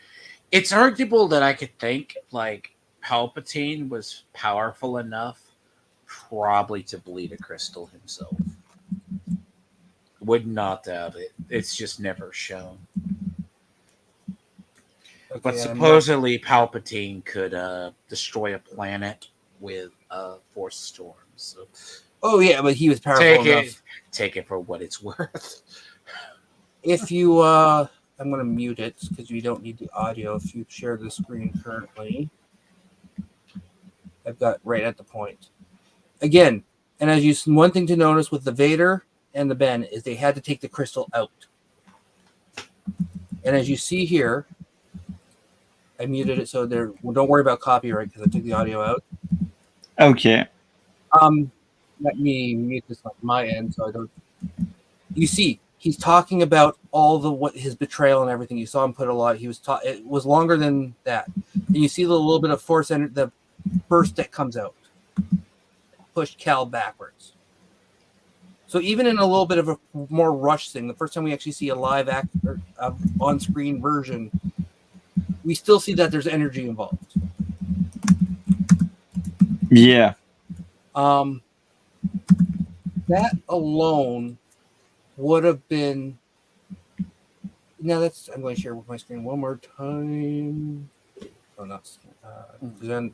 It's arguable that I could think Palpatine was powerful enough, probably to bleed a crystal himself. Would not doubt it. It's just never shown. Okay, but supposedly Palpatine could destroy a planet with force storms. So oh yeah, but he was powerful enough. Take it for what it's worth. If you, I'm going to mute it because you don't need the audio if you share the screen currently. I've got right at the point. Again, and as you, one thing to notice with the Vader and the Ben is they had to take the crystal out. And as you see here, I muted it so there. Well, don't worry about copyright because I took the audio out. Okay. Let me mute this on my end so I don't. You see, he's talking about all what his betrayal and everything. You saw him put a lot. He was it was longer than that. And you see the little bit of force and the burst that comes out, pushed Cal backwards. So even in a little bit of a more rush thing, the first time we actually see a live on-screen version, we still see that there's energy involved. Yeah. That alone would have been. Now that's. I'm going to share with my screen one more time. Oh, not present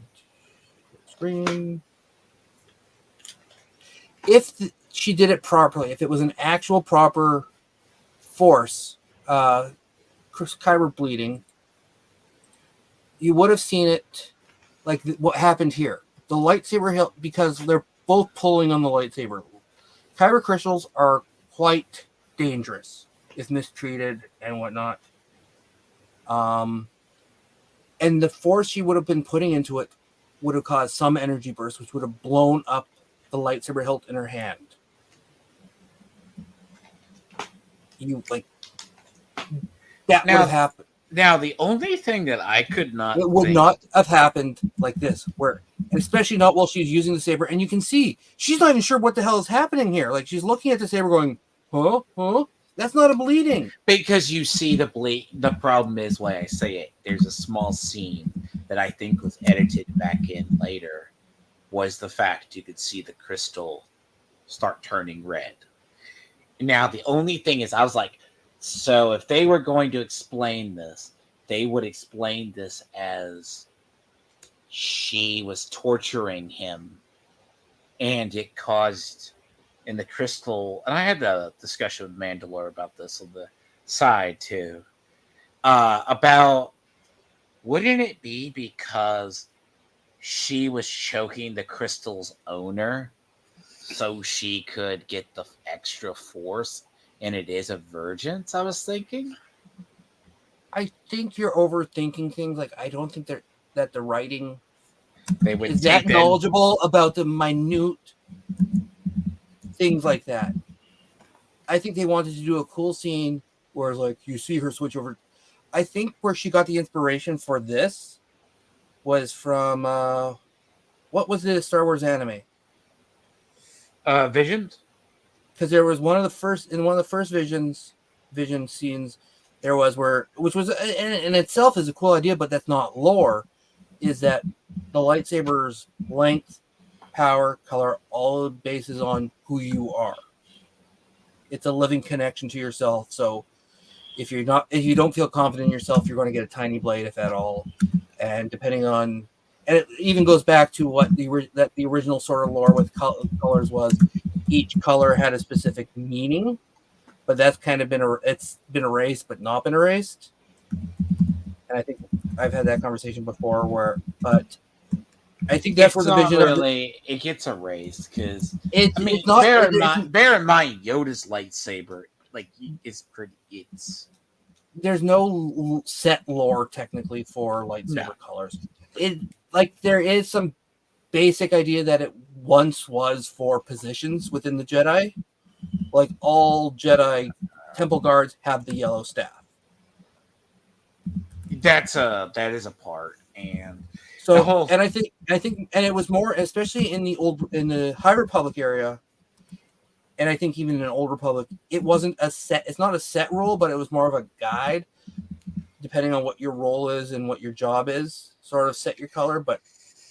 screen. If she did it properly, if it was an actual proper force, kyber bleeding, you would have seen it like what happened here. The lightsaber hilt, because they're both pulling on the lightsaber. Kyber crystals are quite dangerous if mistreated and whatnot. And the force she would have been putting into it would have caused some energy burst, which would have blown up the lightsaber hilt in her hand. That would have happened. Now, the only thing that I could not it would not have happened like this, where, especially not while she's using the saber, and you can see she's not even sure what the hell is happening here. Like she's looking at the saber, going, "Huh? That's not a bleeding." Because you see the bleed. The problem is why I say it. There's a small scene that I think was edited back in later. Was the fact you could see the crystal start turning red. Now the only thing is, I was like. So if they were going to explain this, they would explain this as she was torturing him and it caused in the crystal. And I had a discussion with Mandalore about this on the side too, about wouldn't it be because she was choking the crystal's owner so she could get the extra force? And it is a virgin, I was thinking. I think you're overthinking things. Like I don't think that the writing is that knowledgeable about the minute things like that. I think they wanted to do a cool scene Whereas like you see her switch over. I think where she got the inspiration for this was from what was the Star Wars anime? Visions. Because there was one of the first vision scenes there was where, which was in itself is a cool idea, but that's not lore, is that the lightsaber's length, power, color, all bases on who you are. It's a living connection to yourself. So if you don't feel confident in yourself, you're going to get a tiny blade, if at all. And depending on, and it even goes back to what the original sort of lore with colors was. Each color had a specific meaning, but that's kind of been erased, but not been erased. And I think I've had that conversation before. But I think that's where the vision it gets erased because bear in mind Yoda's lightsaber is pretty. There's no set lore technically for lightsaber colors. There is some basic idea that it once was for positions within the Jedi. Like all Jedi temple guards have the yellow staff. That is a part, and so and I think and it was more, especially in the High Republic area, and I think even in Old Republic, it wasn't a set. It's not a set rule, but it was more of a guide, depending on what your role is and what your job is. Sort of set your color, but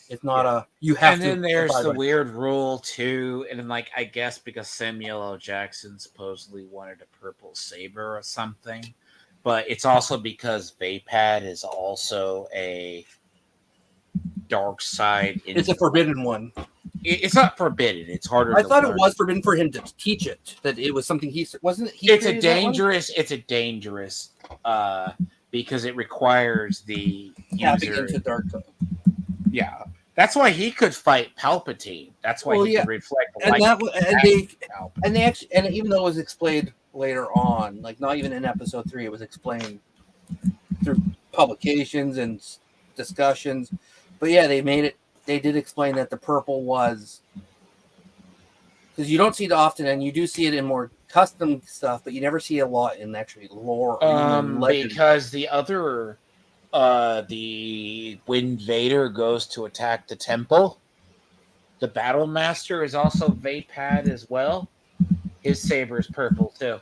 it's not you have and to. And then there's the weird rule too, and then I guess because Samuel L. Jackson supposedly wanted a purple saber or something, but it's also because Vapad is also a dark side. It's a forbidden one. It's not forbidden. It's harder. I thought it was forbidden for him to teach it. That it was something he wasn't. It's a dangerous. Because it requires the tapping into dark code. Yeah, that's why he could fight Palpatine. That's why he could reflect light. And they actually, and even though it was explained later on, like not even in episode 3, it was explained through publications and discussions. But yeah, they made it. They did explain that the purple was, because you don't see it often, and you do see it in more custom stuff, but you never see a lot in actually lore. Because the other, when Vader goes to attack the temple, the Battle Master is also Vapad as well. His saber is purple too.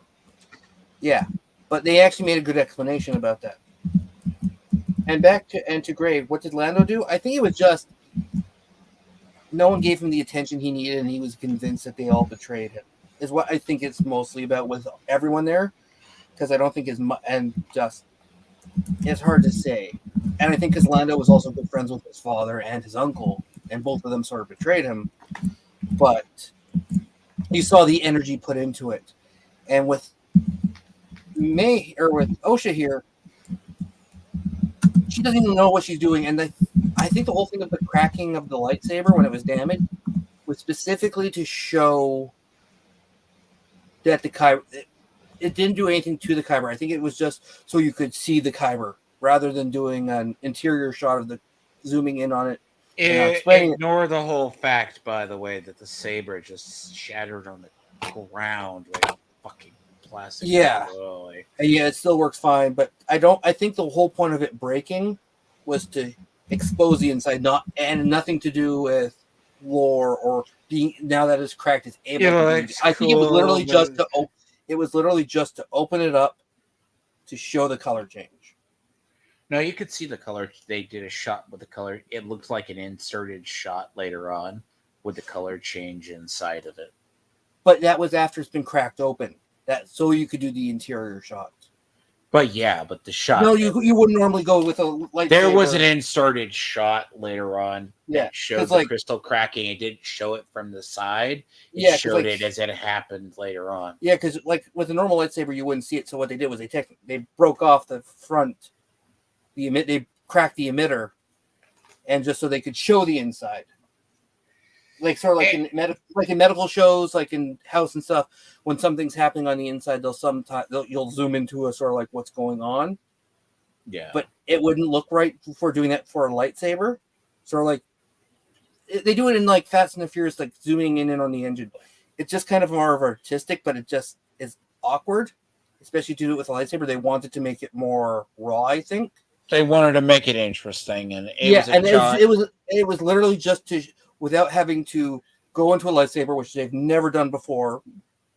Yeah, but they actually made a good explanation about that. And back to Grave, what did Lando do? I think it was just no one gave him the attention he needed, and he was convinced that they all betrayed him. Is what I think it's mostly about with everyone there, because I don't think it's hard to say. And I think because Lando was also good friends with his father and his uncle, and both of them sort of betrayed him. But you saw the energy put into it, and with Osha here, she doesn't even know what she's doing. And I think the whole thing of the cracking of the lightsaber when it was damaged was specifically to show that the Kyber, it didn't do anything to the Kyber. I think it was just so you could see the Kyber rather than doing an interior shot of the zooming in on it. Ignore the whole fact, by the way, that the saber just shattered on the ground like fucking plastic. Yeah, yeah, it still works fine, but I think the whole point of it breaking was to expose the inside, nothing to do with lore or being, now that it's cracked, it's able to. I think it was literally just to open it up to show the color change. No, you could see the color. They did a shot with the color. It looked like an inserted shot later on with the color change inside of it. But that was after it's been cracked open. That so you could do the interior shots. But the shot. No, you wouldn't normally go with a lightsaber. There was an inserted shot later on. Yeah, that showed the crystal cracking. It didn't show it from the side. It showed it as it happened later on. Yeah, because with a normal lightsaber, you wouldn't see it. So what they did was they broke off the front. They cracked the emitter, and just so they could show the inside, like sort of like in medical shows, like in house and stuff. When something's happening on the inside, you'll zoom into a sort of like what's going on. Yeah, but it wouldn't look right for doing that for a lightsaber. Sort of like they do it in like Fast and the Furious, like zooming in on the engine. It's just kind of more of artistic, but it just is awkward. especially to do it with a lightsaber, they wanted to make it more raw, I think. They wanted to make it interesting, and it was literally just to, without having to go into a lightsaber, which they've never done before,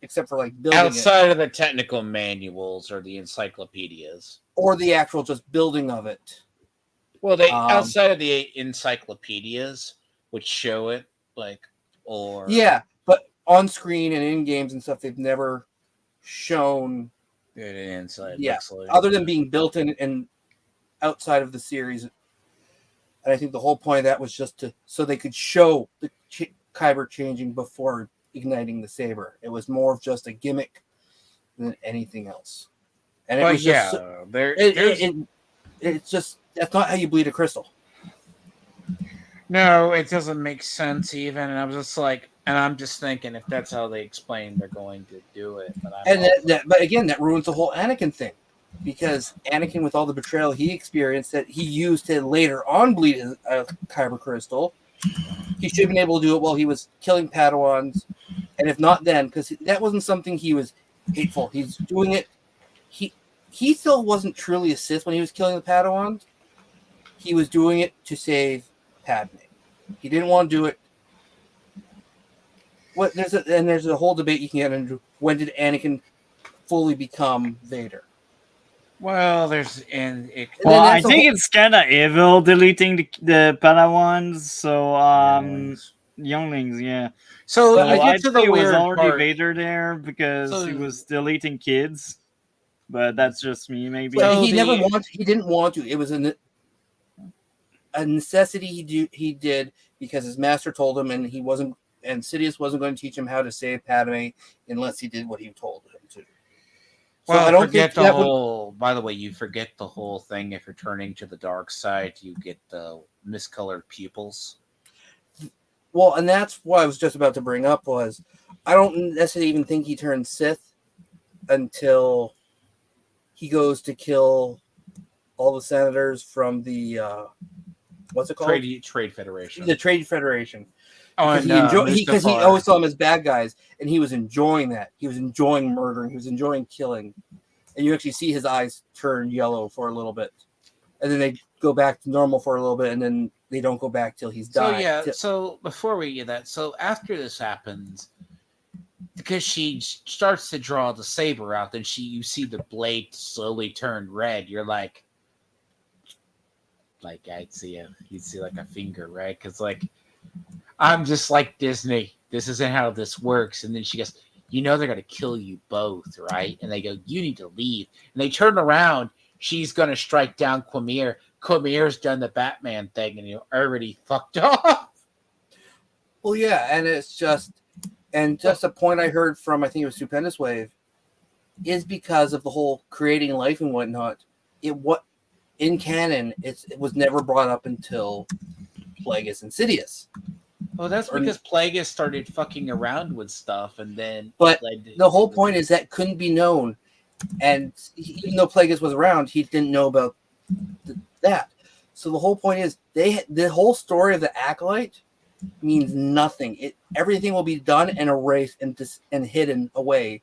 except for like building outside of the technical manuals or the encyclopedias, or the actual just building of it. Well, they outside of the encyclopedias, which show it, like, or but on screen and in games and stuff, they've never shown it inside. Looks like, other than being built in and outside of the series. And I think the whole point of that was just so they could show the kyber changing before igniting the saber. It was more of just a gimmick than anything else. And it was just it's just, that's not how you bleed a crystal. No, it doesn't make sense even. And I was just like, and I'm just thinking if that's how they explain they're going to do it. But but again, that ruins the whole Anakin thing. Because Anakin, with all the betrayal he experienced, that he used to later on bleed a kyber crystal, he should have been able to do it while he was killing Padawans. And if not then, because that wasn't something he was hateful. He's doing it. He still wasn't truly a Sith when he was killing the Padawans. He was doing it to save Padme. He didn't want to do it. There's a whole debate you can get into. When did Anakin fully become Vader? Well, I think it's kind of evil deleting the Padawans. So, younglings, yeah. So I get to the weird was already part. Vader there because he was deleting kids. But that's just me, maybe. Well, he didn't want to. It was a necessity he did because his master told him, and Sidious wasn't going to teach him how to save Padme unless he did what he told him to. Well, I don't forget the whole. By the way, you forget the whole thing. If you're turning to the dark side, you get the miscolored pupils. Well, and that's what I was just about to bring up. Was I don't necessarily even think he turned Sith until he goes to kill all the senators from the what's it called? Trade Federation. The Trade Federation. Because he always saw them as bad guys, and he was enjoying that. He was enjoying murdering. He was enjoying killing. And you actually see his eyes turn yellow for a little bit. And then they go back to normal for a little bit, and then they don't go back till he's died. So before we get that, so after this happens, because she starts to draw the saber out, then you see the blade slowly turn red. You're like you'd see like a finger, right? Because I'm just like Disney. This isn't how this works. And then she goes, they're going to kill you both, right? And they go, you need to leave. And they turn around. She's going to strike down Quamir. Quamir's done the Batman thing, and you're already fucked off. Well, yeah, and it's just a point I heard from, I think it was Stupendous Wave, is because of the whole creating life and whatnot. In canon, it was never brought up until Plagueis and Sidious. Well, that's because Plagueis started fucking around with stuff, and then. But the whole point is that couldn't be known, and even though Plagueis was around, he didn't know about that. So the whole point is the whole story of the Acolyte means nothing. Everything will be done and erased and hidden away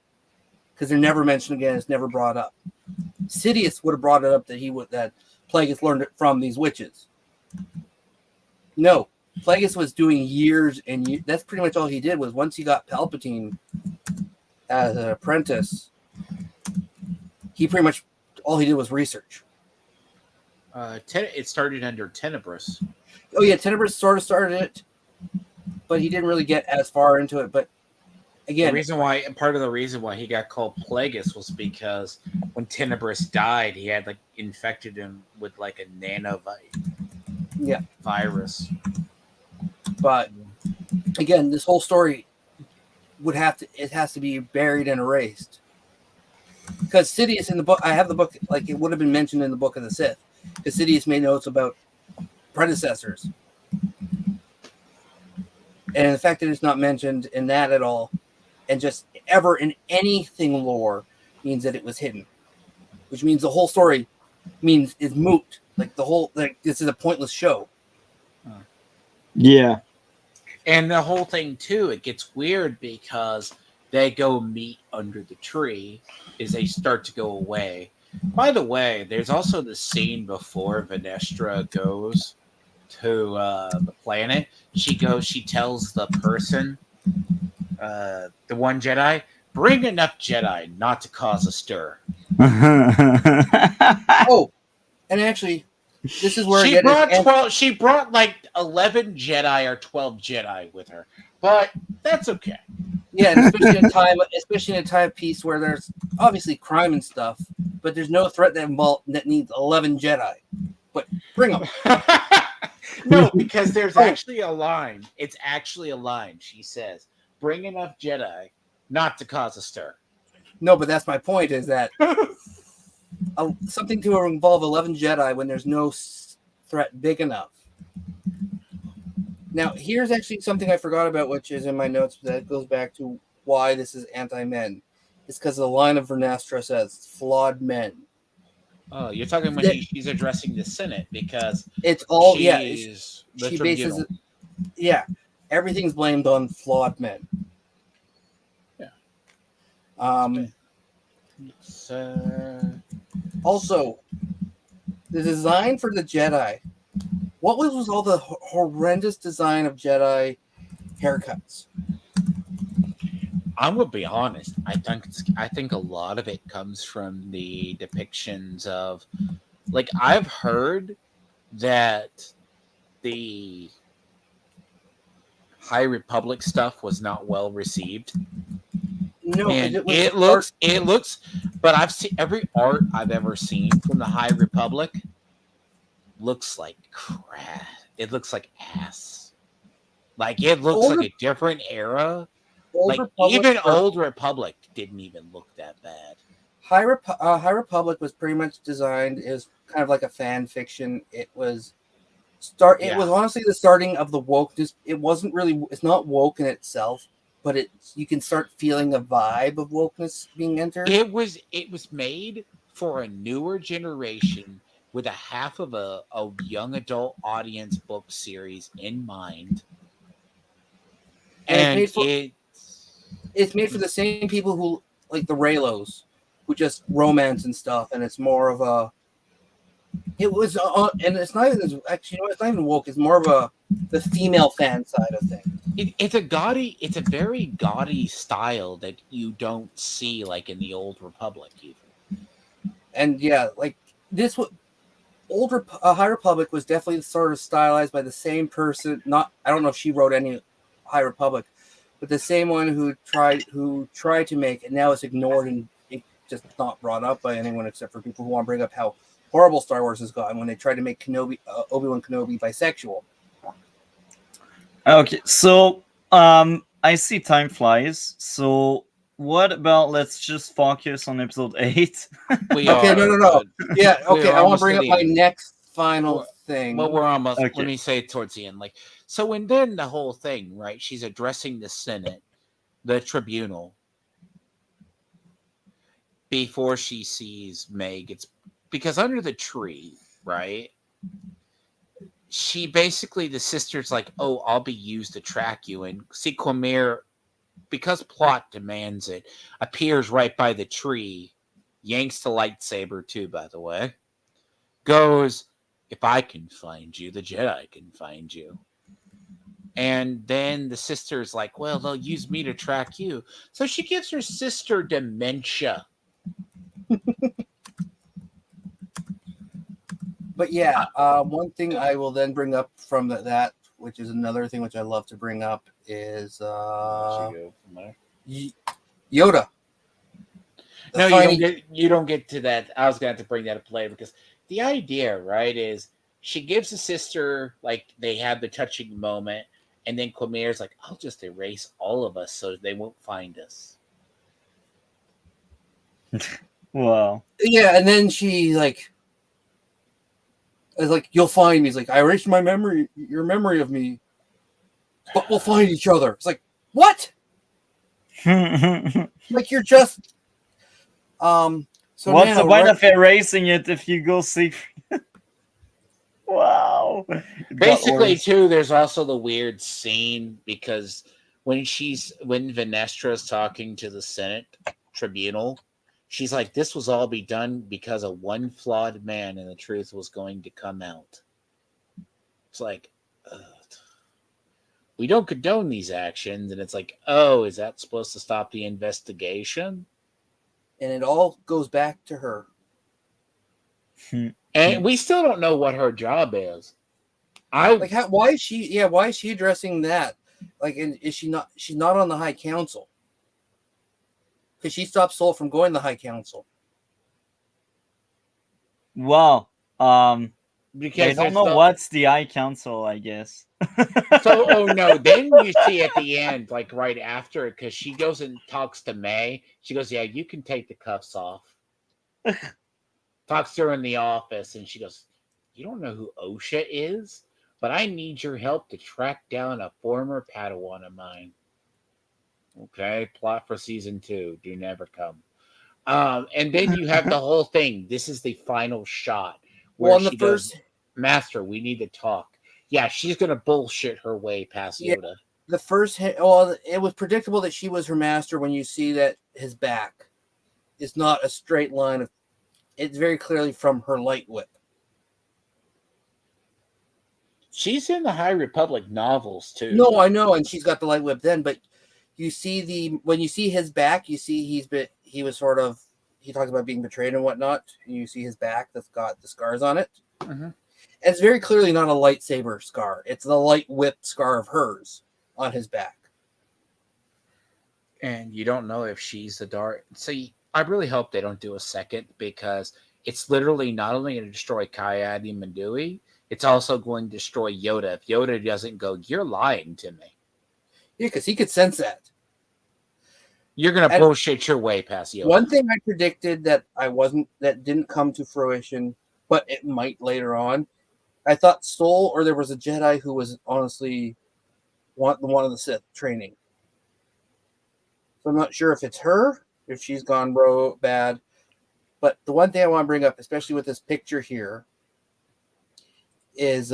because they're never mentioned again. It's never brought up. Sidious would have brought it up that Plagueis learned it from these witches. No, Plagueis was doing years and years. That's pretty much all he did. Was once he got Palpatine as an apprentice, he pretty much all he did was research. It started under Tenebris. Oh yeah, Tenebris sort of started it, but he didn't really get as far into it. But again, part of the reason why he got called Plagueis was because when Tenebris died, he had infected him with a virus. But again, this whole story has to be buried and erased. Because Sidious in the book, I have the book, it would have been mentioned in the Book of the Sith. Because Sidious made notes about predecessors. And the fact that it's not mentioned in that at all, and just ever in anything lore, means that it was hidden. Which means the whole story is moot. This is a pointless show. Yeah. And the whole thing, too, it gets weird because they go meet under the tree as they start to go away. By the way, there's also the scene before Vanestra goes to the planet. She tells the person, the one Jedi, bring enough Jedi not to cause a stir. Oh, and actually, this is where she brought like 11 Jedi or 12 Jedi with her, but that's okay. Yeah, and especially in a timepiece where there's obviously crime and stuff, but there's no threat that needs 11 Jedi. But bring them. No, because there's actually a line. It's actually a line. She says, "Bring enough Jedi not to cause a stir." No, but that's my point. Is that something to involve 11 Jedi when there's no threat big enough? Now, here's actually something I forgot about, which is in my notes, that goes back to why this is anti-men. It's because the line of Vernestra says, flawed men. Oh, you're talking when she's addressing the Senate, because it's all, she bases it, everything's blamed on flawed men. Yeah. Also, the design for the Jedi. What was all the horrendous design of Jedi haircuts? I'm gonna be honest. I think a lot of it comes from the depictions of, like, I've heard that the High Republic stuff was not well received. No, and it looks. But I've seen every art I've ever seen from the High Republic. Looks like crap. It looks like ass. Like, it looks like a different era. Like, even Old Republic didn't even look that bad. High Republic was pretty much designed as kind of like a fan fiction. It was It was honestly the starting of the wokeness. It wasn't really. It's not woke in itself, but you can start feeling a vibe of wokeness being entered. It was made for a newer generation with a half of a young adult audience book series in mind. And it's made for the same people who like the Raylos, who just romance and stuff, and it's more of a. It was, and it's not even actually. It's not even woke. It's more of the female fan side of things. It's a very gaudy style that you don't see like in the Old Republic even. And yeah, like this High Republic was definitely sort of stylized by the same person. I don't know if she wrote any High Republic, but the same one who tried to make it. Now it's ignored and it just not brought up by anyone except for people who want to bring up how horrible Star Wars has gotten when they tried to make Obi-Wan Kenobi bisexual. Okay, so I see time flies. So what about let's just focus on episode 8? No. Yeah, okay. I want to bring up my next final thing. Well, we're almost. Okay. Let me say it towards the end. Like, so, and then the whole thing, right? She's addressing the Senate, the tribunal, before she sees Meg. It's because under the tree, right? She basically, the sister's like, "Oh, I'll be used to track you," and see Quamir, because plot demands it, appears right by the tree, yanks the lightsaber too, by the way, goes, "If I can find you, the Jedi can find you." And then the sister's like, "Well, they'll use me to track you." So she gives her sister dementia. But yeah, one thing I will then bring up from that, which is another thing which I love to bring up, is Yoda. No, you don't get to that. I was going to have to bring that up later, because the idea, right, is she gives the sister, like, they have the touching moment, and then Quamir's like, "I'll just erase all of us so they won't find us." Wow. Yeah, and then she is like, "You'll find me." He's like, "I erased your memory of me, but we'll find each other." It's like, what? Like, you're just so what's the point of erasing it if you go see? Wow. Basically, too, there's also the weird scene because when Venestra's talking to the Senate tribunal, she's like, "This was all be done because of one flawed man, and the truth was going to come out." It's like, we don't condone these actions, and it's like, oh, is that supposed to stop the investigation? And it all goes back to her. And we still don't know what her job is. Why is she addressing that? Like, is she not? She's not on the High Council because she stopped Soul from going to the High Council. Well, because I don't know what's the High Council, I guess. Oh no, then you see at the end, like right after, because she goes and talks to May. She goes, "Yeah, you can take the cuffs off." Talks to her in the office, and she goes, "You don't know who OSHA is, but I need your help to track down a former Padawan of mine." Okay, plot for season 2. Do never come. And then you have the whole thing. This is the final shot where she goes, "Master, we need to talk." Yeah, she's gonna bullshit her way past Yoda. It was predictable that she was her master when you see that his back is not a straight line of. It's very clearly from her light whip. She's in the High Republic novels too. No, I know, and she's got the light whip then, but you see when you see his back, you see he talks about being betrayed and whatnot, and you see his back that's got the scars on it. Mm-hmm. And it's very clearly not a lightsaber scar. It's the light whip scar of hers on his back. And you don't know if she's the Darth. See, I really hope they don't do a second, because it's literally not only going to destroy Kayadi Mandui, it's also going to destroy Yoda. If Yoda doesn't go, "You're lying to me." Yeah, because he could sense that. You're going to bullshit your way past Yoda. One thing I predicted that didn't come to fruition, but it might later on. I thought Soul, or there was a Jedi who was honestly one of the Sith training. So I'm not sure if it's her, if she's gone bad. But the one thing I want to bring up, especially with this picture here, is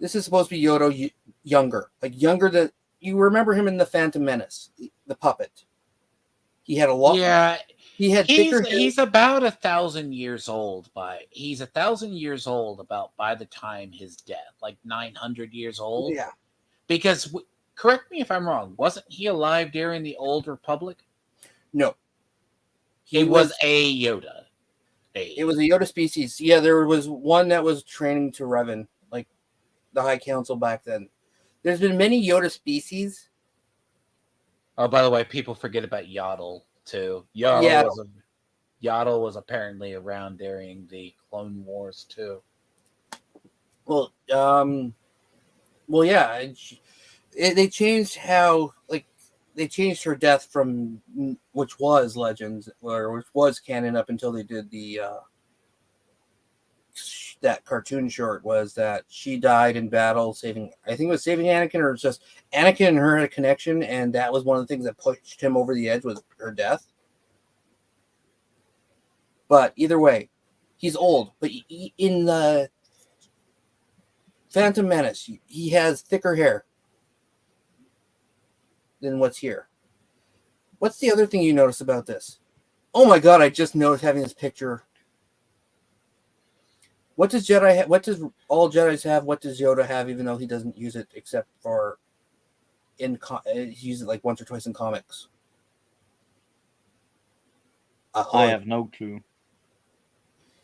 this is supposed to be Yoda younger. Like younger than you remember him in the Phantom Menace, the puppet. He had a lot. Yeah. He had thicker hair. He's about 1,000 years old he's 1,000 years old about by the time his death, like 900 years old. Yeah. Because correct me if I'm wrong, wasn't he alive during the Old Republic? No. He was a Yoda. It was a Yoda species. Yeah, there was one that was training to Revan, like the High Council back then. There's been many Yoda species. Oh, by the way, people forget about Yaddle too. Yaddle was apparently around during the Clone Wars too. Well, yeah. They changed how, like, they changed her death from which was Legends, or which was canon up until they did the that cartoon short, was that she died in battle saving Anakin, or just Anakin and her had a connection, and that was one of the things that pushed him over the edge, was her death. But either way, he's old. But in the Phantom Menace, he has thicker hair than what's here. What's the other thing you notice about this? Oh my god, I just noticed having this picture. What does Jedi have? What does all Jedis have? What does Yoda have, even though he doesn't use it except for he uses it like once or twice in comics? I have no clue.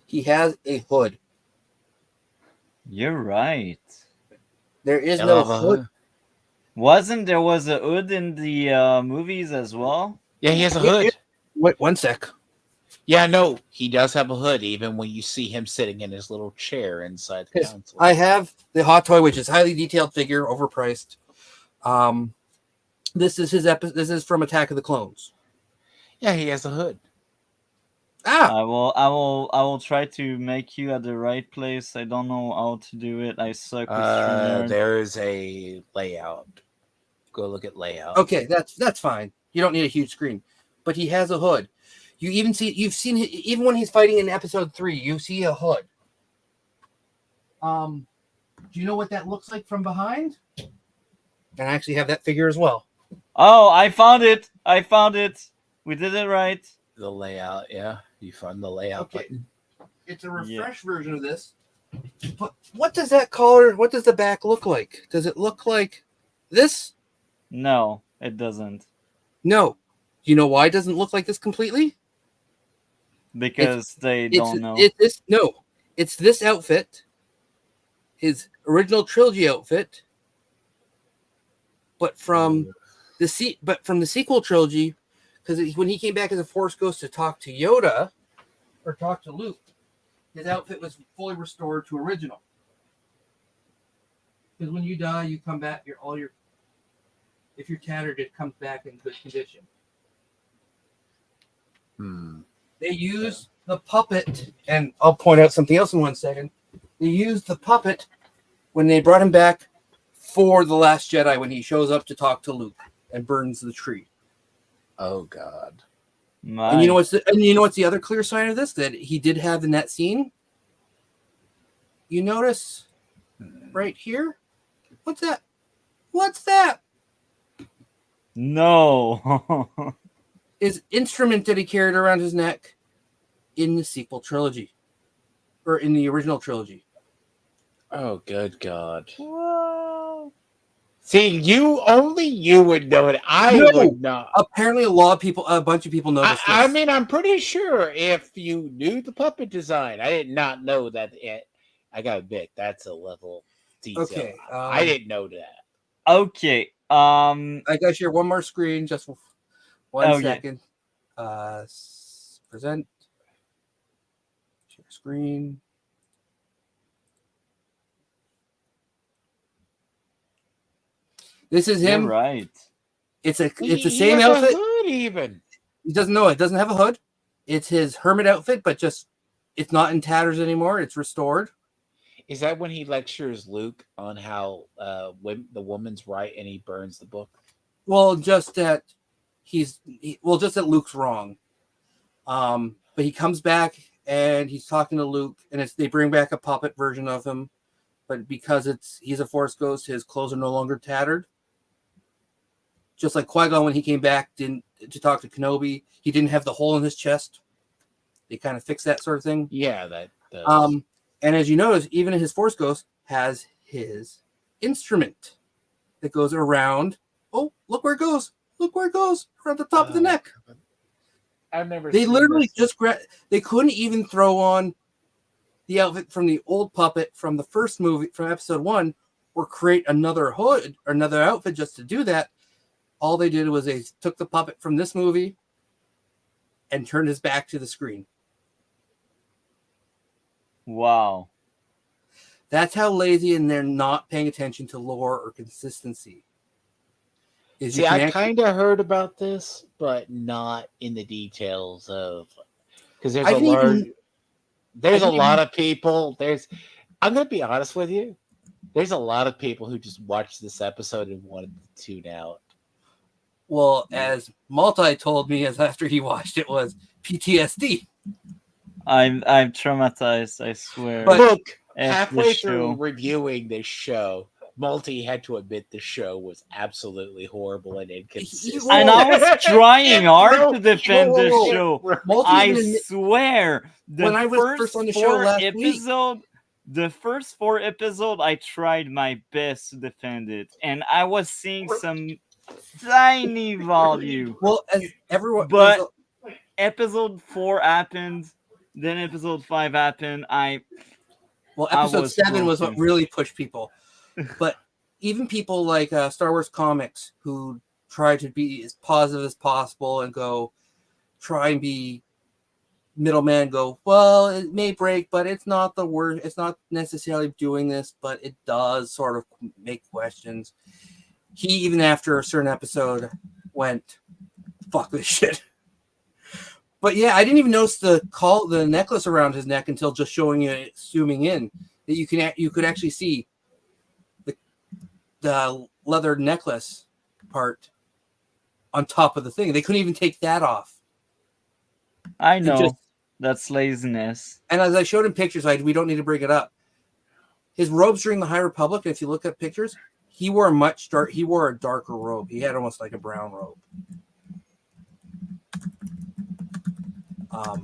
He has a hood. You're right. There is no hood. There was a hood in the movies as well? Yeah, he has a hood. Wait, one sec. Yeah, no, he does have a hood, even when you see him sitting in his little chair inside the council. I have the hot toy, which is highly detailed figure, overpriced. This is his This is from Attack of the Clones. Yeah, he has a hood. I will try to make you at the right place. I don't know how to do it. I suck with StreamYard. There is a layout. Go look at layout. Okay, that's fine. You don't need a huge screen. But he has a hood. You've seen even when he's fighting in episode 3, you see a hood. Do you know what that looks like from behind? And I actually have that figure as well. Oh, I found it. We did it right. The layout, yeah. You found the layout button. It's a refreshed version of this. But what does that collar, what does the back look like? Does it look like this? No, it doesn't. No. Do you know why it doesn't look like this completely? Because they don't know. It's this outfit, his original trilogy outfit, but from the sequel trilogy, because when he came back as a Force Ghost to talk to Yoda or talk to Luke, his outfit was fully restored to original. Because when you die, you come back. If you're tattered, it comes back in good condition. They use the puppet, and I'll point out something else in 1 second. They used the puppet when they brought him back for The Last Jedi, when he shows up to talk to Luke and burns the tree. Oh God! And you know what's the other clear sign of this that he did have in that scene? You notice right here? What's that? What's that? No. His instrument that he carried around his neck in the sequel trilogy, or in the original trilogy. Oh, good God! Whoa. See, only you would know it. I would not. Apparently, a bunch of people noticed this. I mean, I'm pretty sure if you knew the puppet design, I did not know that. I gotta admit, that's a level detail. Okay, I didn't know that. Okay. I gotta share one more screen, just 1 second. Present. Share screen. This is him. You're right. It's the same outfit. Hood even. He doesn't know it. Doesn't have a hood. It's his hermit outfit, but just it's not in tatters anymore. It's restored. Is that when he lectures Luke on how the woman's right and he burns the book? Well, just that Luke's wrong. But he comes back and he's talking to Luke, and they bring back a puppet version of him, but because he's a Force Ghost, his clothes are no longer tattered. Just like Qui-Gon when he came back to talk to Kenobi, he didn't have the hole in his chest. They kind of fixed that sort of thing. Yeah, that does. And as you notice, even his Force Ghost has his instrument that goes around. Oh, look where it goes! Look where it goes! Around the top of the neck. I've never. They literally just they couldn't even throw on the outfit from the old puppet from the first movie, from Episode 1, or create another hood or another outfit just to do that. All they did was they took the puppet from this movie and turned his back to the screen. Wow. That's how lazy, and they're not paying attention to lore or consistency. See, I kind of heard about this, but not in the details of, because there's a lot of people. I'm going to be honest with you. There's a lot of people who just watched this episode and wanted to tune out. Well, as Multi told me as after he watched it, was PTSD. I'm traumatized, I swear. But look, halfway through reviewing this show, Multi had to admit the show was absolutely horrible and inconsistent. And I was trying hard to defend this show. I swear. When I was first on the show last week, the first 4 episodes, I tried my best to defend it, and I was seeing some tiny value. Well, as everyone, but episode 4 happened, then episode 5 happened. Episode 7 was what really pushed people. But even people like Star Wars Comics, who try to be as positive as possible and try and be middleman, well, it may break, but it's not the worst. It's not necessarily doing this, but it does sort of make questions. He, even after a certain episode, went, fuck this shit. But yeah, I didn't even notice the necklace around his neck until just zooming in, that you could actually see the leather necklace part on top of the thing. They couldn't even take that off. I know. That's laziness. And as I showed in pictures, we don't need to bring it up. His robes during the High Republic, if you look at pictures, he wore a darker robe. He had almost like a brown robe.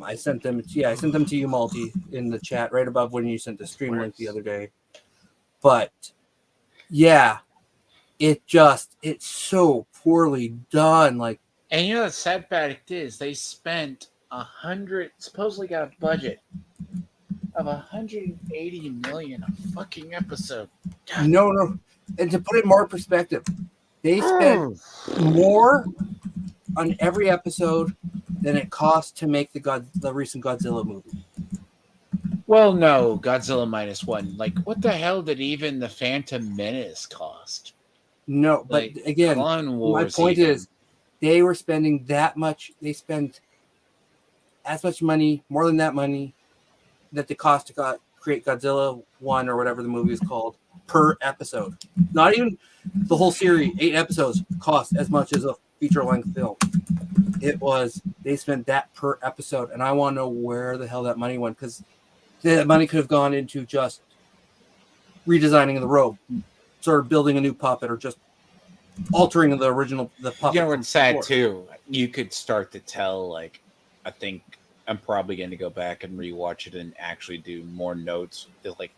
I sent them to you, Multi, in the chat right above when you sent the stream link the other day. But yeah, it's so poorly done. Like, and you know the sad fact is they spent supposedly got a budget of 180 million a fucking episode. God. No. And to put it in more perspective, they spent more on every episode than it cost to make the recent Godzilla movie. Well, no, Godzilla -1. Like, what the hell did even the Phantom Menace cost? No, like, but again, my point is, they were spending that much. They spent as much money, more than that money, that the cost to create Godzilla 1 or whatever the movie is called per episode. Not even the whole series, 8 episodes, cost as much as a feature-length film. They spent that per episode, and I want to know where the hell that money went, because that money could have gone into just redesigning the robe, sort of building a new puppet, or just altering the puppet. You know what's sad too? You could start to tell, like, I think I'm probably going to go back and rewatch it and actually do more notes, like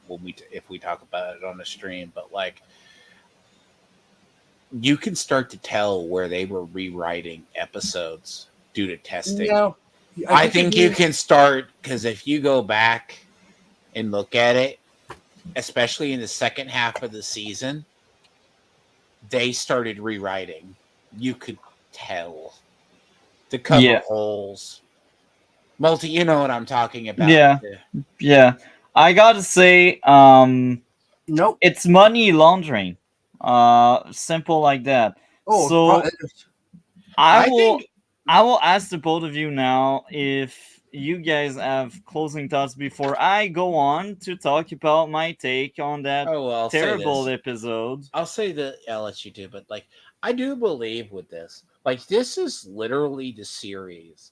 if we talk about it on the stream. But like, you can start to tell where they were rewriting episodes due to testing. No, I think you can start, because if you go back and look at it, especially in the second half of the season, they started rewriting. You could tell the cover holes. Multi, you know what I'm talking about. Yeah. I gotta say, nope, it's money laundering. Simple like that. Oh, so I will ask the both of you now if you guys have closing thoughts before I go on to talk about my take on that terrible episode. I'll say that I'll let you do, but like, I do believe with this, like, this is literally the series.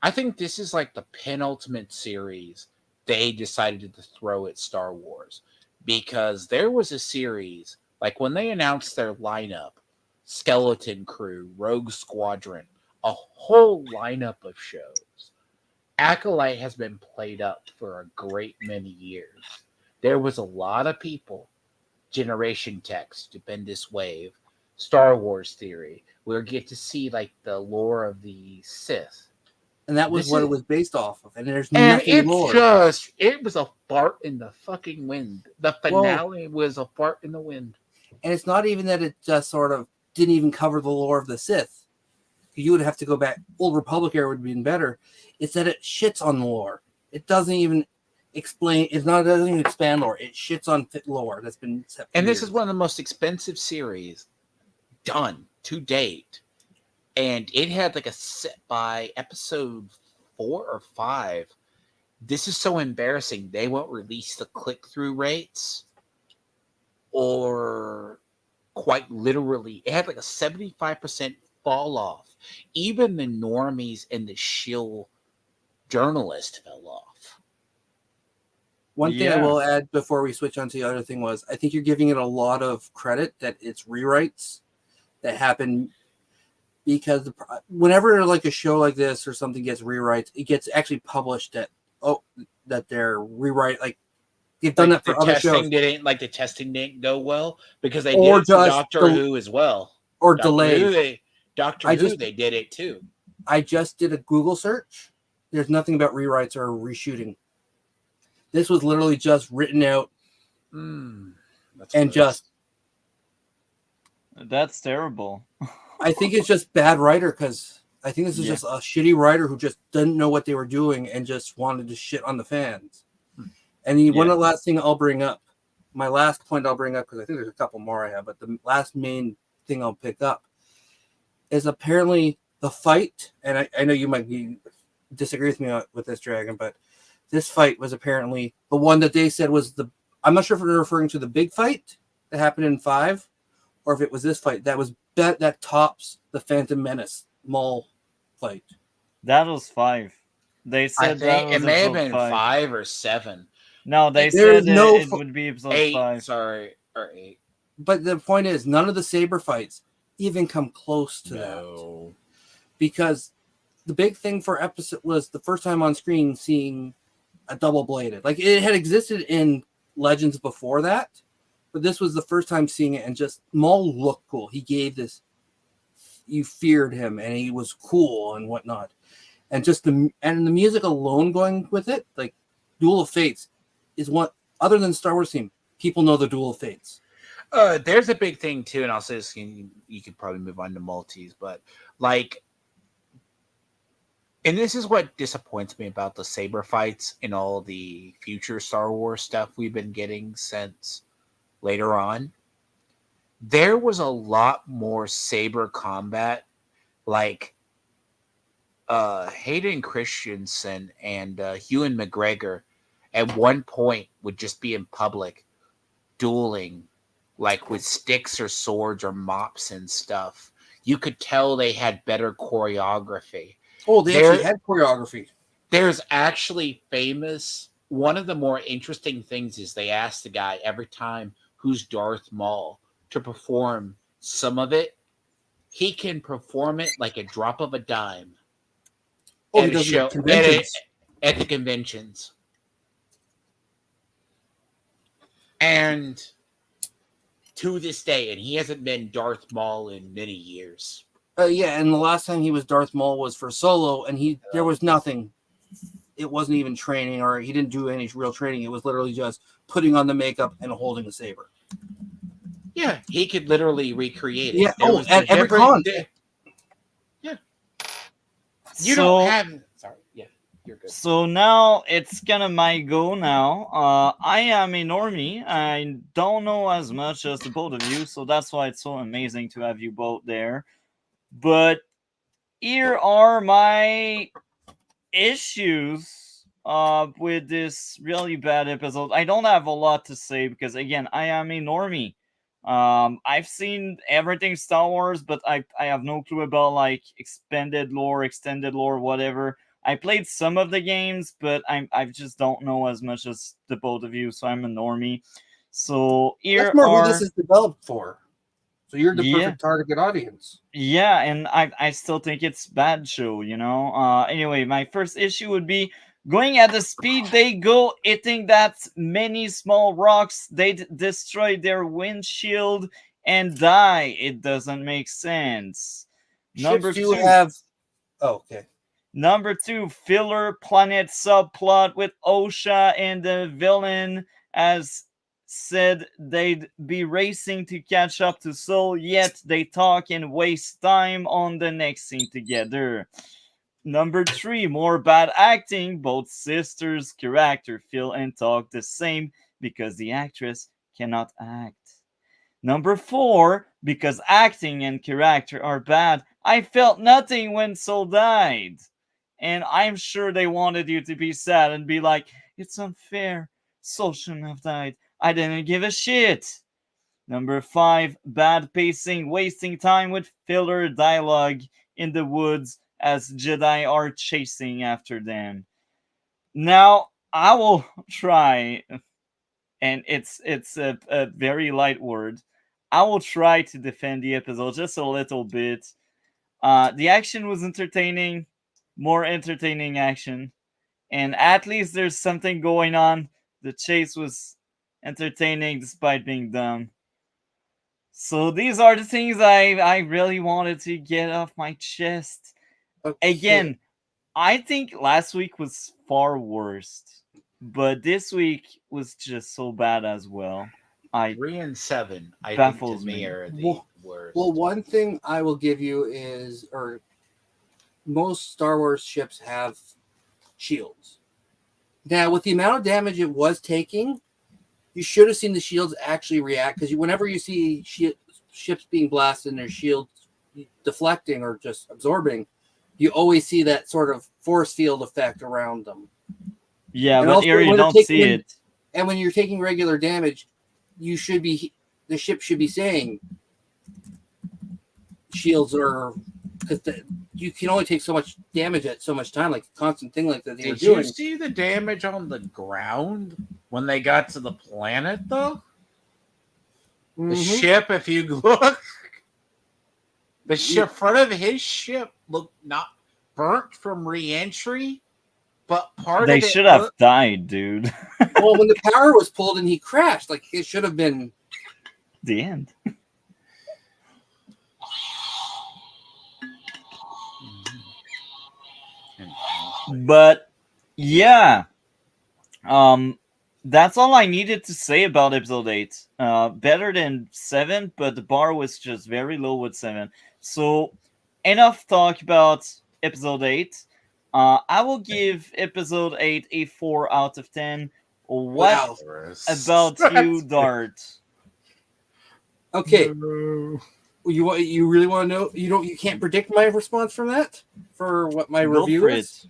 I think this is like the penultimate series they decided to throw at Star Wars, because there was a series, like when they announced their lineup, Skeleton Crew, Rogue Squadron, a whole lineup of shows. Acolyte has been played up for a great many years. There was a lot of people, Generation Tech, Stupendous Wave, Star Wars Theory. We'll get to see like the lore of the Sith. And that was what it was based off of. And there's nothing more. It was a fart in the fucking wind. The finale was a fart in the wind. And it's not even that it just sort of didn't even cover the lore of the Sith. You would have to go back. Old Republic era would have been better. It's that it shits on the lore. It doesn't even explain. It doesn't even expand lore. It shits on lore that's been set. And this is one of the most expensive series done to date. And it had like a set by episode 4 or 5. This is so embarrassing. They won't release the click-through rates, or quite literally, it had like a 75% fall off. Even the normies and the shill journalists fell off. One thing I will add before we switch on to the other thing was, I think you're giving it a lot of credit that it's rewrites that happen. Because whenever like a show like this or something gets rewrites, it gets actually published that they're rewrite, like they've done that for other shows. The testing didn't go well because they did it for Doctor Who as well. Or delayed. Doctor Who, they did it too. I just did a Google search. There's nothing about rewrites or reshooting. This was literally just written out That's terrible. I think it's just bad writer, because I think this is just a shitty writer who just didn't know what they were doing and just wanted to shit on the fans. And one of the last thing I'll bring up, my last point I'll bring up, because I think there's a couple more I have, but the last main thing I'll pick up is apparently the fight, and I know you might disagree with me with this, Dragon, but this fight was apparently the one that they said was I'm not sure if they're referring to the big fight that happened in 5, or if it was this fight that tops the Phantom Menace Maul fight. That was 5. They said it may have been 5 or 7. No, they said it would be episode 8, 5. Sorry, or 8. But the point is, none of the saber fights even come close to that. Because the big thing for episode was the first time on screen seeing a double-bladed. Like, it had existed in Legends before that, but this was the first time seeing it, and just Maul looked cool. He gave this, you feared him, and he was cool and whatnot. And just the music alone going with it, like Duel of Fates, is what, other than Star Wars theme, people know the Duel of Fates. There's a big thing too, and I'll say this, you could probably move on to multis, but like, and this is what disappoints me about the saber fights and all the future Star Wars stuff we've been getting since later on. There was a lot more saber combat, like Hayden Christensen and Ewan McGregor at one point would just be in public dueling, like with sticks or swords or mops and stuff. You could tell they had better choreography. Oh, they actually had choreography. There's actually famous. One of the more interesting things is they ask the guy every time who's Darth Maul to perform some of it. He can perform it like a drop of a dime. Oh, at a show, at the conventions. And to this day, and he hasn't been Darth Maul in many years. Yeah, and the last time he was Darth Maul was for Solo, and there was nothing. It wasn't even training, or he didn't do any real training. It was literally just putting on the makeup and holding a saber. Yeah, he could literally recreate it. Yeah, at every con. Yeah. You don't have... Sorry, yeah, you're good. So now it's kind of my go now. I am a normie. I don't know as much as the both of you, so that's why it's so amazing to have you both there. But here are my issues with this really bad episode. I don't have a lot to say because, again, I am a normie. I've seen everything Star Wars, but I have no clue about like expanded lore, extended lore, whatever. I played some of the games, but I just don't know as much as the both of you, so I'm a normie. So here that's more who this is developed for. So you're the perfect target audience. Yeah, and I still think it's bad show, you know. Anyway, my first issue would be going at the speed they go, hitting that many small rocks, they destroy their windshield and die. It doesn't make sense. Number two, have... Oh, okay. Number 2, filler planet subplot with Osha and the villain as said they'd be racing to catch up to Soul, yet they talk and waste time on the next scene together. Number 3, more bad acting. Both sisters' character feel and talk the same because the actress cannot act. Number 4, because acting and character are bad, I felt nothing when Soul died. And I'm sure they wanted you to be sad and be like, it's unfair. Soul shouldn't have died. I didn't give a shit. Number 5, bad pacing, wasting time with filler dialogue in the woods as Jedi are chasing after them. Now, I will try, and it's a very light word. I will try to defend the episode just a little bit. The action was entertaining, more entertaining action, and at least there's something going on. The chase was entertaining despite being dumb. So these are the things I really wanted to get off my chest. Okay. Again, I think last week was far worse, but this week was just so bad as well. 3 and 7, I think, to me are the worst. Well, one thing I will give you is, or most Star Wars ships have shields. Now, with the amount of damage it was taking, you should have seen the shields actually react, because whenever you see ships being blasted and their shields deflecting or just absorbing, you always see that sort of force field effect around them. Yeah, and but here you don't see it. And when you're taking regular damage, the ship should be saying shields are, because you can only take so much damage at so much time, like a constant thing like that. Did you see the damage on the ground when they got to the planet, though? The ship, if you look, the ship, front of his ship looked not burnt from re-entry, but part They of it should have died, dude. Well, when the power was pulled and he crashed, like it should have been the end. But yeah, that's all I needed to say about episode 8. Better than 7, but the bar was just very low with 7. So enough talk about episode 8. I will give episode 8 a 4 out of 10. What about you, Dart? Okay. You really want to know? You can't predict my response from that for what my review is.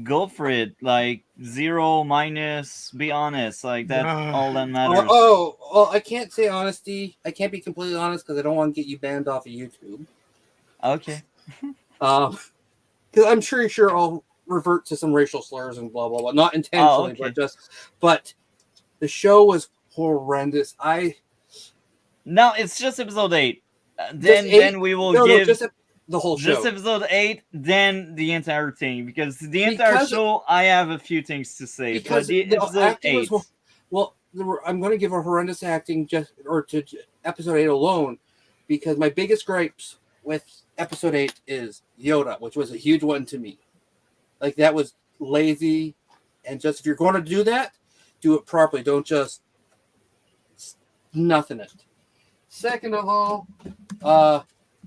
Go for it. Like 0, minus. Be honest. Like that's all that matters. Well, I can't say honesty. I can't be completely honest because I don't want to get you banned off of YouTube. Okay. Because I'm sure I'll revert to some racial slurs and blah blah blah. Not intentionally, but the show was horrendous. No, it's just episode 8. Then we will give just the whole show. Just episode 8, then the entire thing. Because the entire show, I have a few things to say. Because the episode 8. I'm going to give a horrendous acting to episode 8 alone, because my biggest gripes with episode 8 is Yoda, which was a huge one to me. Like, that was lazy, and just if you're going to do that, do it properly. Don't just nothing it. Second of all,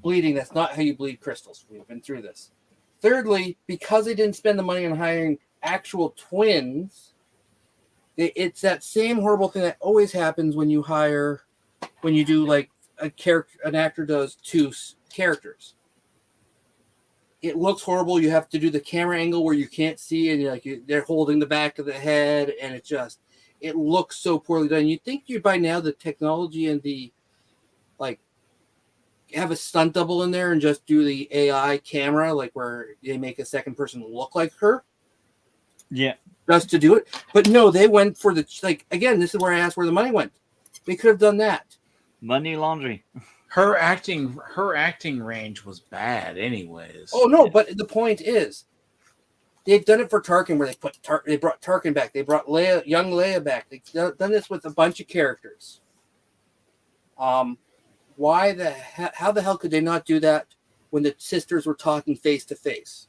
bleeding. That's not how you bleed crystals. We've been through this. Thirdly, because they didn't spend the money on hiring actual twins, it's that same horrible thing that always happens when you do like an actor does 2 characters. It looks horrible. You have to do the camera angle where you can't see, and they're holding the back of the head, and it looks so poorly done. You'd think by now the technology and the have a stunt double in there and just do the AI camera, like where they make a second person look like her. Yeah. Just to do it. But no, they went for again, this is where I asked where the money went. They could have done that. Money laundry. Her acting range was bad anyways. Oh no, but the point is they've done it for Tarkin, where they brought Tarkin back. They brought young Leia back. They've done this with a bunch of characters. How the hell could they not do that when the sisters were talking face to face?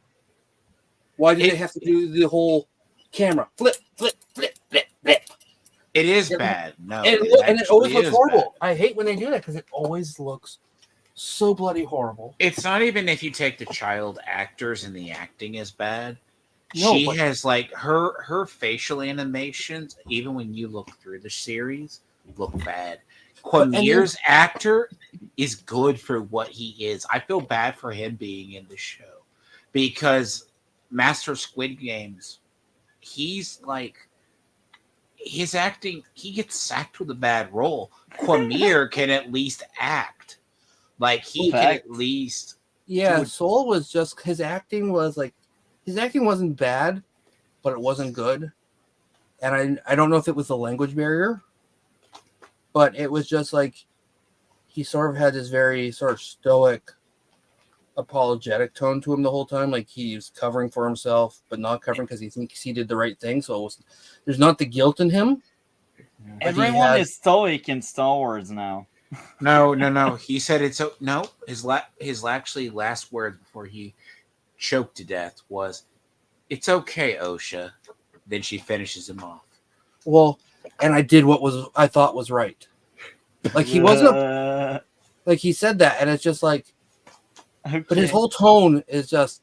Why did they have to do the whole camera flip, flip, flip, flip, flip? It is bad. No, it always looks horrible. Bad. I hate when they do that because it always looks so bloody horrible. It's not even if you take the child actors and the acting is bad. No, she has her facial animations, even when you look through the series, look bad. Quamir's actor is good for what he is. I feel bad for him being in the show because Master Squid Games, he's his acting, he gets sacked with a bad role. Quamir can at least act. He can at least. Yeah, Soul was just, his acting wasn't bad, but it wasn't good. And I don't know if it was the language barrier. But it was just he sort of had this very sort of stoic, apologetic tone to him the whole time. Like he's covering for himself, but not covering because he thinks he did the right thing. So there's not the guilt in him. Everyone is stoic in Star Wars now. No. He said it's no. His actually last words before he choked to death was, "It's okay, Osha." Then she finishes him off. Well. And I did what I thought was right. He wasn't he said that, and it's just okay. But his whole tone is just.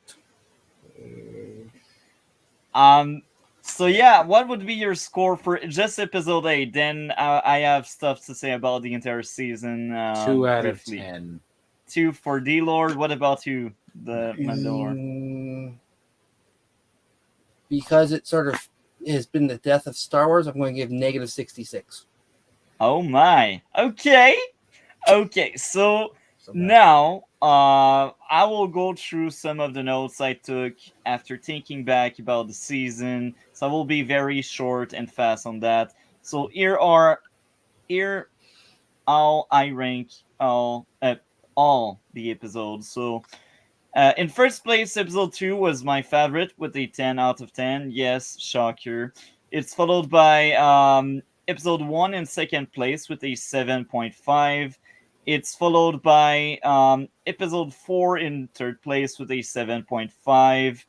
So yeah, what would be your score for just episode 8? Then I have stuff to say about the entire season. 2 out of 10. 2 for Dlord. What about you, the Mandalore? Because it sort of has been the death of Star Wars, I'm going to give negative 66. Oh my. Okay. So now I will go through some of the notes I took after thinking back about the season. So I will be very short and fast on that. So here how I rank all the episodes. So in first place, episode 2 was my favorite with a 10 out of 10. Yes, shocker. It's followed by episode 1 in second place with a 7.5. It's followed by episode 4 in third place with a 7.5.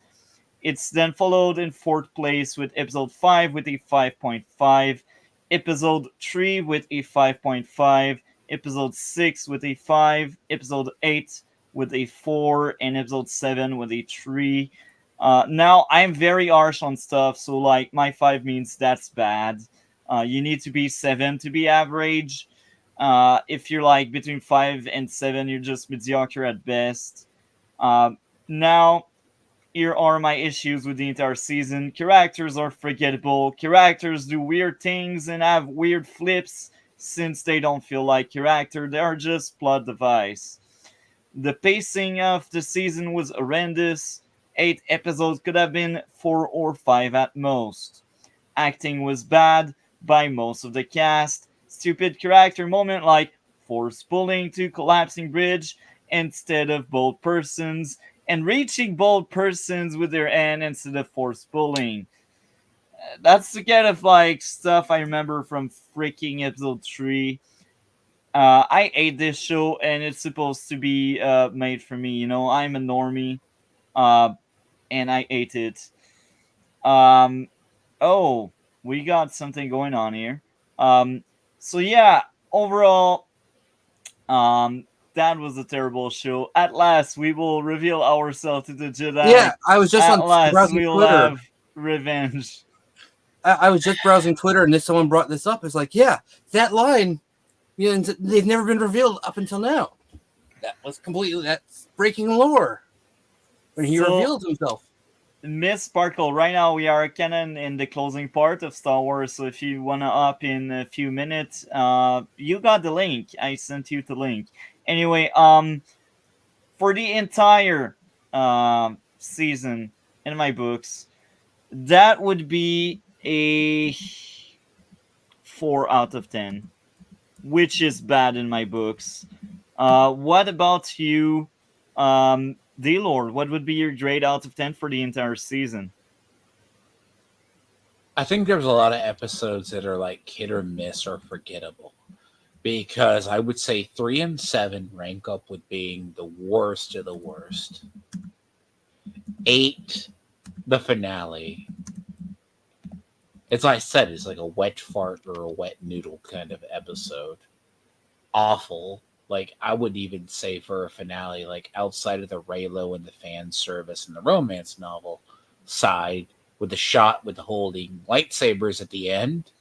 It's then followed in fourth place with episode 5 with a 5.5. Episode 3 with a 5.5. Episode 6 with a 5. Episode 8 with a 4, and episode 7 with a 3. Now, I'm very harsh on stuff, so like my 5 means that's bad. You need to be 7 to be average. If you're like between 5 and 7, you're just mediocre at best. Now, here are my issues with the entire season. Characters are forgettable. Characters do weird things and have weird flips since they don't feel like character. They are just plot device. The pacing of the season was horrendous. 8 episodes could have been 4 or 5 at most. Acting was bad by most of the cast. Stupid character moment like force pulling to collapsing bridge instead of both persons, and reaching both persons with their hand instead of force pulling. That's the kind of like stuff I remember from freaking episode 3. I hate this show, and it's supposed to be made for me. You know, I'm a normie, and I hate it. Oh, we got something going on here. So yeah, overall, that was a terrible show. At last, we will reveal ourselves to the Jedi. Yeah, I was just At on last, browsing we will Twitter. have revenge. I was just browsing Twitter, and someone brought this up. It's like, yeah, that line, you know, they've never been revealed up until now. That's breaking lore when he revealed himself. Miss Sparkle, right now we are canon in the closing part of Star Wars, so if you wanna up in a few minutes, you got the link. I sent you the link. Anyway, for the entire season in my books, that would be a 4 out of 10, which is bad in my books. What about you, Dlord? What would be your grade out of 10 for the entire season? I think there's a lot of episodes that are like hit or miss or forgettable. Because I would say 3 and 7 rank up with being the worst of the worst. 8, the finale. As I said, it's like a wet fart or a wet noodle kind of episode. Awful. Like, I would even say for a finale, like, outside of the Raylo and the fan service and the romance novel side, with the shot with the holding lightsabers at the end,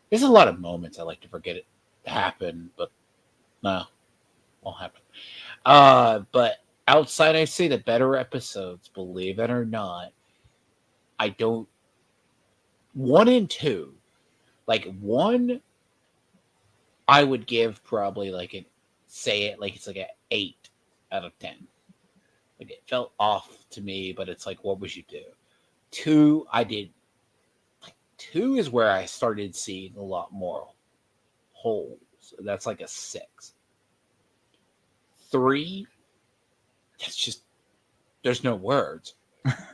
there's a lot of moments I like to forget it happened, but no, won't happen. But outside, I say the better episodes, believe it or not, I don't. 1 and 2, like 1, I would give probably like it's like an 8 out of 10. Like it felt off to me, but it's like, what would you do? 2, I did. Like 2 is where I started seeing a lot more holes. That's like a 6. 3, that's just, there's no words.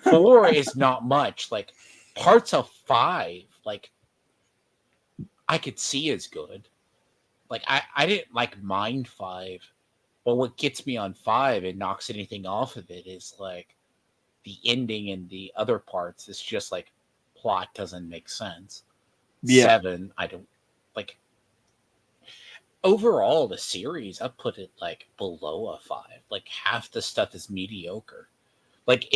4 is not much. Like parts of 5, like I could see as good. Like I didn't like mind 5, but what gets me on 5 and knocks anything off of it is like the ending and the other parts. It's just like plot doesn't make sense. Yeah. 7, I don't like. Overall, the series, I put it like below a 5. Like half the stuff is mediocre. Like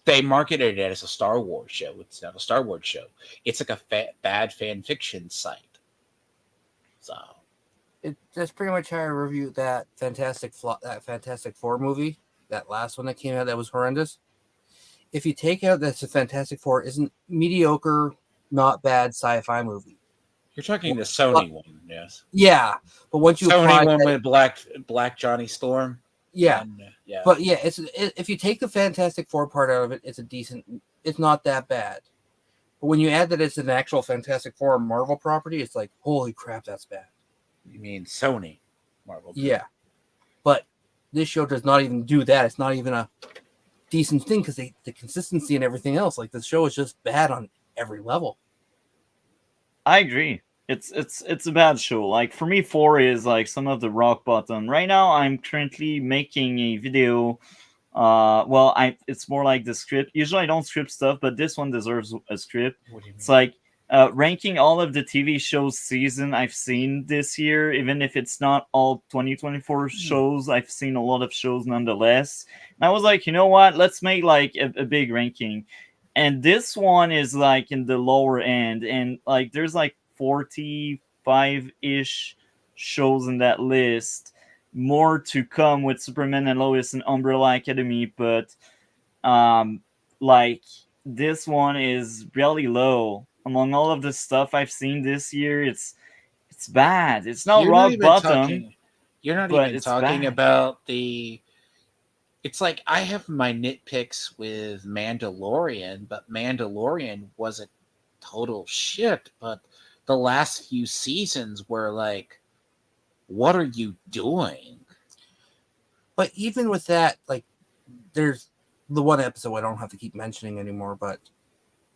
they marketed it as a Star Wars show. It's not a Star Wars show. It's like a bad fan fiction site. So that's pretty much how I reviewed that Fantastic Four movie. That last one that came out that was horrendous. If you take out that's a Fantastic Four isn't mediocre, not bad sci-fi movie. You're talking the Sony one, yes? Yeah, but once you Sony one with Black Johnny Storm. Yeah, yeah. But yeah, if you take the Fantastic Four part out of it, it's a decent. It's not that bad. But when you add that it's an actual Fantastic Four Marvel property, it's like, holy crap, that's bad. You mean Sony Marvel? Yeah. But this show does not even do that. It's not even a decent thing because the consistency and everything else, like the show is just bad on every level. I agree. It's a bad show. Like for me, 4 is like some of the rock bottom. Right now, I'm currently making a video. Well, it's more like the script. Usually, I don't script stuff, but this one deserves a script. What do you mean? It's like ranking all of the TV shows season I've seen this year, even if it's not all 2024 shows. I've seen a lot of shows nonetheless. And I was like, you know what? Let's make like a big ranking. And this one is like in the lower end, and like there's like 45-ish shows in that list. More to come with Superman and Lois and Umbrella Academy, but like this one is really low among all of the stuff I've seen this year. It's bad. It's not rock bottom. You're not even talking about the. It's like I have my nitpicks with Mandalorian, but Mandalorian wasn't total shit. But the last few seasons were like, what are you doing? But even with that, like, there's the one episode I don't have to keep mentioning anymore, but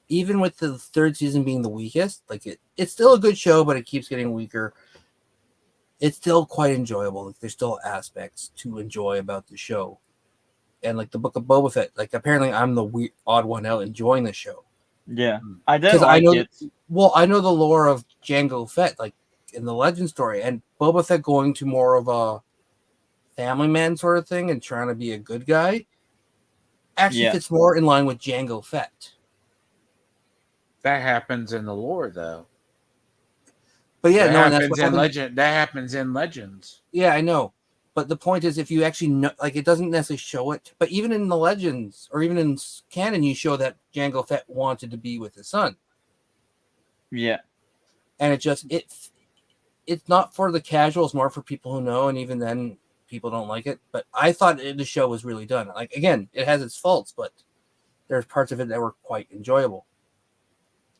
even with the third season being the weakest, like it's still a good show, but it keeps getting weaker. It's still quite enjoyable. Like, there's still aspects to enjoy about the show. And like the Book of Boba Fett, like apparently I'm the odd one out enjoying the show. Yeah, I didn't like it. Well, I know the lore of Jango Fett, like in the legend story, and Boba Fett going to more of a family man sort of thing and trying to be a good guy actually fits more in line with Jango Fett. That happens in the lore, though. But yeah, that happens in Legend. That happens in Legends. Yeah, I know. But the point is, if you actually know, like, it doesn't necessarily show it. But even in the Legends, or even in canon, you show that Jango Fett wanted to be with his son. Yeah. And it's not for the casuals, more for people who know, and even then, people don't like it. But I thought the show was really done. Like, again, it has its faults, but there's parts of it that were quite enjoyable.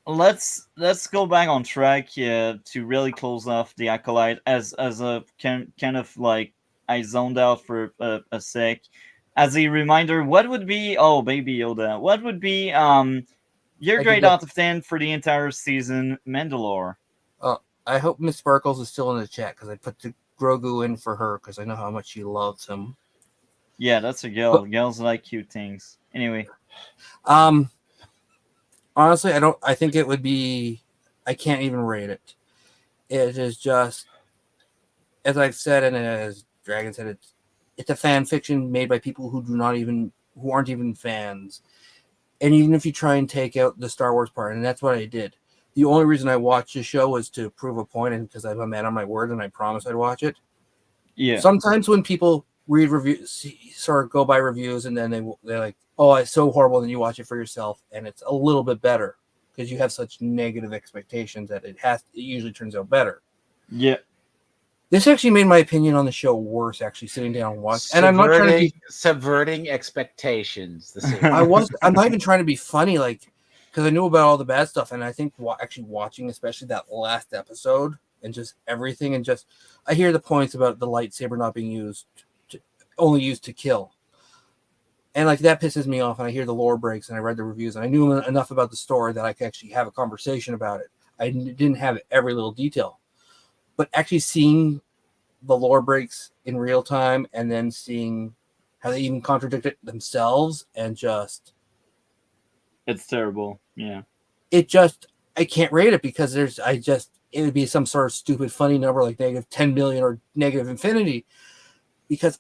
Let's go back on track to really close off the Acolyte as a kind of like I zoned out for a sec. As a reminder, what would be Baby Yoda? What would be your grade out of 10 for the entire season, Mandalore? I hope Miss Sparkles is still in the chat because I put the Grogu in for her because I know how much she loves him. Yeah, that's a girl. But girls like cute things. Anyway. Honestly, I think it would be, I can't even rate it. It is just, as I've said, and as Dragon said, it's a fan fiction made by people who aren't even fans. And even if you try and take out the Star Wars part, and that's what I did. The only reason I watched the show was to prove a point, and because I'm a man on my word, and I promised I'd watch it. Yeah. Sometimes when people read reviews, sort of go by reviews, and then they're like, "Oh, it's so horrible," then you watch it for yourself, and it's a little bit better because you have such negative expectations that it usually turns out better. Yeah. This actually made my opinion on the show worse. Actually, sitting down and watching, and I'm not trying to be subverting expectations. I'm not even trying to be funny, like, because I knew about all the bad stuff, and I think actually watching, especially that last episode, and just everything, and just I hear the points about the lightsaber not being only used to kill. And like that pisses me off, and I hear the lore breaks, and I read the reviews, and I knew enough about the story that I could actually have a conversation about it. I didn't have every little detail, but actually seeing the lore breaks in real time, and then seeing how they even contradict it themselves, and just it's terrible. Yeah, I can't rate it because it would be some sort of stupid funny number like negative 10 million or negative infinity, because.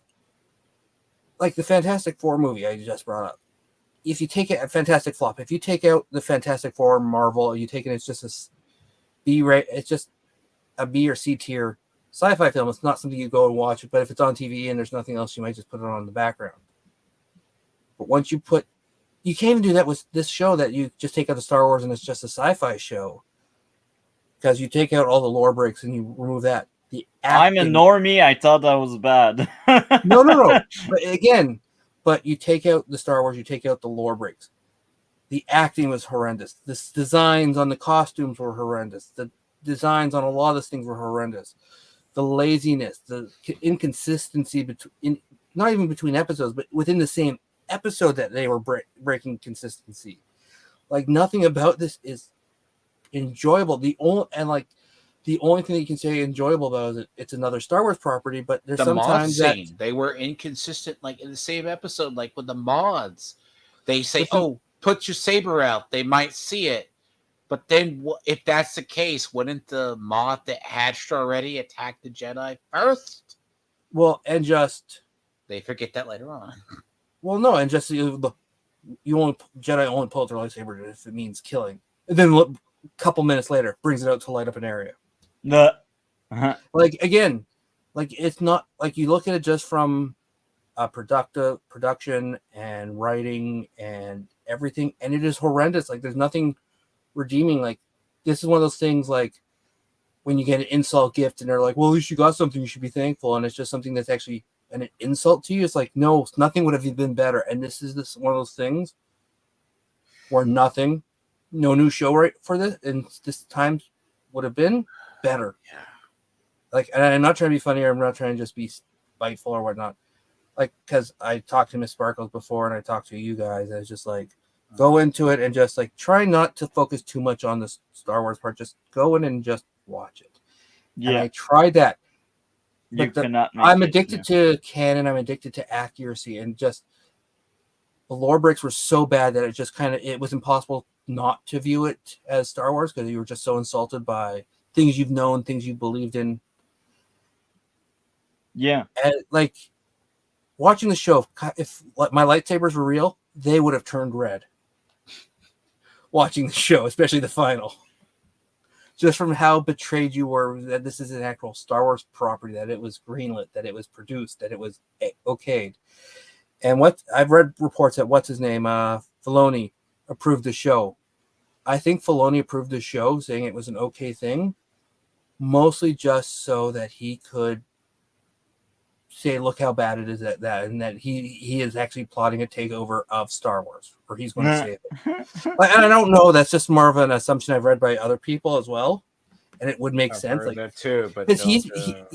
Like the Fantastic Four movie I just brought up. If you take it a Fantastic Flop, if you take out the Fantastic Four Marvel, you take it, it's just it's just a B or C tier sci-fi film. It's not something you go and watch, but if it's on TV and there's nothing else, you might just put it on in the background. But once you can't even do that with this show, that you just take out the Star Wars and it's just a sci-fi show. Because you take out all the lore breaks and you remove that. I'm a normie. I thought that was bad. No. But you take out the Star Wars, you take out the lore breaks. The acting was horrendous. The designs on the costumes were horrendous. The designs on a lot of these things were horrendous. The laziness, the inconsistency between, not even between episodes, but within the same episode that they were breaking consistency. Like nothing about this is enjoyable. The only thing that you can say enjoyable about is it's another Star Wars property, but there's the sometimes mod scene, they were inconsistent, like in the same episode, like with the mods. They say, "Oh, put your saber out." They might see it, but then if that's the case, wouldn't the mod that hatched already attack the Jedi first? Well, and just they forget that later on. Well, no, and just you only Jedi only pull out their lightsaber if it means killing, and then a couple minutes later brings it out to light up an area. Like again, like it's not like you look at it just from production and writing and everything, and it is horrendous. Like there's nothing redeeming. Like this is one of those things like when you get an insult gift and they're like, well, at least you got something, you should be thankful, and it's just something that's actually an insult to you. It's like, no, nothing would have been better. And this is one of those things where no new show right for this, and this time would have been better. Yeah. Like, and I'm not trying to be funny, or I'm not trying to just be spiteful or whatnot. Like, because I talked to Miss Sparkles before, and I talked to you guys, and it's just like, go into it and just like try not to focus too much on the Star Wars part. Just go in and just watch it. Yeah. And I tried that. I'm addicted to canon. I'm addicted to accuracy, and just the lore breaks were so bad that it was impossible not to view it as Star Wars because you were just so insulted by things you've known, things you believed in. Yeah. And like watching the show, if my lightsabers were real, they would have turned red. Watching the show, especially the final. Just from how betrayed you were that this is an actual Star Wars property, that it was greenlit, that it was produced, that it was okayed. And what I've read reports that Filoni approved the show. I think Filoni approved the show, saying it was an okay thing, mostly just so that he could say, look how bad it is at that, and that he is actually plotting a takeover of Star Wars, or he's going to say it. And I don't know. That's just more of an assumption I've read by other people as well, and it would make sense. Like that too, but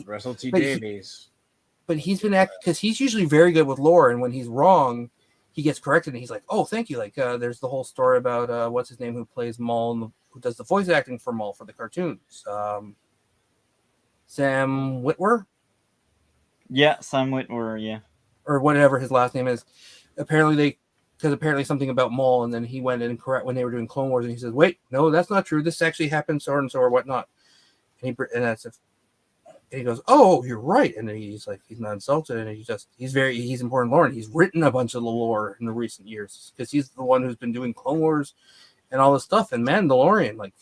Russell T Davies. But he's been because he's usually very good with lore, and when he's wrong, he gets corrected, and he's like, "Oh, thank you." Like, there's the whole story about what's his name who plays Maul, who does the voice acting for Maul for the cartoons, Sam Witwer. Yeah, Sam Witwer, yeah. Or whatever his last name is. Apparently something about Maul, and then he went and correct when they were doing Clone Wars, and he says, wait, no, that's not true. This actually happened, so and so, or whatnot. And he goes, oh, you're right. And then he's like, he's not insulted, and he's important lore, and he's written a bunch of the lore in the recent years, because he's the one who's been doing Clone Wars and all this stuff, and Mandalorian, like,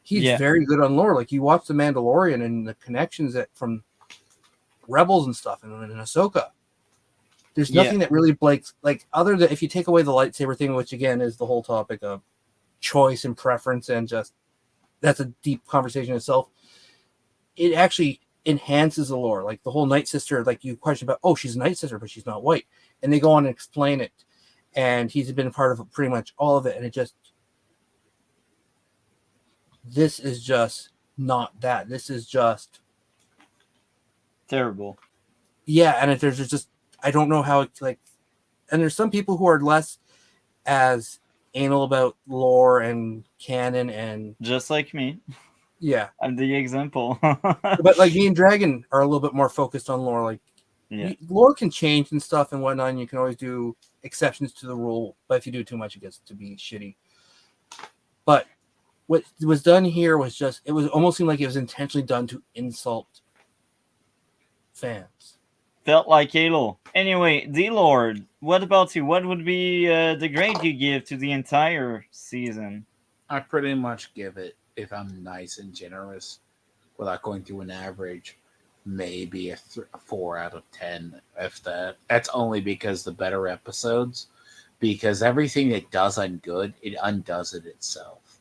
he's very good on lore. Like, you watch the Mandalorian and the connections from Rebels and stuff, and in Ahsoka. There's nothing that really breaks, like, other than if you take away the lightsaber thing, which again is the whole topic of choice and preference, and just that's a deep conversation itself. It actually enhances the lore, like the whole Night Sister. Like you question about, oh, she's a Night Sister, but she's not white, and they go on and explain it. And he's been a part of pretty much all of it, and this is just not that. This is just terrible. Yeah, and there's just I don't know how it's like, and there's some people who are less as anal about lore and canon, and just like me. Yeah, I'm the example. But like me and Dragon are a little bit more focused on lore. Like, lore can change and stuff and whatnot, and you can always do exceptions to the rule. But if you do too much, it gets to be shitty. But what was done here was it was almost seemed like it was intentionally done to insult fans. Felt like Halo. Anyway, Dlord, what about you? What would be the grade you give to the entire season? I pretty much give it, if I'm nice and generous, without going through an average, maybe a 4 out of 10. If that's only because the better episodes, because everything it does good, it undoes it itself.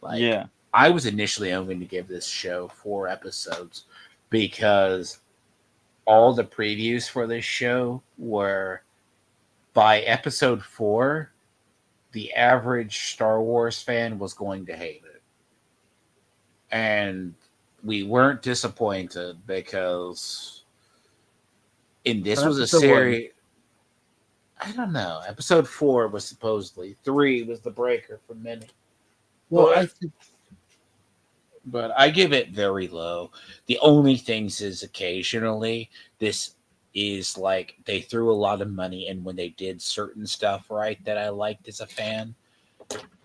Like, I was initially only going to give this show 4 episodes because all the previews for this show were by episode 4, the average Star Wars fan was going to hate it. And we weren't disappointed because this was a series. I don't know. Episode 4 was supposedly 3 was the breaker for many. Well, but I give it very low. The only things is occasionally this is like they threw a lot of money, and when they did certain stuff right that I liked as a fan,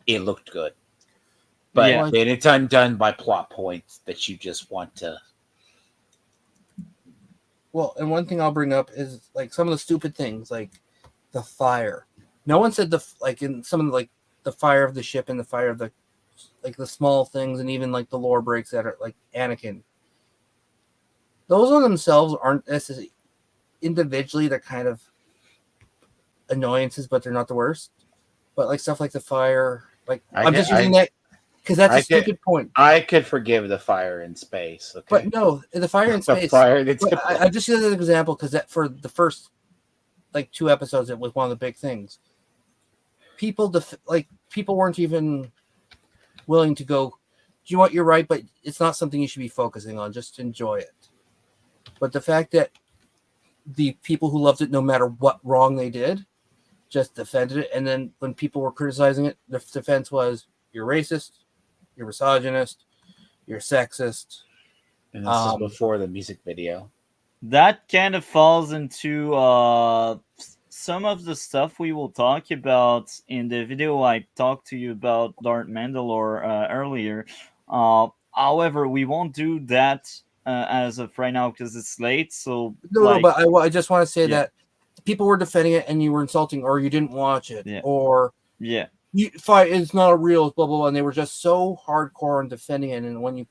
it looked good. But then it's undone by plot points that you just want to. Well, and one thing I'll bring up is like some of the stupid things, like the fire. No one said in some of the fire of the ship and the fire of the small things, and even like the lore breaks that are like Anakin. Those on themselves aren't necessarily individually, they're kind of annoyances, but they're not the worst. But like stuff like the fire, I'm just using that because that's a stupid point. I could forgive the fire in space, okay? But no, the fire in space. I just use it as an example because that for the first 2 episodes, it was one of the big things. People weren't even willing to go. Do you know what? You're right, but it's not something you should be focusing on. Just enjoy it. But the fact that the people who loved it, no matter what wrong they did, just defended it. And then when people were criticizing it, the defense was, you're racist, you're misogynist, you're sexist. And this is before the music video. That kind of falls into some of the stuff we will talk about in the video I talked to you about Darth Mandalore earlier. However, we won't do that as of right now because it's late. So but I just want to say that people were defending it and you were insulting, or you didn't watch it, or it's not a real blah blah blah, and they were just so hardcore on defending it. And when you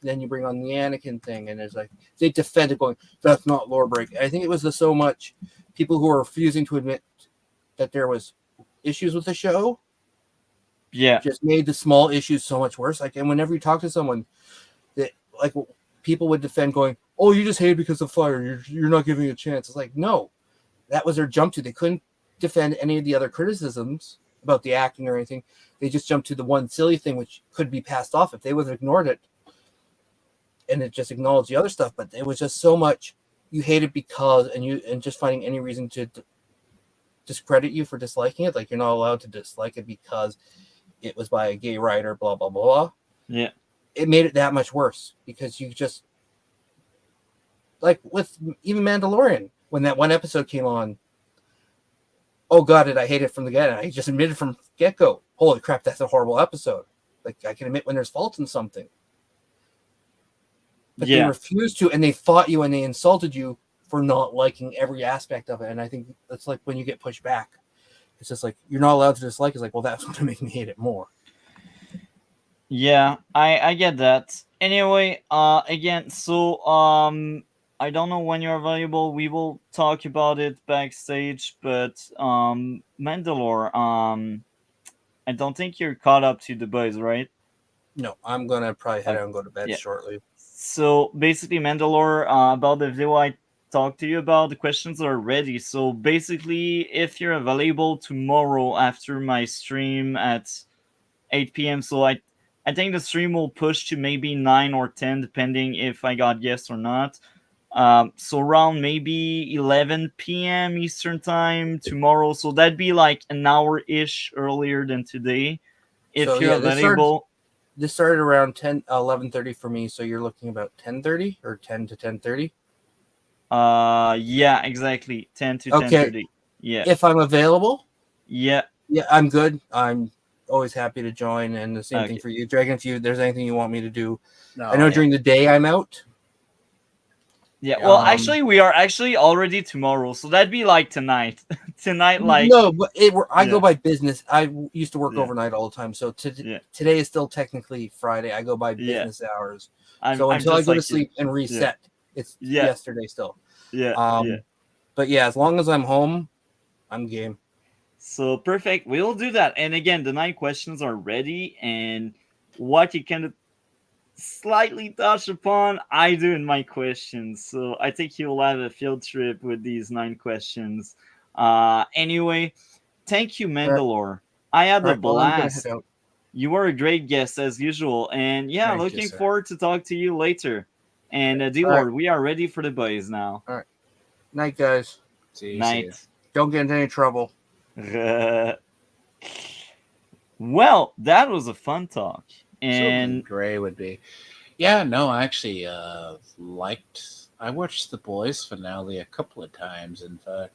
then you bring on the Anakin thing, and it's like they defend it, going, that's not lore break. I think it was so much people who are refusing to admit that there was issues with the show. Just made the small issues so much worse. And whenever you talk to someone that people would defend, going, oh, you just hate it because of fire, you're not giving it a chance. It's like, no, that was their jump to. They couldn't defend any of the other criticisms about the acting or anything. They just jumped to the one silly thing which could be passed off if they would have ignored it and it just acknowledged the other stuff. But it was just so much you hate it because, and just finding any reason to discredit you for disliking it. You're not allowed to dislike it because it was by a gay writer, blah blah blah. Yeah, it made it that much worse because you just with even Mandalorian, when that one episode came on, oh god, did I hate it from the get-go. I just admitted from get-go, holy crap, that's a horrible episode. I can admit when there's fault in something. But they refused to, and they fought you and they insulted you for not liking every aspect of it. And I think that's when you get pushed back. It's just you're not allowed to dislike. It's well, that's going to make me hate it more. Yeah, I get that. Anyway, again, so I don't know when you're available. We will talk about it backstage, but Mandalore, I don't think you're caught up to the boys, right? No, I'm gonna probably head out and go to bed shortly. So basically, Mandalore, about the video I talked to you about, the questions are ready. So basically, if you're available tomorrow after my stream at 8 p.m., so I think the stream will push to maybe 9 or 10, depending if I got guests or not. So around maybe 11 p.m. Eastern time tomorrow. So that'd be an hour-ish earlier than today. If you're available. This started around 11:30 for me, so you're looking about 10:30 or 10 to 10:30? Yeah, exactly. 10 to 10:30. Yeah. If I'm available? Yeah. Yeah, I'm good. I'm always happy to join, and the same thing for you. Dragon, if there's anything you want me to do. I know during the day I'm out. Yeah, well, actually, we are already tomorrow, so that'd be tonight. Tonight, no, but I go by business. I used to work overnight all the time, so today is still technically Friday. I go by business hours. So until I go to sleep and reset, it's yesterday still. But yeah, as long as I'm home, I'm game. So perfect. We'll do that. And again, the 9 questions are ready, and what you can slightly touch upon, I do in my questions. So I think you'll have a field trip with these 9 questions. Anyway, thank you, Mandalore. I had All a right, well, I'm gonna blast. head out. You were a great guest as usual, and yeah, Thank you, looking sir. forward to talk to you later. And Dlord, we are ready for the boys now. All right. Night, guys. See you. Night. Don't get into any trouble. Well, that was a fun talk. And Gray would be. Yeah, no, I actually liked. I watched the Boys finale a couple of times, in fact,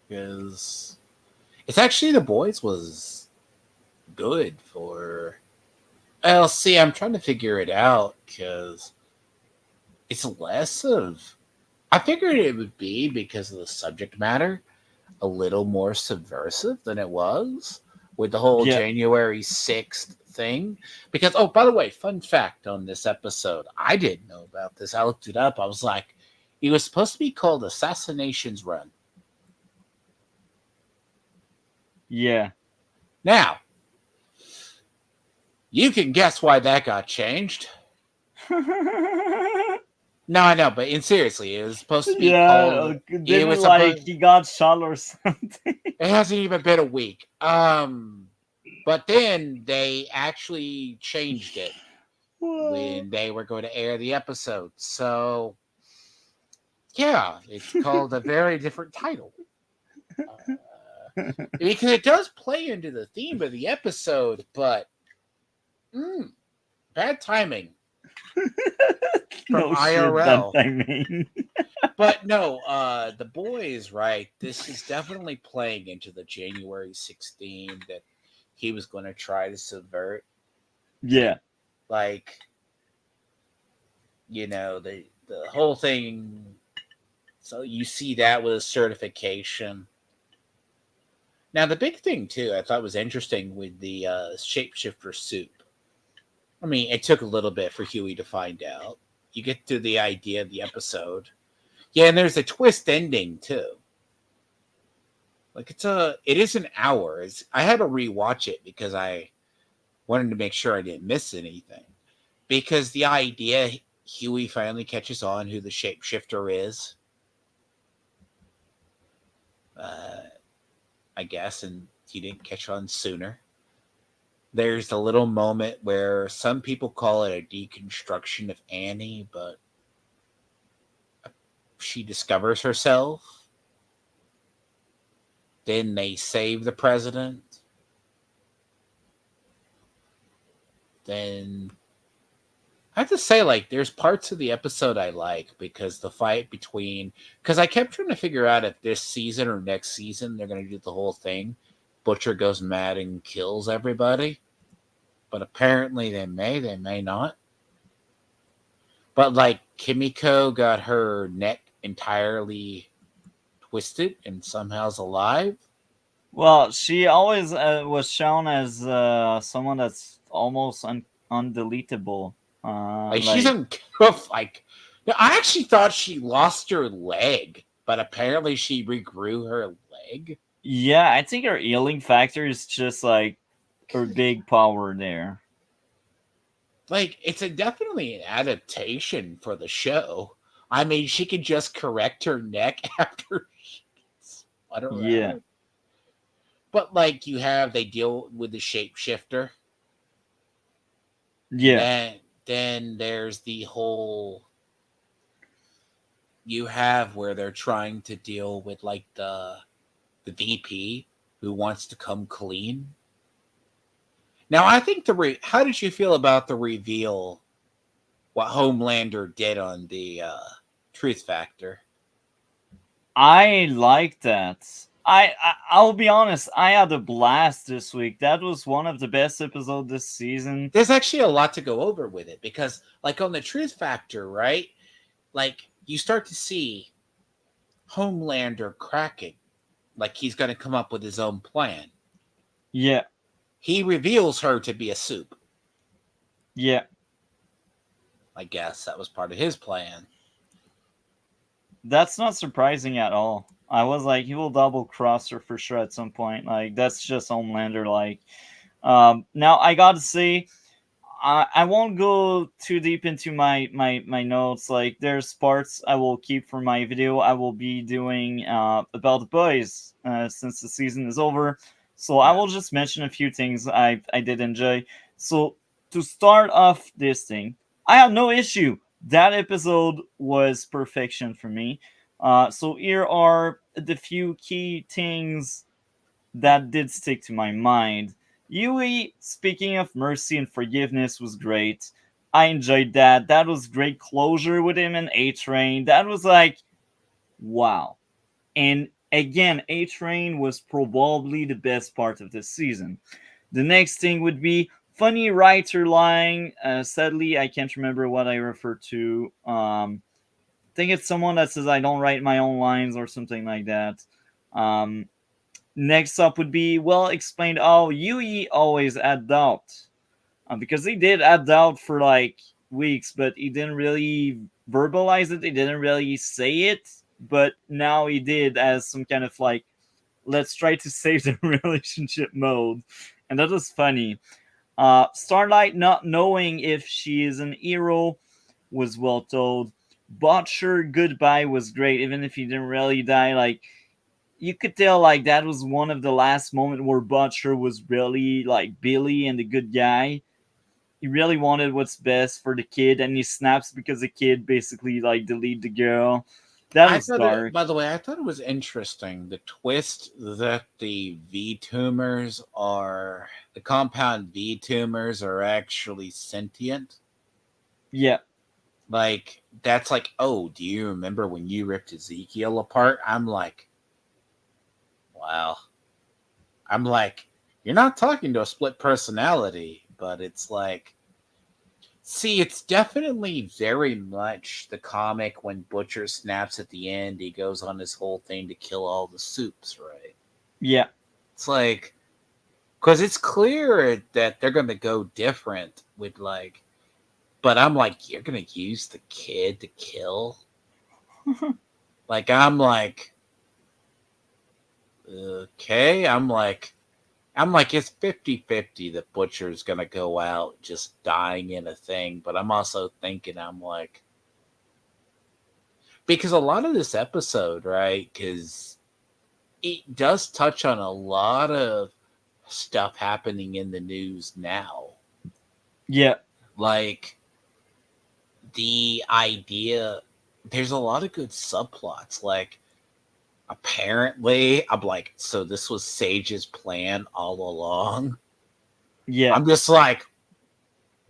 because it's actually the Boys was good for. Well, see, I'm trying to figure it out because it's less of. I figured it would be because of the subject matter a little more subversive than it was with the whole January 6th thing. Because, oh, by the way, fun fact on this episode, I didn't know about this. I looked it up. I was like, it was supposed to be called Assassinations Run. Yeah. Now, you can guess why that got changed. No, I know, but seriously, it was supposed to be called. It was like he got shot or something. It hasn't even been a week. But then they actually changed it when they were going to air the episode. So, yeah, it's called a very different title. Because it does play into the theme of the episode, but bad timing. From IRL. Shit, I mean. But no, the Boys, right? This is definitely playing into the January 16 that he was going to try to subvert. Yeah. Like, you know, the whole thing. So you see that with a certification. Now, the big thing, too, I thought was interesting with the shapeshifter soup. I mean, it took a little bit for Huey to find out. You get to the idea of the episode. Yeah, and there's a twist ending, too. Like, it is an hour. I had to rewatch it because I wanted to make sure I didn't miss anything. Because the idea, Huey finally catches on who the shapeshifter is. I guess, and he didn't catch on sooner. There's a little moment where some people call it a deconstruction of Annie, but she discovers herself. Then they save the president. Then I have to say, like, there's parts of the episode I like because the fight between... Because I kept trying to figure out if this season or next season they're going to do the whole thing. Butcher goes mad and kills everybody. But apparently they may not. But, like, Kimiko got her neck entirely twisted and somehow is alive. Well, she always was shown as someone that's almost undeletable. She's like, I actually thought she lost her leg, but apparently she regrew her leg. Yeah, I think her healing factor is just like her big power there. Like, it's definitely an adaptation for the show. I mean, she can just correct her neck after she's spun around. Yeah. But, like, they deal with the shapeshifter. Yeah. Then there's the whole... You have where they're trying to deal with, like, the VP who wants to come clean. Now, I think how did you feel about the reveal, what Homelander did on the Truth Factor? I like that. I'll be honest, I had a blast this week. That was one of the best episodes this season. There's actually a lot to go over with it because, like, on the Truth Factor, right? Like, you start to see Homelander cracking. Like, he's going to come up with his own plan. Yeah. He reveals her to be a soup. Yeah. I guess that was part of his plan. That's not surprising at all. I was like, he will double cross her for sure at some point. Like, that's just Homelander. Like, now I gotta say, I won't go too deep into my notes. Like, there's parts I will keep for my video. I will be doing about the boys since the season is over. So I will just mention a few things I did enjoy. So to start off this thing, I have no issue. That episode was perfection for me. So here are the few key things that did stick to my mind. Yui, speaking of mercy and forgiveness, was great. I enjoyed that. That was great closure with him and A Train. That was like, wow. And again, A Train was probably the best part of this season. The next thing would be funny writer line. Sadly, I can't remember what I refer to. I think it's someone that says I don't write my own lines or something like that. Um, Next up would be well explained. Oh, Yui always had doubt because he did have doubt for like weeks, but he didn't really verbalize it. He didn't really say it, but now he did as some kind of like let's try to save the relationship mode, and that was funny. Starlight not knowing if she is an hero was well told. Butcher goodbye was great, even if he didn't really die. Like you could tell, like that was one of the last moment where Butcher was really like Billy and the good guy. He really wanted what's best for the kid, and he snaps because the kid basically like deleted the girl. That I was thought it, dark. by the way, I thought it was interesting the twist that the V tumors are the compound V tumors are actually sentient. Yeah. Like that's like, oh, do you remember when you ripped Ezekiel apart? I'm like, wow. I'm like, you're not talking to a split personality, but it's like, see, it's definitely very much the comic when Butcher snaps at the end. He goes on this whole thing to kill all the soups, right? Yeah. It's like, because it's clear that they're going to go different with like, but I'm like, you're going to use the kid to kill? Like, I'm like, okay. I'm like, it's 50-50 that Butcher's going to go out just dying in a thing. But I'm also thinking, I'm like, because a lot of this episode, right? Because it does touch on a lot of stuff happening in the news now. Yeah. Like, the idea, there's a lot of good subplots. Like, apparently, I'm like, so this was Sage's plan all along? Yeah. I'm just like,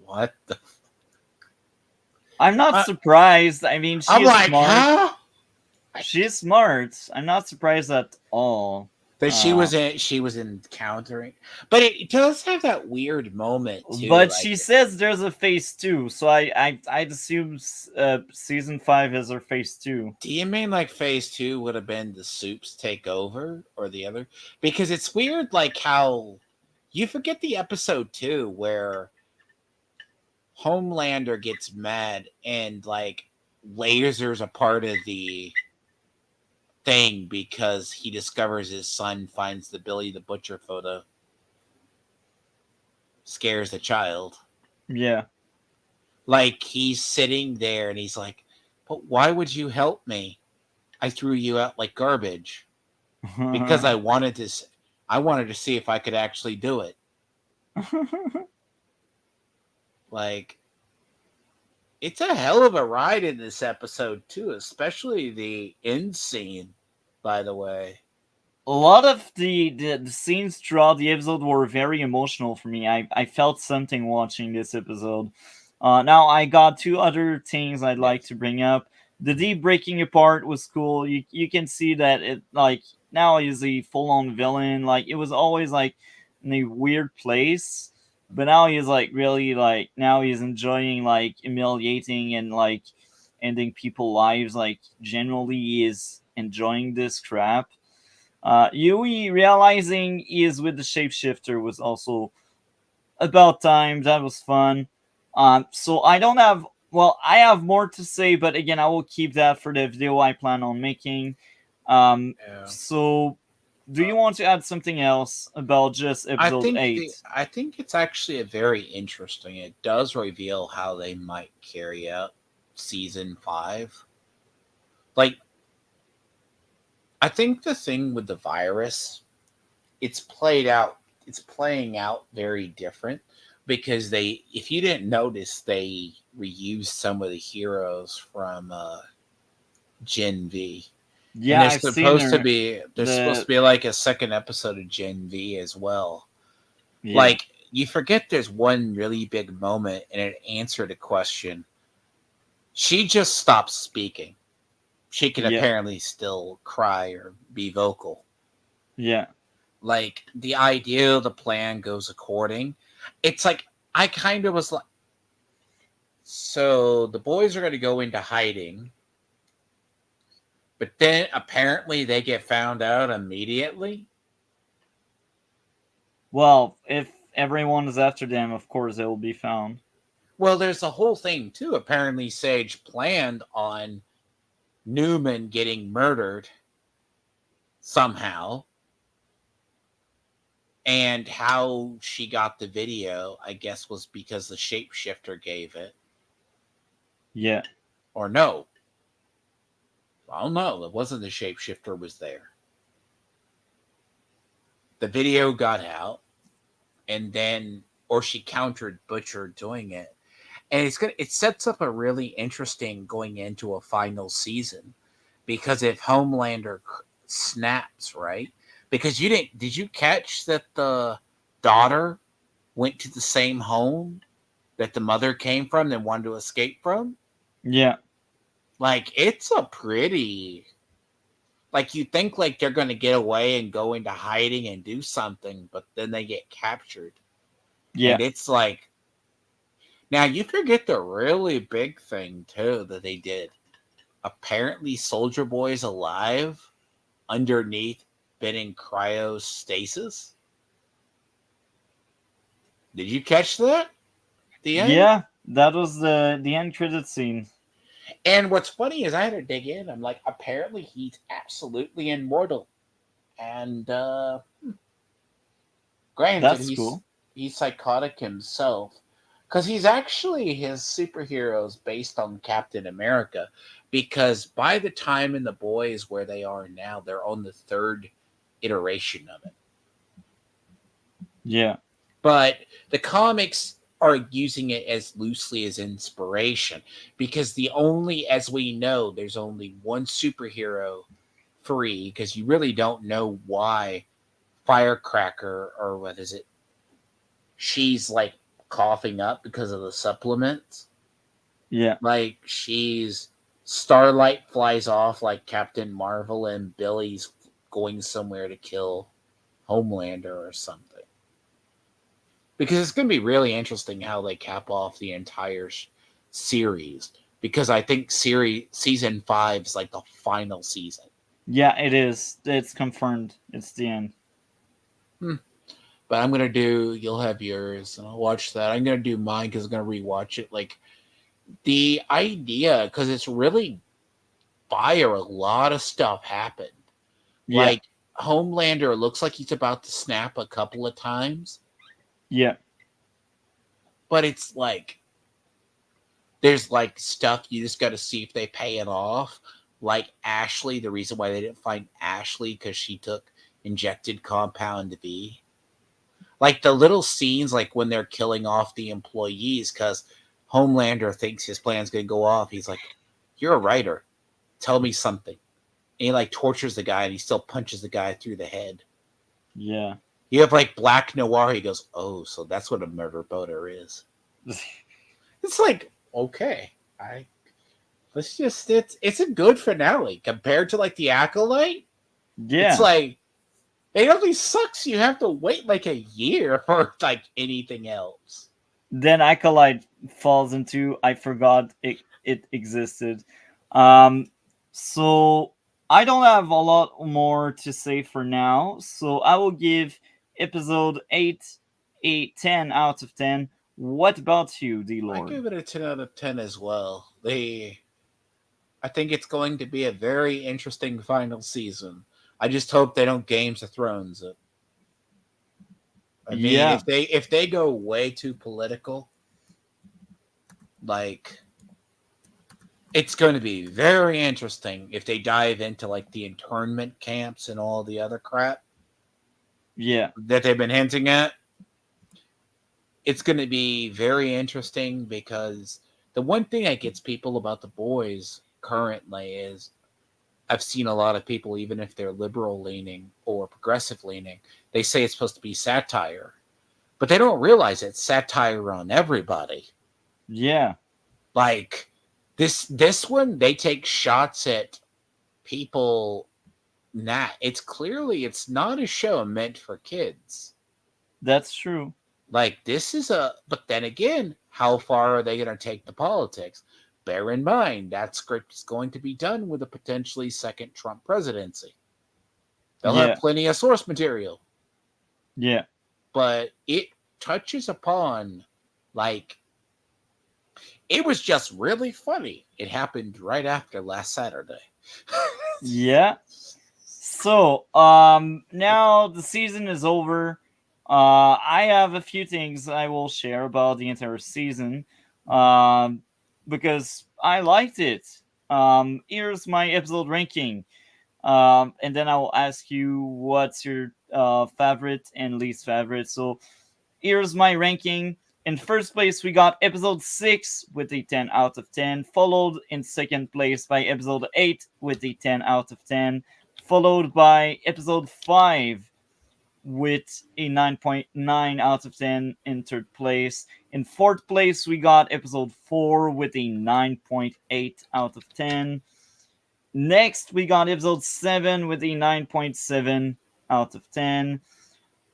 what the I'm not surprised. I mean, she I'm is like, smart. huh? She's smart. I'm not surprised at all. That she was encountering, but it does have that weird moment too. But Like, she says there's a phase two, so I'd assume season 5 is her phase 2. do you mean like phase 2 would have been the soups take over or the other? Because it's weird, like how you forget the episode 2 where Homelander gets mad and like lasers a part of the thing because he discovers his son finds the Billy the Butcher photo. Scares the child. Yeah. Like he's sitting there and he's like, but why would you help me? I threw you out like garbage because I wanted to see if I could actually do it. Like, it's a hell of a ride in this episode too, especially the end scene, by the way. A lot of the scenes throughout the episode were very emotional for me. I felt something watching this episode. Now I got two other things I'd like to bring up. The deep breaking apart was cool. You can see that it like now he's a full on villain. Like it was always like in a weird place, but now he's like really like now he's enjoying like humiliating and like ending people lives. Like generally he is enjoying this crap. Yui realizing he is with the shapeshifter was also about time. That was fun. So I don't have. Well, I have more to say, but again, I will keep that for the video I plan on making. Yeah. So, do you want to add something else about just episode 8? I think it's actually a very interesting. It does reveal how they might carry out season 5. Like, I think the thing with the virus it's played out. It's playing out very different because if you didn't notice, they reused some of the heroes from Gen V. Yeah, And I've seen there's supposed to be like a second episode of Gen V as well. Yeah. Like, you forget there's one really big moment and it answered a question. She just stopped speaking. She can apparently still cry or be vocal. Yeah. Like, the idea of the plan goes according. It's like, I kind of was like, so the boys are going to go into hiding, but then apparently they get found out immediately. Well, if everyone is after them, of course they will be found. Well, there's the whole thing too. Apparently Sage planned on Newman getting murdered somehow. And how she got the video, I guess, was because the shapeshifter gave it. Yeah. Or no. I don't know. It wasn't the shapeshifter was there. The video got out, and then, or she countered Butcher doing it. And it sets up a really interesting going into a final season, because if Homelander snaps, right? Because did you catch that the daughter went to the same home that the mother came from and wanted to escape from? Yeah. Like, it's a pretty, like, you think like they're going to get away and go into hiding and do something, but then they get captured. Yeah. And it's like, now you forget the really big thing too that they did. Apparently Soldier Boy's alive underneath, been in cryostasis. Did you catch that? The end? Yeah, that was the end credit scene. And what's funny is I had to dig in. I'm like, apparently he's absolutely immortal. And granted, That's cool. He's psychotic himself. Because he's actually, his superheroes based on Captain America. Because by the time in the boys where they are now, they're on the third iteration of it. Yeah. But the comics are using it as loosely as inspiration. Because as we know, there's only one superhero free. Because you really don't know why Firecracker, or what is it? She's like coughing up because of the supplements. Yeah. Like, Starlight flies off like Captain Marvel, and Billy's going somewhere to kill Homelander or something. Because it's going to be really interesting how they cap off the entire series. Because I think season 5 is like the final season. Yeah, it is. It's confirmed. It's the end. But I'm going to you'll have yours, and I'll watch that. I'm going to do mine because I'm going to rewatch it. Like, the idea, because it's really fire, a lot of stuff happened. Yeah. Like, Homelander looks like he's about to snap a couple of times. Yeah. But it's like, there's like stuff you just got to see if they pay it off. Like Ashley, the reason why they didn't find Ashley, because she took injected compound V. Like the little scenes, like when they're killing off the employees, because Homelander thinks his plan's going to go off. He's like, you're a writer. Tell me something. And he like tortures the guy, and he still punches the guy through the head. Yeah. You have like Black Noir. He goes, oh, so that's what a murder boater is. It's like, okay. It's a good finale compared to like the Acolyte. Yeah. It's like, it only sucks you have to wait like a year for like anything else. Then Acolyte falls into, I forgot it existed. So I don't have a lot more to say for now. So I will give episode 8 a 10 out of 10. What about you, Dlord? I give it a 10 out of 10 as well. I think it's going to be a very interesting final season. I just hope they don't Games of Thrones it. I mean, if they go way too political, like, it's going to be very interesting if they dive into like the internment camps and all the other crap. Yeah. that they've been hinting at. It's going to be very interesting because the one thing that gets people about the boys currently is I've seen a lot of people, even if they're liberal leaning or progressive leaning, they say it's supposed to be satire, but they don't realize it's satire on everybody. Yeah. Like this one, they take shots at people. It's not a show meant for kids. That's true. Like but then again, how far are they going to take the politics? Bear in mind that script is going to be done with a potentially second Trump presidency. They'll have Yeah. plenty of source material, Yeah. but it touches upon, like, it was just really funny. It happened right after last Saturday. Yeah. So, now the season is over. I have a few things I will share about the entire season, because I liked it. Here's my episode ranking. And then I will ask you what's your favorite and least favorite. So, here's my ranking. In first place, we got episode 6 with a 10 out of 10, followed in second place by episode 8 with a 10 out of 10, followed by episode 5 with a 9.9 out of 10 in third place. In fourth place, we got episode 4 with a 9.8 out of 10. Next, we got episode 7 with a 9.7 out of 10.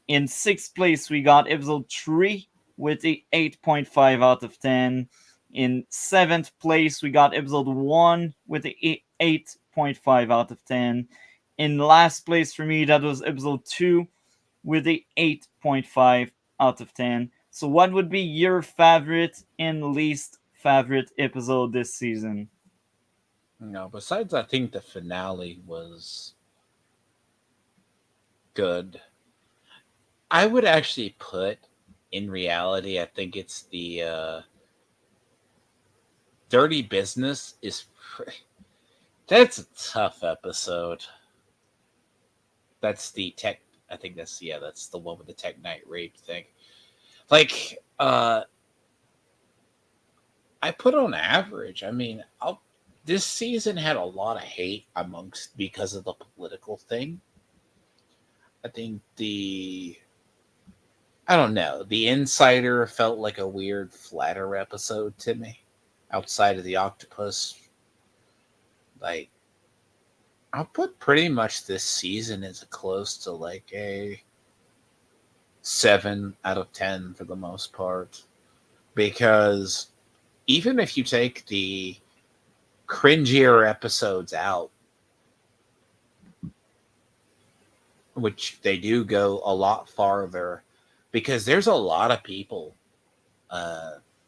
In sixth place, we got episode 3 with a 8.5 out of 10. In seventh place, we got episode 1 with a 8.5 out of 10. In last place for me, that was episode 2 with a 8.5 out of 10. So, what would be your favorite and least favorite episode this season? No, besides, I think the finale was good. I would actually put, in reality, I think it's the Dirty Business that's a tough episode. That's the tech. I think that's the one with the Tech Knight rape thing. Like, I put on average. I mean, this season had a lot of hate amongst because of the political thing. I think I don't know. The Insider felt like a weird flatter episode to me, outside of the octopus. Like, I'll put pretty much this season as close to like a 7 out of 10 for the most part. Because even if you take the cringier episodes out, which they do go a lot farther, because there's a lot of people.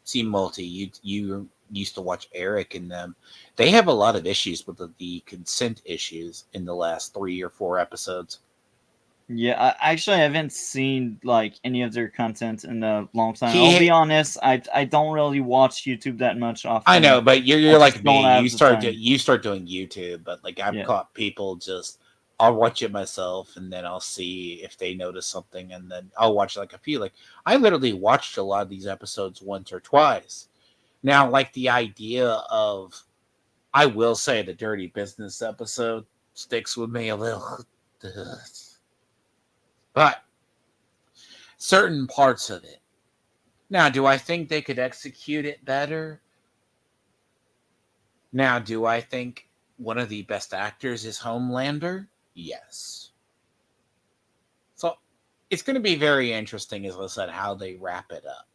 See, Multi, you used to watch Eric and them. They have a lot of issues with the consent issues in the last 3 or 4 episodes. Yeah, I actually haven't seen like any of their content in a long time. I'll be honest, I don't really watch YouTube that much often. I know, but you're like me. You start doing YouTube, but like I've caught people just. I'll watch it myself, and then I'll see if they notice something, and then I'll watch like a few. Like, I literally watched a lot of these episodes once or twice. Now, like, the idea of, I will say, the Dirty Business episode sticks with me a little. But certain parts of it. Now, do I think they could execute it better? Now, do I think one of the best actors is Homelander? Yes. So it's going to be very interesting, as I said, how they wrap it up.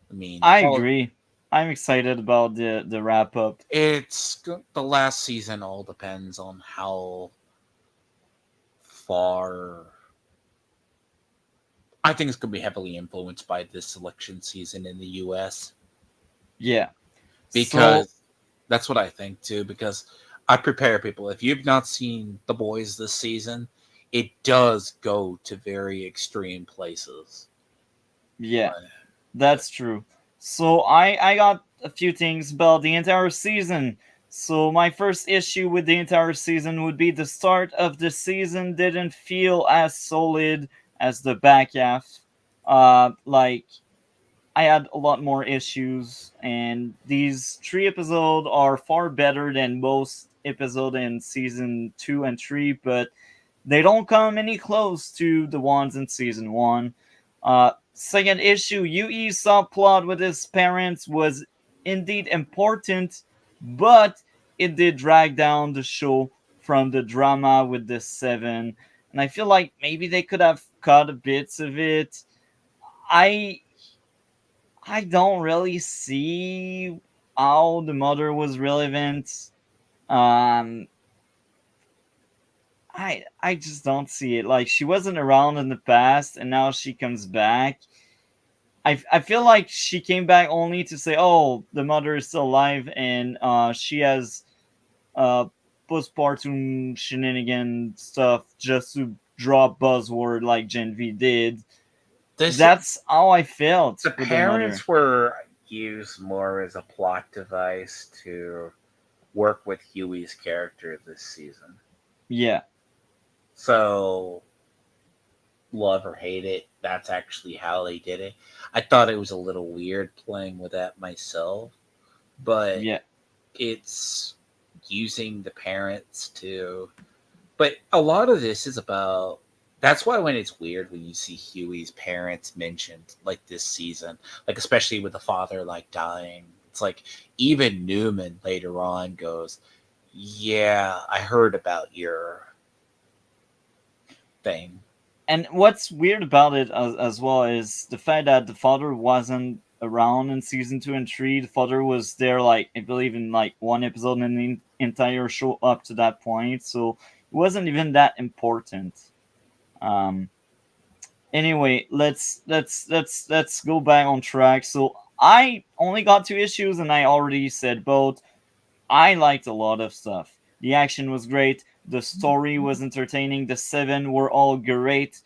I mean, I agree. I'm excited about the wrap up. It's the last season. All depends on how far. I think it's going to be heavily influenced by this election season in the U.S. Yeah, because that's what I think too. Because I prepare people. If you've not seen The Boys this season, it does go to very extreme places. Yeah, that's true. So I got a few things about the entire season. So my first issue with the entire season would be the start of the season didn't feel as solid as the back half. Like I had a lot more issues, and these 3 episodes are far better than most episodes in season 2 and 3, but they don't come any close to the ones in season 1. Second issue, Yui's subplot with his parents was indeed important, but it did drag down the show from the drama with the 7. And I feel like maybe they could have cut bits of it. I I don't really see how the mother was relevant. Um, I just don't see it. Like she wasn't around in the past, and now she comes back. I feel like she came back only to say, "Oh, the mother is still alive, and she has uh postpartum shenanigan stuff just to drop buzzword like Gen V did." This That's how I felt the with the mother. parents were used more as a plot device to work with Huey's character this season. Yeah. So, love or hate it, that's actually how they did it. I thought it was a little weird playing with that myself, but Yeah. it's using the parents to. But a lot of this is about. That's why when it's weird when you see Huey's parents mentioned like this season, like especially with the father like dying, it's like even Newman later on goes, "Yeah, I heard about your thing." And what's weird about it as well is the fact that the father wasn't around in season 2 and 3. The father was there, like I believe, in like 1 episode in the entire show up to that point, so it wasn't even that important. Um. Anyway, let's go back on track. So I only got 2 issues, and I already said both. I liked a lot of stuff. The action was great. The story was entertaining. The 7 were all great.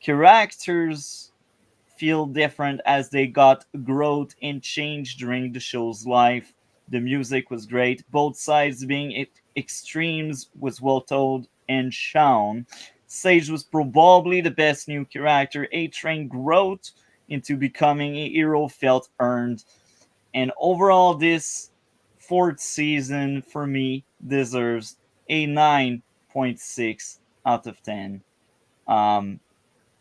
Characters feel different as they got growth and change during the show's life. The music was great. Both sides being extremes was well told and shown. Sage was probably the best new character. A-Train growth into becoming a hero felt earned. And overall, this fourth season for me deserves a 9.6 out of 10. Um,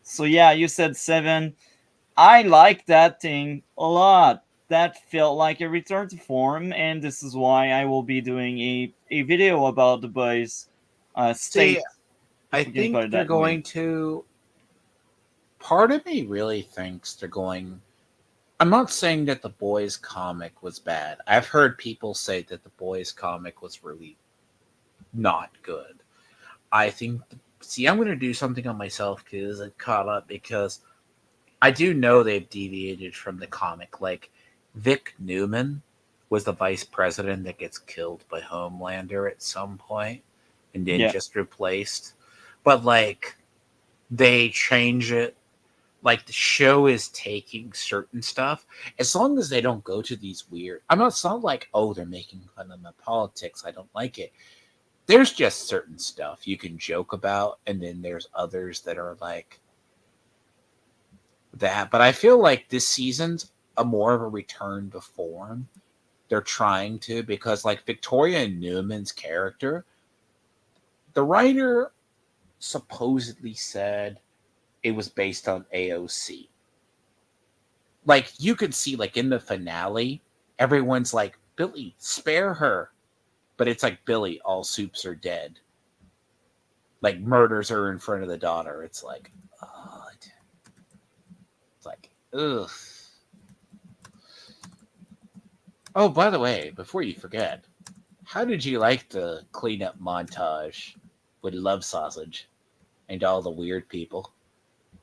so yeah, you said 7. I like that thing a lot. That felt like a return to form, and this is why I will be doing a video about the boys' See, state, I if we can put think it they're that way. going to. Part of me really thinks they're going. I'm not saying that the boys comic was bad. I've heard people say that the boys comic was really not good. I think. See, I'm going to do something on myself because it caught up because I do know they've deviated from the comic. Like Vic Newman was the vice president that gets killed by Homelander at some point and then Yeah, just replaced. But like they change it. Like the show is taking certain stuff as long as they don't go to these weird. I'm not. It's not like oh they're making fun of my politics. I don't like it. There's just certain stuff you can joke about, and then there's others that are like that. But I feel like this season's a more of a return to form. They're trying to because like Victoria Newman's character, the writer supposedly said it was based on AOC. Like you could see like in the finale, everyone's like, Billy, spare her. But it's like Billy, all soups are dead. Like murders her in front of the daughter. It's like, oh, it's like, ugh. Oh, by the way, before you forget, how did you like the cleanup montage with Love Sausage and all the weird people?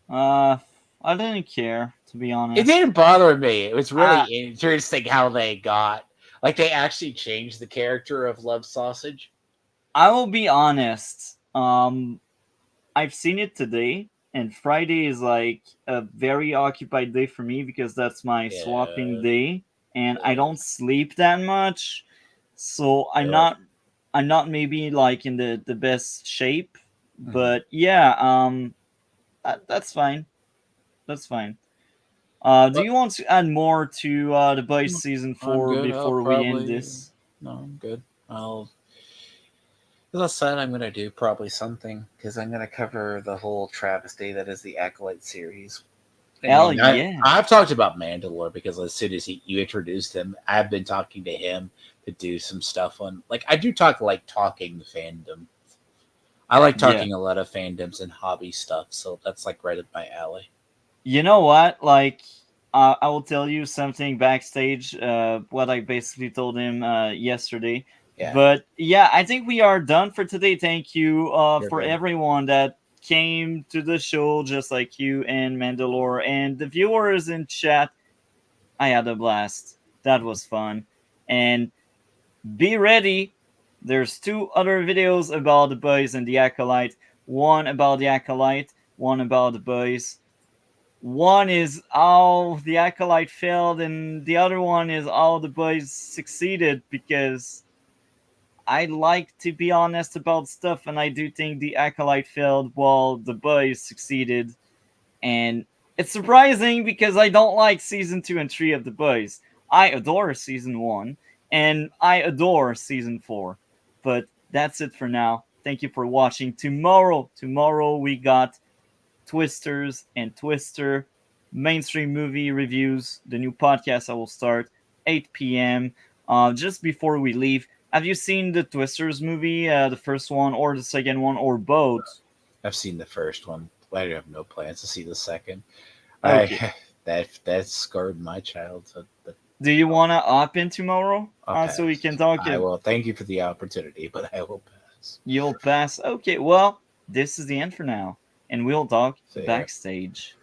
uh, I didn't care, to be It honest. didn't bother me. It was really Uh, interesting how they got like they actually changed the character of Love Sausage. I will be honest. I've seen it today, and Friday is like a very occupied day for me because that's my swapping Yeah. day, and I don't sleep that much. so I'm not maybe like in the best shape, Mhm. but yeah, that's fine. That's fine. Do you want to add more to the Boys season I'm 4 good. I'll before we end probably this? no, I'm good. As I said, I'm gonna do probably something because I'm gonna cover the whole travesty that is the Acolyte series. Hell And yeah. I've talked about Mandalore because as soon as you introduced him, I've been talking to him to do some stuff on. Like I do talk like talking the fandom. I like Yeah. talking a lot of fandoms and hobby stuff, so that's like right up my alley. You know what? Like, I will tell you something backstage. What I basically told him yesterday. Yeah, But yeah, I think we are done for today. Thank you you're for good. everyone that came to the show, just like you and Mandalore, and the viewers in chat. I had a blast. That was fun. And be ready. There's two other videos about the boys and the Acolyte. One about the Acolyte, one about the boys. One is how the Acolyte failed, and the other one is how the boys succeeded, because I like to be honest about stuff, and I do think the Acolyte failed while the boys succeeded. And it's surprising because I don't like season 2 and 3 of The Boys. I adore season 1 and I adore season 4. But that's it for now. Thank you for watching. Tomorrow we got Twisters and Twister mainstream movie reviews, the new podcast I will start 8 p.m. Just before we leave, have you seen the Twisters movie, the first one or the second one or both? I've seen the first one. I have no plans to see the second. Okay. I that scarred my childhood. But Do you want to opt in tomorrow I'll so we pass. can talk? I will. Thank you for the opportunity, but I will pass. You'll pass. Okay, well, this is the end for now, and we'll talk See ya. backstage.